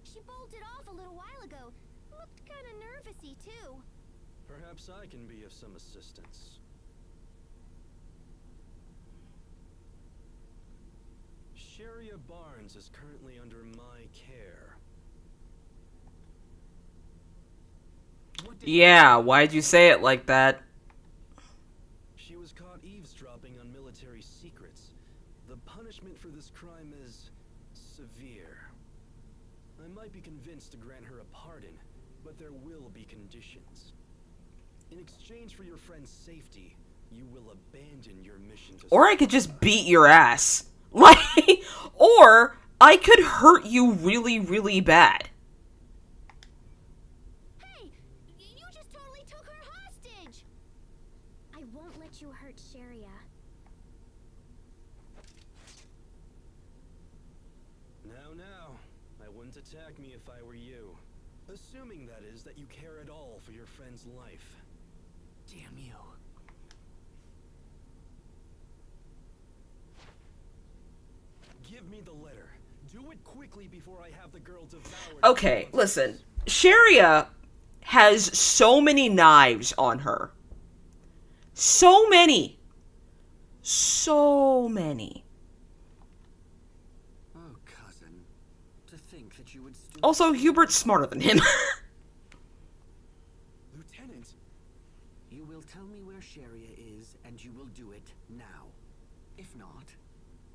She bolted off a little while ago. Looked kind of nervousy, too. Perhaps I can be of some assistance. Sharia Barnes is currently under my care. Yeah, why'd you say it like that? She was caught eavesdropping on military secrets. The punishment for this crime is severe. I might be convinced to grant her a pardon, but there will be conditions. In exchange for your friend's safety, you will abandon your mission to... Or I could just beat your ass. Like, or I could hurt you really, really bad. Hey, you just totally took her hostage. I won't let you hurt Sharia. Now, I wouldn't attack me if I were you. Assuming, that is, that you care at all for your friend's life. Damn you. Give me the letter. Do it quickly before I have the girl devoured. Okay, listen. Sharia has so many knives on her. So many. So many. Oh, cousin. To think that you would still... Also, Hubert's smarter than him. Lieutenant! You will tell me where Sharia is, and you will do it now. If not,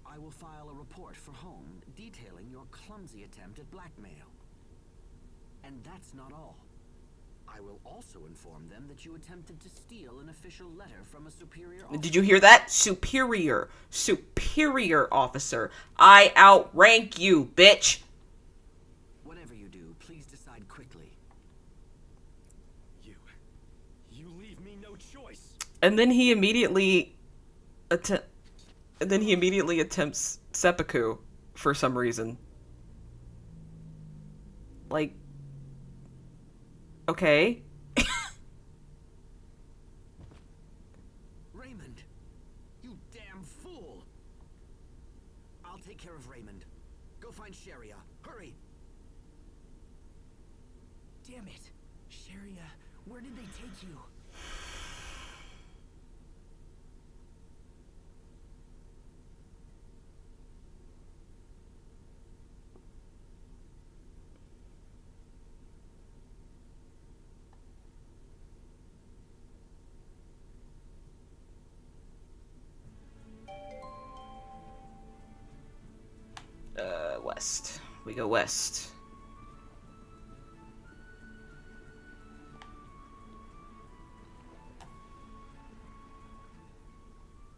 I will file a report for home detailing your clumsy attempt at blackmail. And that's not all. I will also inform them that you attempted to steal an official letter from a superior officer. Did you hear that? Superior. Superior officer. I outrank you, bitch. Whatever you do, please decide quickly. You leave me no choice. And then he immediately attempts seppuku for some reason. Like, okay. Raymond! You damn fool! I'll take care of Raymond. Go find Sharia. Hurry! Damn it. Sharia, where did they take you? West. We go west.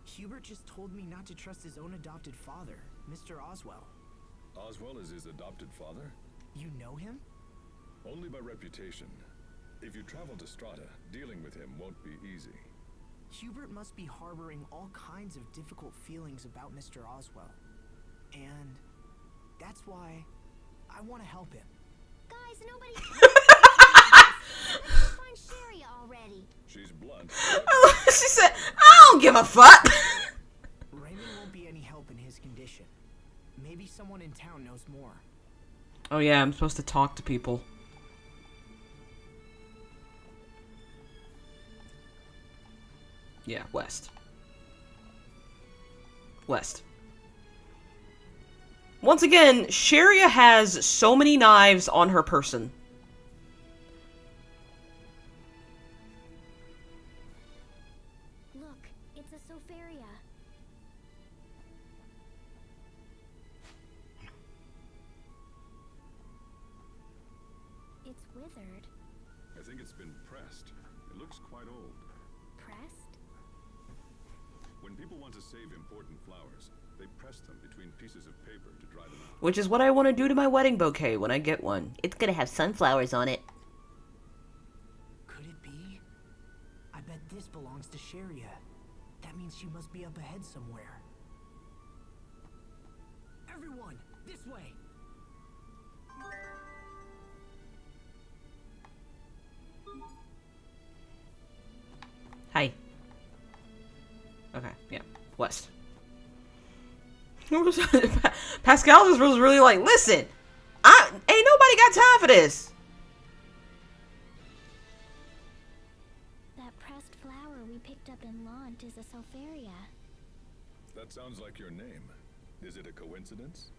Hubert just told me not to trust his own adopted father, Mr. Oswell. Oswell is his adopted father? You know him? Only by reputation. If you travel to Strata, dealing with him won't be easy. Hubert must be harboring all kinds of difficult feelings about Mr. Oswell. And that's why I want to help him. Guys, nobody... Let's find Sharia already. She's blunt. She said, I don't give a fuck. Raymond won't be any help in his condition. Maybe someone in town knows more. Oh yeah, I'm supposed to talk to people. Yeah, west. West. once again, Sharia has so many knives on her person. Look, it's a Sofaria. It's withered. I think it's been pressed. It looks quite old. Pressed? When people want to save important flowers, they press them between pieces of paper to dry them out. Which is what I want to do to my wedding bouquet when I get one. It's gonna have sunflowers on it. Could it be? I bet this belongs to Sharia. That means she must be up ahead somewhere. Everyone, this way! Hi. Okay, yeah. West. Pascal just was really like, listen, ain't nobody got time for this. That pressed flower we picked up in Launt is a Sofaria. That sounds like your name. Is it a coincidence?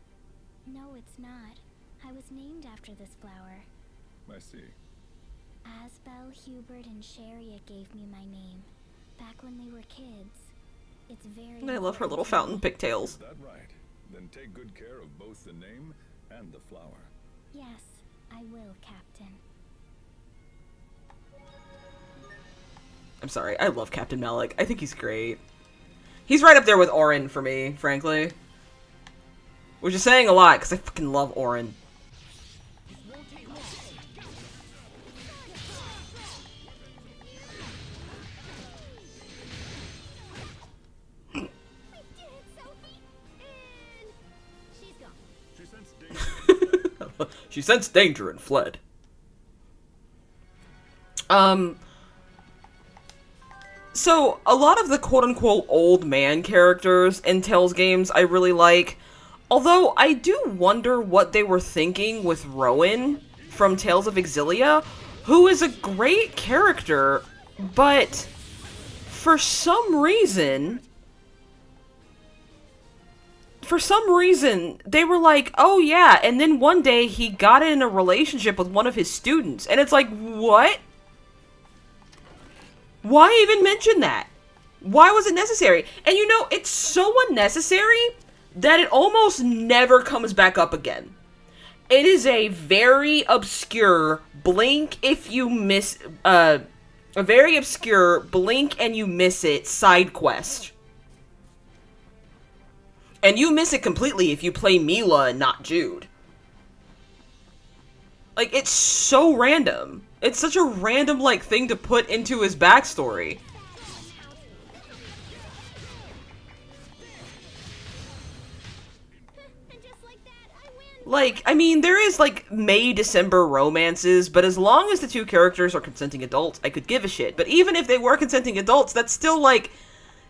No, it's not. I was named after this flower. I see. Asbel, Hubert, and Sharia gave me my name. Back when they were kids. It's very I love her important little to fountain me. pigtails. Is that right? Then take good care of both the name and the flower. Yes, I will, Captain. I'm sorry, I love Captain Malik. I think he's great. He's right up there with Orin for me, frankly. Which is saying a lot, because I fucking love Orin. She sensed danger and fled. So, a lot of the quote-unquote old man characters in Tales games I really like. Although, I do wonder what they were thinking with Rowan from Tales of Exilia, who is a great character, but for some reason, they were like, oh yeah, and then one day he got in a relationship with one of his students, and it's like, what? Why even mention that? Why was it necessary? And you know, it's so unnecessary that it almost never comes back up again. It is a very obscure blink if you miss, a very obscure blink and you miss it side quest. And you miss it completely if you play Mila and not Jude. Like, it's so random. It's such a random, like, thing to put into his backstory. Like, I mean, there is, like, May-December romances, but as long as the two characters are consenting adults, I could give a shit. But even if they were consenting adults, that's still, like,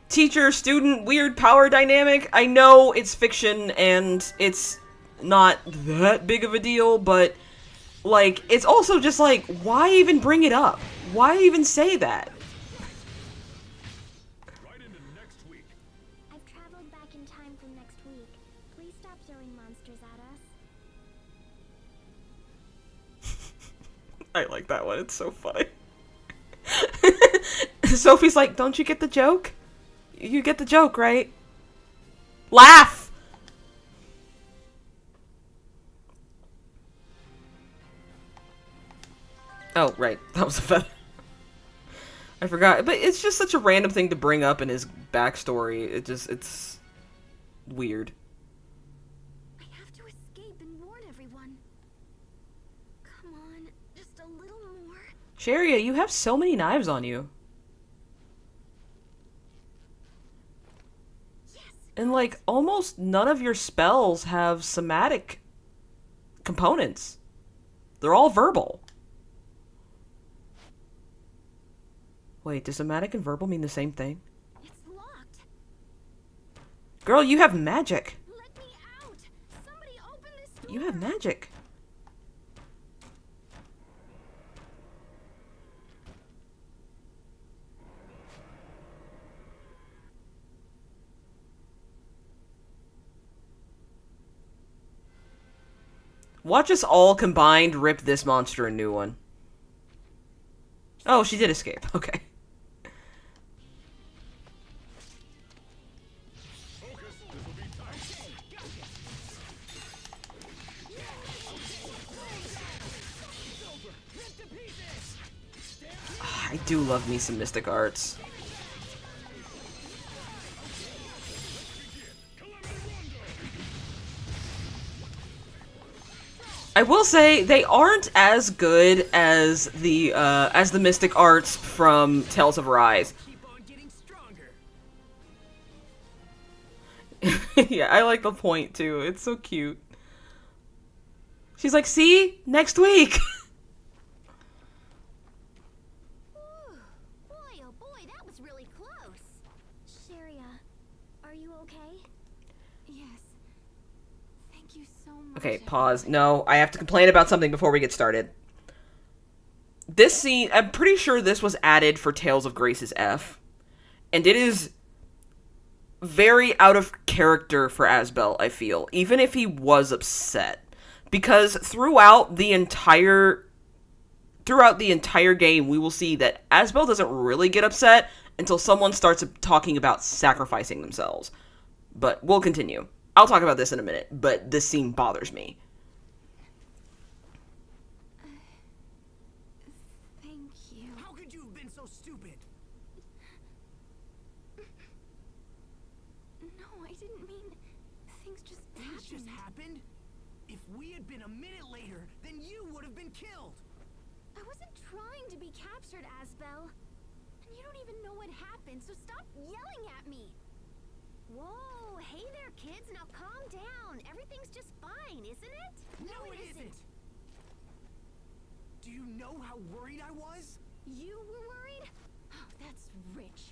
teacher-student weird power dynamic. I know it's fiction and it's not that big of a deal, but, like, it's also just like, why even bring it up? Why even say that? Right into next week. I've traveled back in time from next week. Please stop throwing monsters at us. I like that one. It's so funny. Sophie's like, don't you get the joke? You get the joke, right? Laugh! Oh, right. That was a feather. I forgot. But it's just such a random thing to bring up in his backstory. It's weird. I have to escape and warn everyone. Come on, just a little more. Sharia, you have so many knives on you. And, like, almost none of your spells have somatic components. They're all verbal. Wait, does somatic and verbal mean the same thing? It's locked. Girl, you have magic. Let me out. Somebody open this door. You have magic. Watch us all combined rip this monster a new one. Oh, she did escape. Okay. I do love me some Mystic Arts. I will say they aren't as good as the Mystic Arts from Tales of Arise. Yeah, I like the point too. It's so cute. She's like, "See? Next week." Boy, oh boy, that was really close. Sharia, are you okay? Yes. Thank you so much. Okay, pause. No, I have to complain about something before we get started. This scene, I'm pretty sure this was added for Tales of Grace's F. And it is very out of character for Asbel, I feel. Even if he was upset. Because throughout the entire game, we will see that Asbel doesn't really get upset until someone starts talking about sacrificing themselves. But we'll continue. I'll talk about this in a minute, but this scene bothers me. Thank you. How could you have been so stupid? No, I didn't mean... Things just happened. Things just happened? If we had been a minute later, then you would have been killed. I wasn't trying to be captured, Asbel. And you don't even know what happened, so stop yelling at me. Whoa, hey there, kids. Now calm down. Everything's just fine, isn't it? No, it isn't. Do you know how worried I was? You were worried? Oh, that's rich.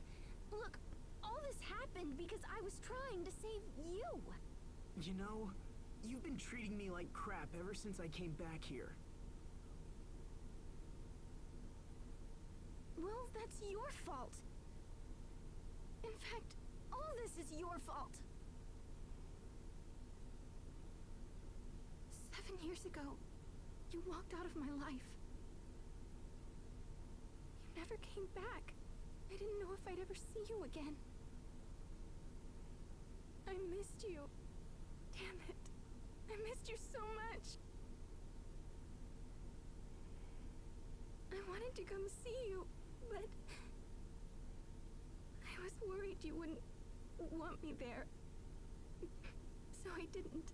Look, all this happened because I was trying to save you. You know, you've been treating me like crap ever since I came back here. Well, that's your fault. In fact, all this is your fault. 7 years ago, you walked out of my life. You never came back. I didn't know if I'd ever see you again. I missed you. Damn it. I missed you so much. I wanted to come see you, but I was worried you wouldn't want me there. So I didn't.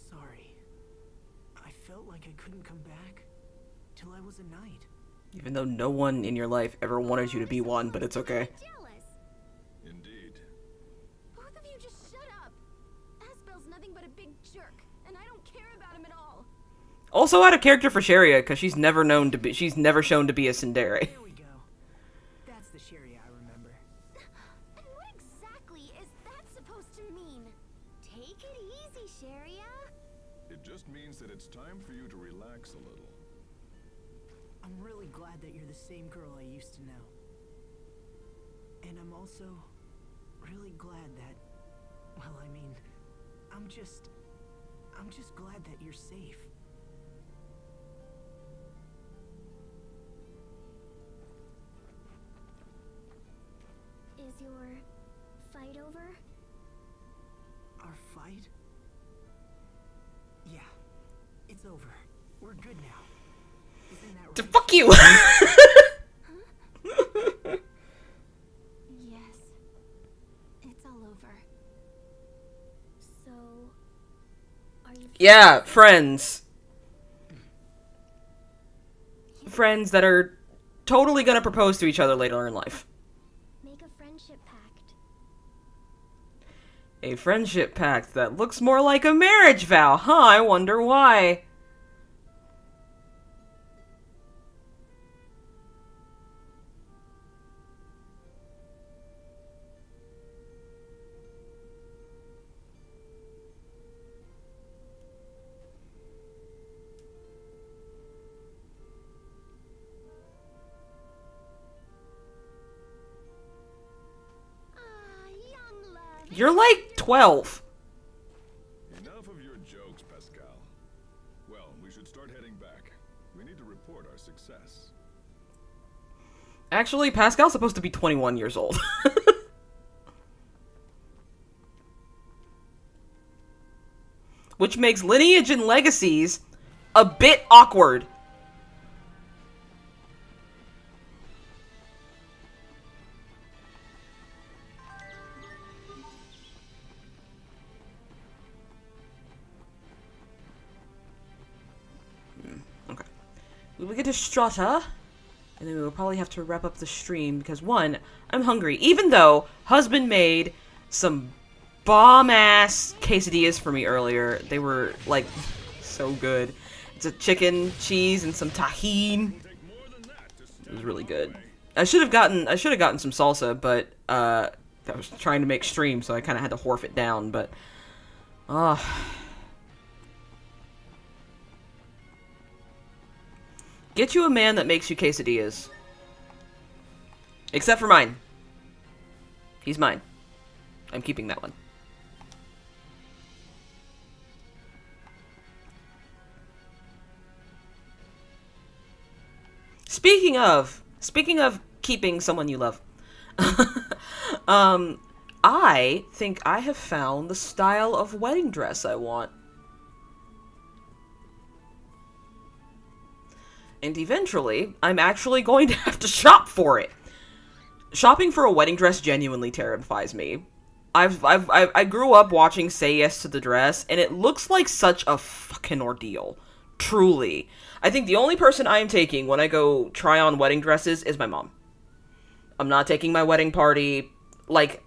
Sorry. I felt like I couldn't come back till I was a knight. Even though no one in your life ever wanted you to be one, but it's okay. Jealous. Indeed. Both of you just shut up. Asbel's nothing but a big jerk, and I don't care about him at all. Also out of character for Sharia, because she's never shown to be a tsundere. There we go. That's the Sharia I remember. And what exactly is that supposed to mean? Take it easy, Sharia. It just means that it's time for you to relax a little. I'm really glad that you're the same girl I used to know. And I'm also really glad that, well, I mean, I'm just glad that you're safe. Is your fight over? Our fight? Yeah, it's over. We're good now. Isn't that right? Fuck you! Yes. It's all over. So, are you... Yeah, friends. Friends that are totally gonna propose to each other later in life. Make a friendship pact. A friendship pact that looks more like a marriage vow, huh? I wonder why. Ah, young love. You're like 12. toward our success. Actually, Pascal's supposed to be 21 years old. Which makes lineage and legacies a bit awkward. Okay. We will get to Strata, and then we will probably have to wrap up the stream because, one, I'm hungry. Even though husband made some bomb-ass quesadillas for me earlier. They were, like, so good. It's a chicken, cheese, and some tahini. It was really good. I should have gotten some salsa, but I was trying to make stream, so I kind of had to wharf it down. But get you a man that makes you quesadillas. Except for mine. He's mine. I'm keeping that one. Speaking of keeping someone you love, I think I have found the style of wedding dress I want. And eventually, I'm actually going to have to shop for it. Shopping for a wedding dress genuinely terrifies me. I grew up watching Say Yes to the Dress, and it looks like such a fucking ordeal. Truly. I think the only person I am taking when I go try on wedding dresses is my mom. I'm not taking my wedding party. Like,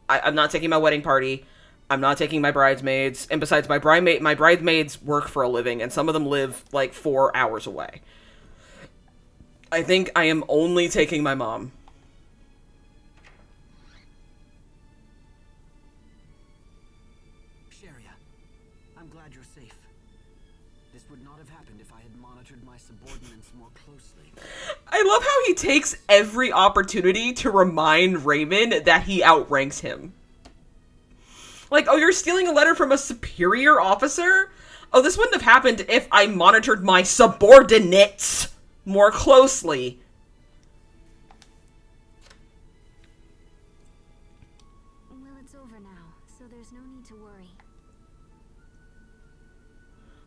I'm not taking my wedding party. I'm not taking my bridesmaids. And besides, my bridesmaids work for a living, and some of them live, like, 4 hours away. I think I am only taking my mom. Sharia, I'm glad you're safe. This would not have happened if I had monitored my subordinates more closely. I love how he takes every opportunity to remind Raymond that he outranks him. Like, oh, you're stealing a letter from a superior officer? Oh, this wouldn't have happened if I monitored my subordinates more closely. Well, it's over now, so there's no need to worry.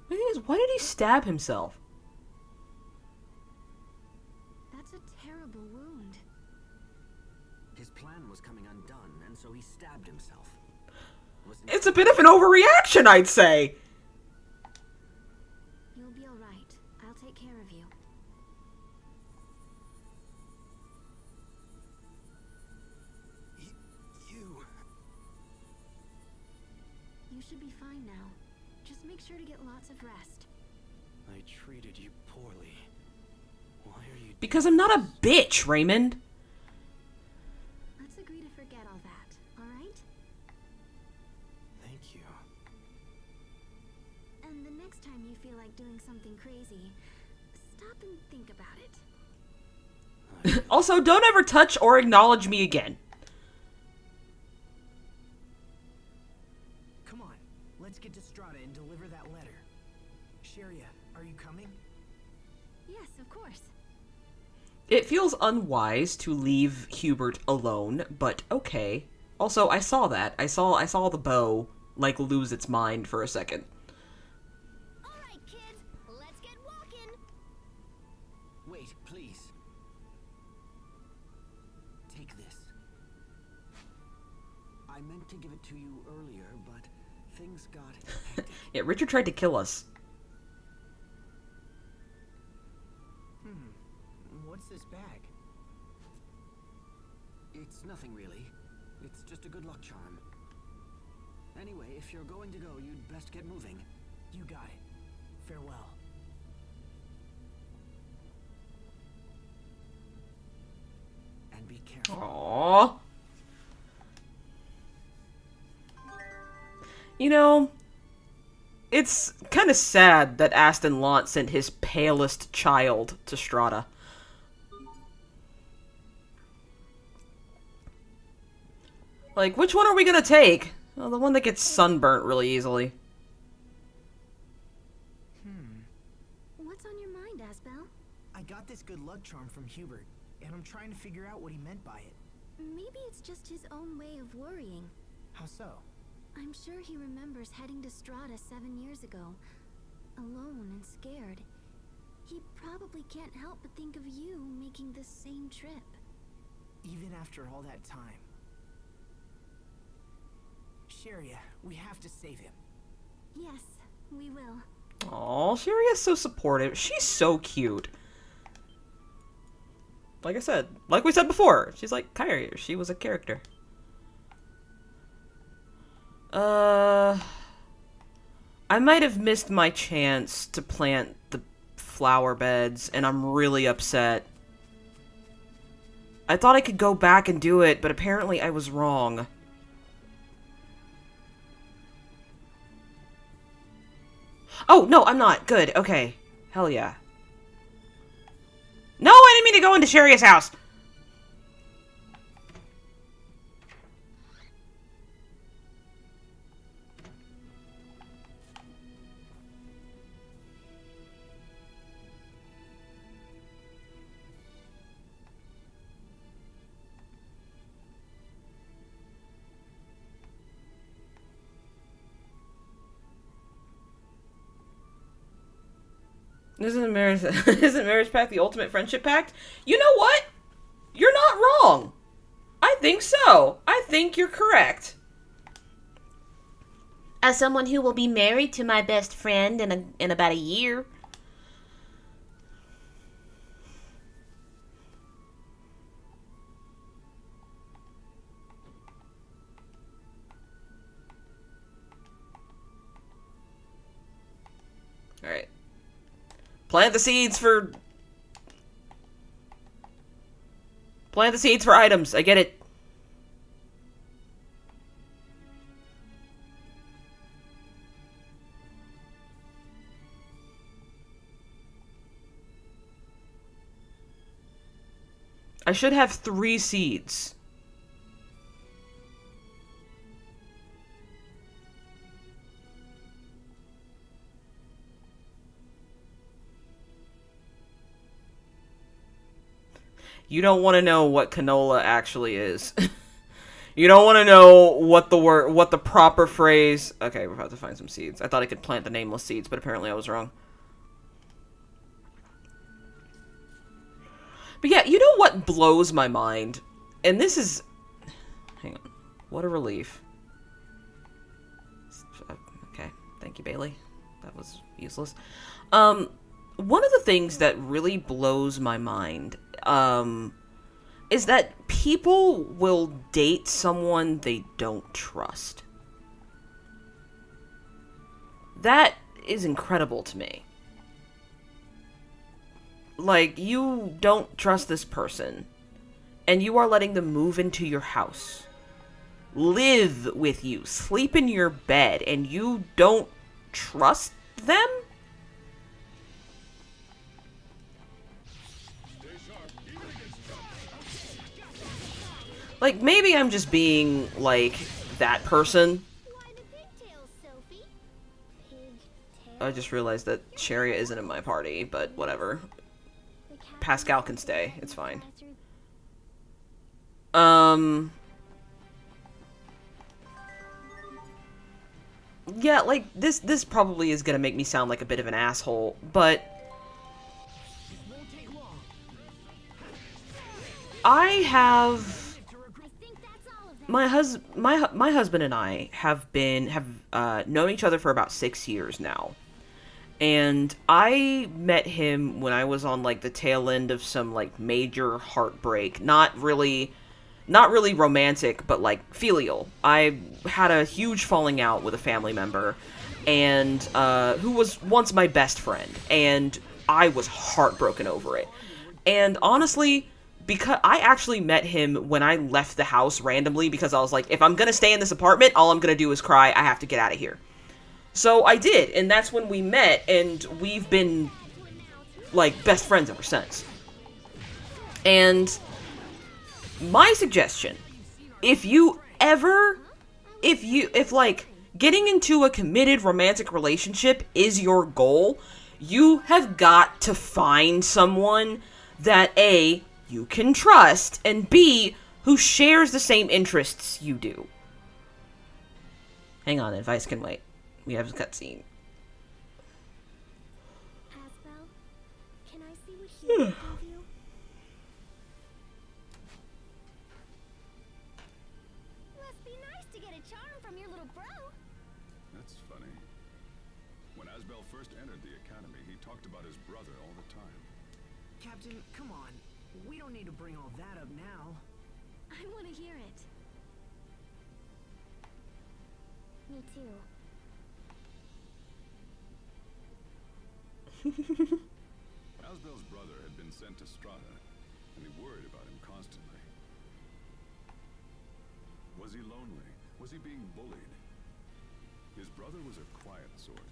The thing is, why did he stab himself? That's a terrible wound. His plan was coming undone, and so he stabbed himself. It's a bit of an overreaction, I'd say. You'll be all right. I'll take care of you. You should be fine now. Just make sure to get lots of rest. I treated you poorly. Why are you... Because I'm not a bitch, Raymond. Let's agree to forget all that, alright? Thank you. And the next time you feel like doing something crazy, stop and think about it. Also, don't ever touch or acknowledge me again. Come on, let's get to Strata and deliver that letter. Sharia, are you coming? Yes, of course. It feels unwise to leave Hubert alone, but okay. Also, I saw that. I saw the bow, like, lose its mind for a second. Alright, kids, let's get walking. Wait, please. Take this. I meant to give it to you earlier, but things got hectic. Yeah, Richard tried to kill us. What's this bag? It's nothing really. It's just a good luck charm. Anyway, if you're going to go, you'd best get moving. You got it. Farewell. And be careful. Aww. You know, it's kind of sad that Aston Lant sent his palest child to Strata. Like, which one are we gonna take? Well, the one that gets sunburnt really easily. What's on your mind, Asbel? I got this good luck charm from Hubert, and I'm trying to figure out what he meant by it. Maybe it's just his own way of worrying. How so? I'm sure he remembers heading to Strata 7 years ago, alone and scared. He probably can't help but think of you making the same trip. Even after all that time. Sharia, we have to save him. Yes, we will. Aw, Sherry is so supportive. She's so cute. Like I said, like we said before, she's like Kyrie. She was a character. I might have missed my chance to plant the flower beds, and I'm really upset. I thought I could go back and do it, but apparently I was wrong. Oh, no, I'm not. Good. Okay. Hell yeah. No, I didn't mean to go into Sharia's house. Isn't marriage pact the ultimate friendship pact? You know what? You're not wrong. I think so. I think you're correct. As someone who will be married to my best friend in about a year. All right. Plant the seeds for items. I get it. I should have 3 seeds. You don't want to know what canola actually is. You don't want to know what the proper phrase... Okay, we're about to find some seeds. I thought I could plant the nameless seeds, but apparently I was wrong. But yeah, you know what blows my mind? And this is... Hang on. What a relief. Okay, thank you, Bailey. That was useless. One of the things that really blows my mind... is that people will date someone they don't trust. That is incredible to me. Like, you don't trust this person, and you are letting them move into your house, live with you, sleep in your bed, and you don't trust them? Like, maybe I'm just being, like, that person. I just realized that Sharia isn't in my party, but whatever. Pascal can stay. It's fine. Yeah, like, this probably is gonna make me sound like a bit of an asshole, but... I have... My husband and I have known each other for about 6 years now. And I met him when I was on, like, the tail end of some, like, major heartbreak. Not really romantic, but, like, filial. I had a huge falling out with a family member, and, who was once my best friend. And I was heartbroken over it. And honestly... because I actually met him when I left the house randomly because I was like, if I'm gonna stay in this apartment, all I'm gonna do is cry. I have to get out of here. So I did, and that's when we met, and we've been, like, best friends ever since. And my suggestion, if like, getting into a committed romantic relationship is your goal, You have got to find someone that A, you can trust, and B, who shares the same interests you do. Hang on, advice can wait. We have a cutscene. Asbel, can I see what he can give you? Must be nice to get a charm from your little bro. That's funny. When Asbel first entered the academy, he talked about his brother all the time. Captain, come on. We don't need to bring all that up now. I want to hear it. Me too. Asbel's brother had been sent to Strata, and he worried about him constantly. Was he lonely? Was he being bullied? His brother was a quiet sort,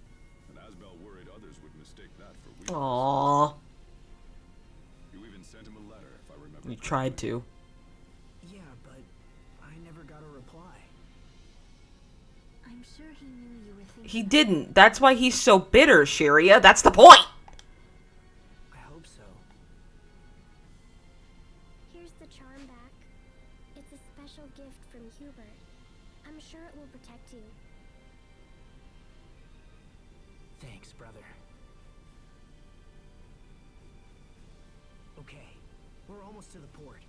and Asbel worried others would mistake that for weakness. Aww. You even sent him a letter, if I remember. You tried to. Yeah, but I never got a reply. I'm sure he knew you were thinking. He didn't. That's why he's so bitter, Shiria. That's the point! I hope so. Here's the charm back. It's a special gift from Hubert. I'm sure it will protect you. Thanks, brother. Okay, we're almost to the port.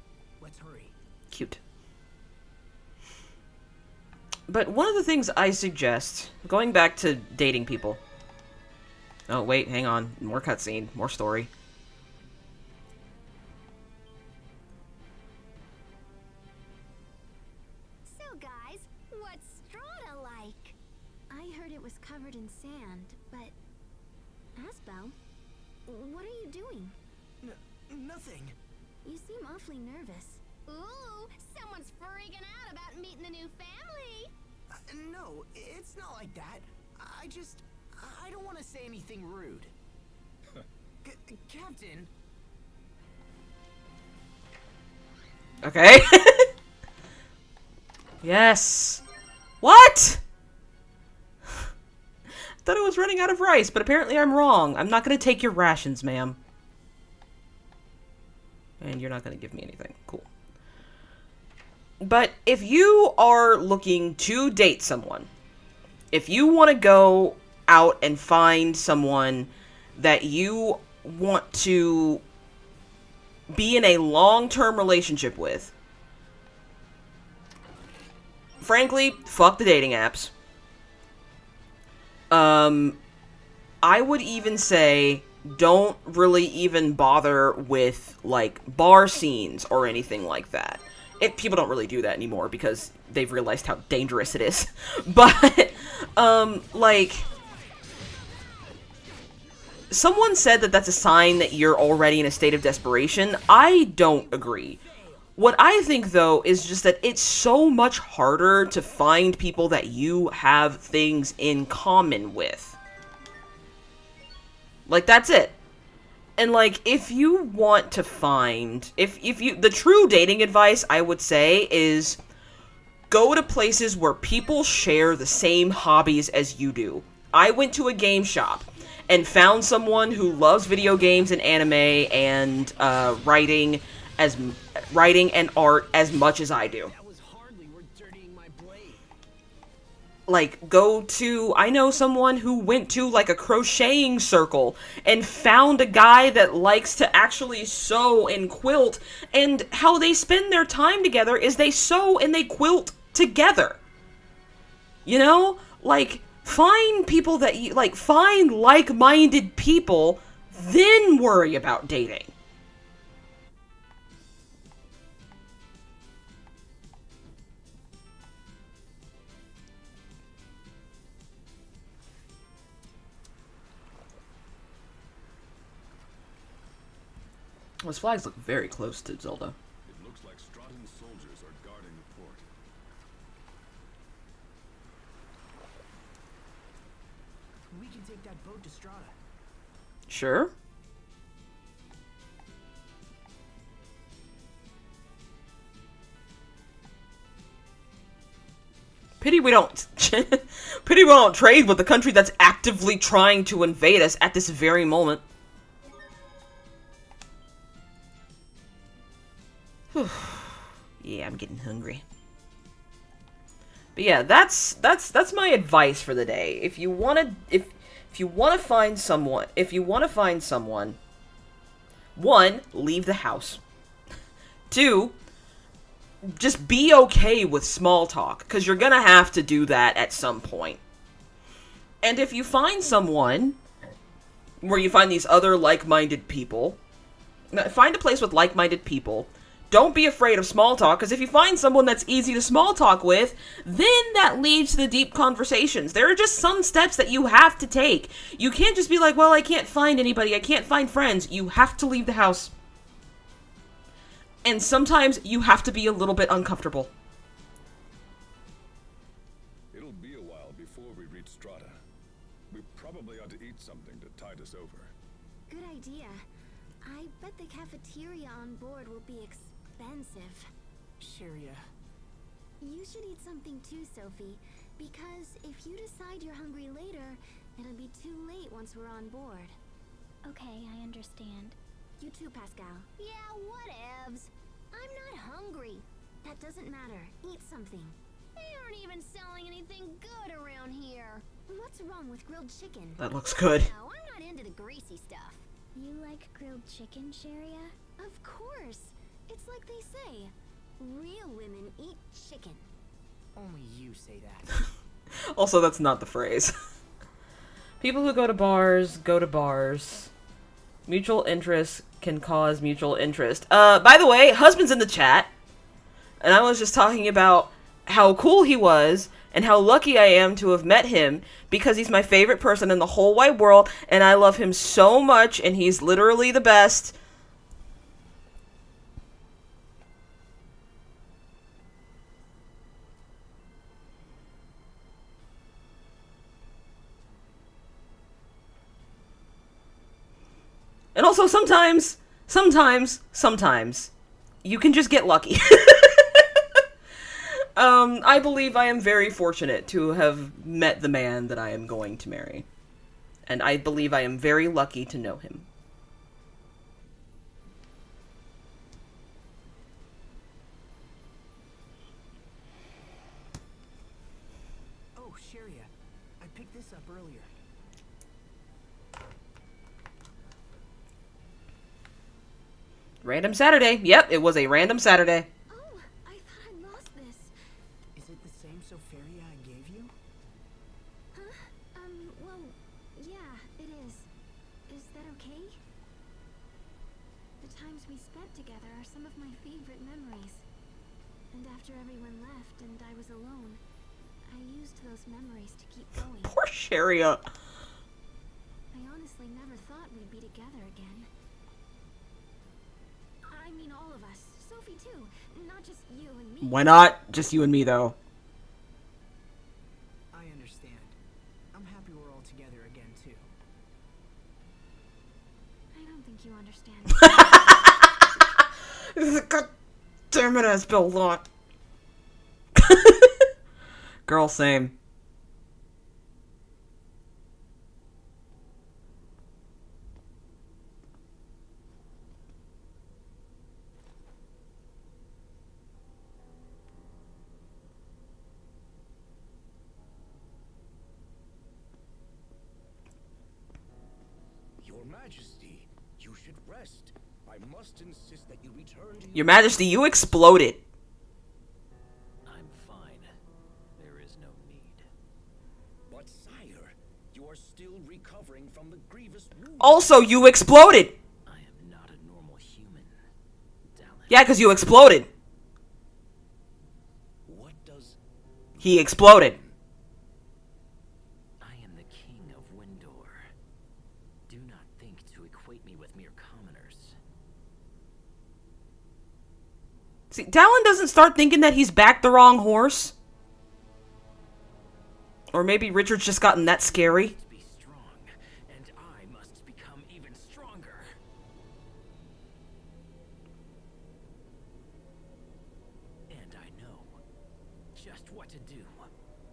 Let's hurry. Cute. But one of the things I suggest, going back to dating people. Oh, wait, hang on. More cutscene, more story. So guys, what's Strata like? I heard it was covered in sand, but... Asbel, what are you doing? Nothing. You seem awfully nervous. Ooh, someone's freaking out about meeting the new family. No, it's not like that. I don't want to say anything rude. Captain. Okay. Yes. What? Thought I was running out of rice, but apparently I'm wrong. I'm not going to take your rations, ma'am. And you're not going to give me anything. Cool. But if you are looking to date someone, if you want to go out and find someone that you want to be in a long-term relationship with, frankly, fuck the dating apps. I would even say don't really even bother with, like, bar scenes or anything like that. People don't really do that anymore because they've realized how dangerous it is. But, like, someone said that that's a sign that you're already in a state of desperation. I don't agree. What I think, though, is just that it's so much harder to find people that you have things in common with. Like, that's it. And, like, if you want to find... the true dating advice, I would say, is go to places where people share the same hobbies as you do. I went to a game shop and found someone who loves video games and anime and writing and art as much as I do. That was hardly worth dirtying my blade. Like, I know someone who went to, like, a crocheting circle and found a guy that likes to actually sew and quilt, and how they spend their time together is they sew and they quilt together. You know? Like, find people that you, like, find like-minded people, then worry about dating. Those flags look very close to Zelda. It looks like Strahtan's soldiers are guarding the port. We can take that boat to Strata. Sure. Pity we don't pity we don't trade with the country that's actively trying to invade us at this very moment. Whew. Yeah, I'm getting hungry. But yeah, that's my advice for the day. If you want to find someone, 1, leave the house. 2, just be okay with small talk, because you're gonna have to do that at some point. And if you find someone where you find these other like-minded people, find a place with like-minded people. Don't be afraid of small talk, because if you find someone that's easy to small talk with, then that leads to the deep conversations. There are just some steps that you have to take. You can't just be like, well, I can't find anybody, I can't find friends. You have to leave the house. And sometimes you have to be a little bit uncomfortable. It'll be a while before we reach Strata. We probably ought to eat something to tide us over. Good idea. I bet the cafeteria on board will be expensive. Sharia. You should eat something too, Sophie, because if you decide you're hungry later, it'll be too late once we're on board. Okay, I understand. You too, Pascal. Yeah, whatevs. I'm not hungry. That doesn't matter. Eat something. They aren't even selling anything good around here. What's wrong with grilled chicken? That looks good. No, I'm not into the greasy stuff. You like grilled chicken, Sharia? Of course. It's like they say. Real women eat chicken. Only you say that. Also, that's not the phrase. People who go to bars, go to bars. Mutual interest can cause mutual interest. By the way, husband's in the chat. And I was just talking about how cool he was and how lucky I am to have met him, because he's my favorite person in the whole wide world and I love him so much and he's literally the best. And also sometimes, you can just get lucky. I believe I am very fortunate to have met the man that I am going to marry. And I believe I am very lucky to know him. Oh, Sharia. I picked this up earlier. Random Saturday. Yep, it was a random Saturday. Oh, I thought I lost this. Is it the same Soferia I gave you? Huh? Well, yeah, it is. Is that okay? The times we spent together are some of my favorite memories. And after everyone left and I was alone, I used those memories to keep going. Poor Sharia. I honestly never thought we'd be together again. I mean all of us. Sophie too. Not just you and me. Why not? Just you and me, though. I understand. I'm happy we're all together again, too. I don't think you understand. God damn it, has Bill lot. Girl, same. Your Majesty, you should rest. I must insist that you return to Your Majesty, you exploded. I'm fine. There is no need. But sire, you are still recovering from the grievous wound. Also, you exploded. I am not a normal human, Dallin. Yeah, because you exploded. What does... He exploded. I am the king of Windor. Do not think to equate me with mere commoners. See, Dallin doesn't start thinking that he's backed the wrong horse. Or maybe Richard's just gotten that scary. Be strong, and I must become even stronger. And I know just what to do.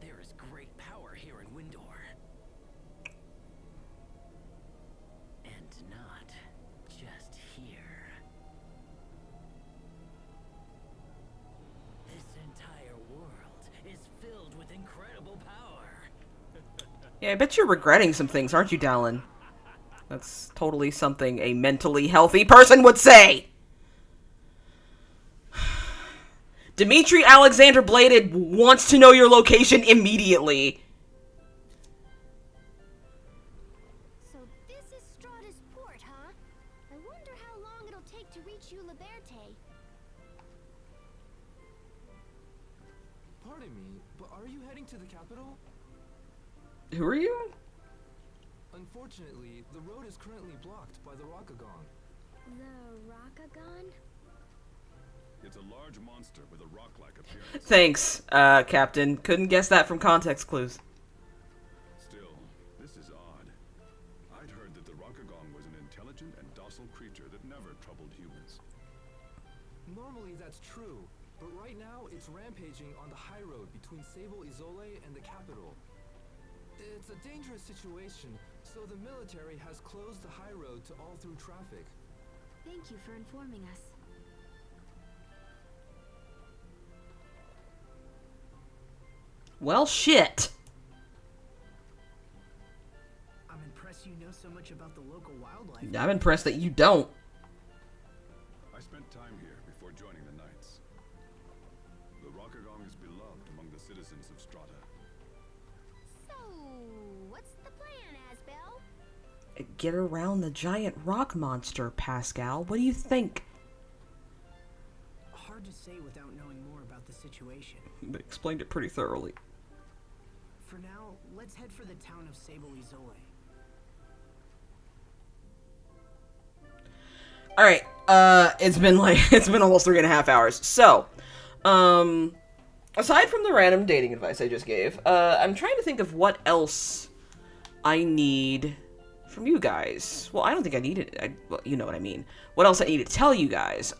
There is great power here in Windor. And not just here. This entire world is filled with incredible power. Yeah, I bet you're regretting some things, aren't you, Dallin? That's totally something a mentally healthy person would say! Dimitri Alexander Bladed wants to know your location immediately. So this is Strata's port, huh? I wonder how long it'll take to reach you, Liberte. Pardon me, but are you heading to the capital? Who are you? Unfortunately, the road is currently blocked by the Rakagon. The Rakagon? It's a large monster with a rock-like appearance. Thanks, Captain. Couldn't guess that from context clues. Still, this is odd. I'd heard that the Rakagon was an intelligent and docile creature that never troubled humans. Normally that's true, but right now it's rampaging on the high road between Sable Isole and the capital. It's a dangerous situation, so the military has closed the high road to all through traffic. Thank you for informing us. Well, shit. I'm impressed you know so much about the local wildlife. I'm impressed that you don't. I spent time here before joining the Knights. The Rakagon is beloved among the citizens of Strata. So, what's the plan, Asbel? Get around the giant rock monster, Pascal. What do you think? Hard to say without knowing more about the situation. They explained it pretty thoroughly. For now, let's head for the town of Sable Isole. Alright, it's been almost 3.5 hours. So, aside from the random dating advice I just gave, I'm trying to think of what else I need from you guys. Well, I don't think I need it. Well, you know what I mean. What else I need to tell you guys?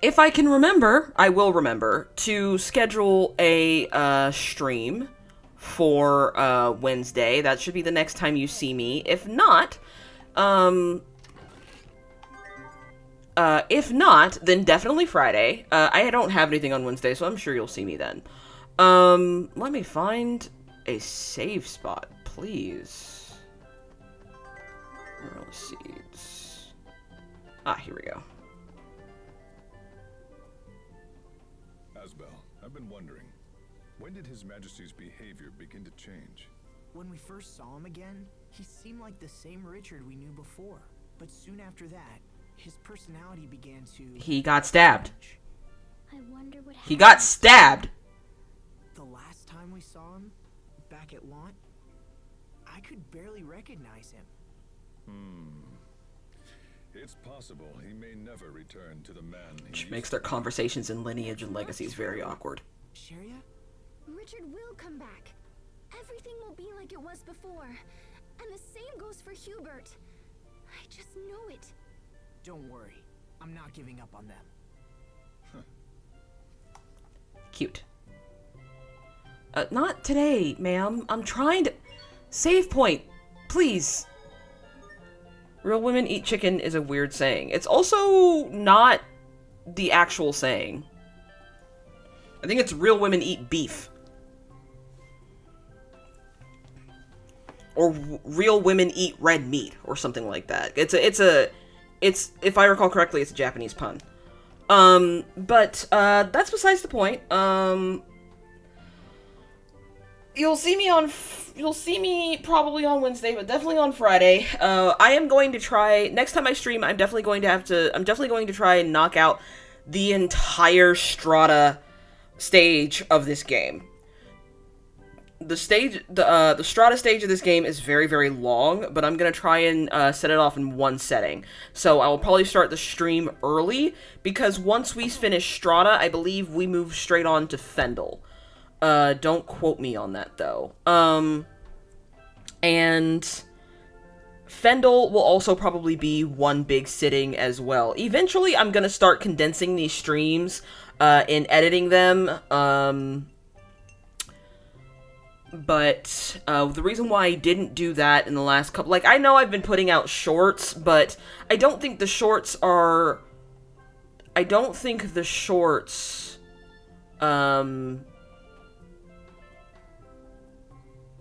If I can remember, I will remember to schedule a stream for Wednesday. That should be the next time you see me. If not, then definitely Friday. I don't have anything on Wednesday, so I'm sure you'll see me then. Let me find a save spot, please. Early seeds. Ah, here we go. Asbel, I've been wondering, when did His Majesty's behavior begin to change? When we first saw him again, he seemed like the same Richard we knew before. But soon after that, his personality began to... He got stabbed. I wonder what He got stabbed! The last time we saw him, back at Launt, I could barely recognize him. It's possible he may never return to the man he Which used makes their conversations in lineage and legacies very awkward. Sharia? Richard will come back. Everything will be like it was before. And the same goes for Hubert. I just know it. Don't worry. I'm not giving up on them. Cute. Not today, ma'am. I'm trying to... Save point. Please. Real women eat chicken is a weird saying. It's also not the actual saying. I think it's real women eat beef. Or real women eat red meat, or something like that. It's if I recall correctly, it's a Japanese pun. But that's besides the point. You'll see me probably on Wednesday, but definitely on Friday. I am going to try, next time I stream, I'm definitely going to try and knock out the entire Strata stage of this game. The Strata stage of this game is very, very long, but I'm going to try and set it off in one setting. So I will probably start the stream early, because once we finish Strata, I believe we move straight on to Fendel. Don't quote me on that, though. And Fendel will also probably be one big sitting as well. Eventually, I'm going to start condensing these streams, and editing them, But the reason why I didn't do that in the last couple... Like, I know I've been putting out shorts, but I don't think the shorts are... I don't think the shorts... are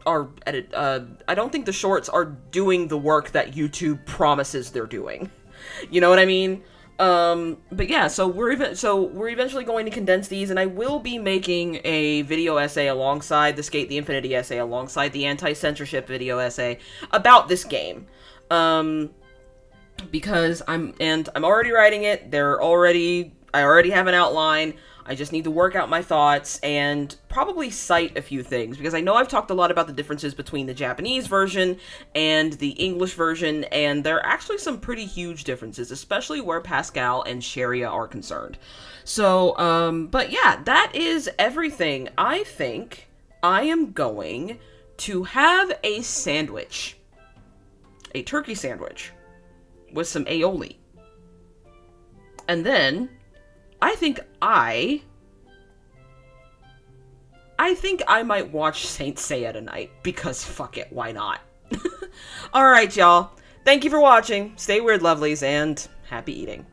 I don't think the shorts are doing the work that YouTube promises they're doing. You know what I mean? But yeah, so we're eventually going to condense these, and I will be making a video essay alongside the Skate the Infinity essay, alongside the anti-censorship video essay about this game. Because I'm already writing it. I already have an outline. I just need to work out my thoughts and probably cite a few things, because I know I've talked a lot about the differences between the Japanese version and the English version, and there are actually some pretty huge differences, especially where Pascal and Sharia are concerned. So, but yeah, that is everything. I think I am going to have a sandwich. A turkey sandwich with some aioli. And then I think I might watch Saint Seiya tonight, because fuck it, why not? Alright, y'all. Thank you for watching. Stay weird, lovelies, and happy eating.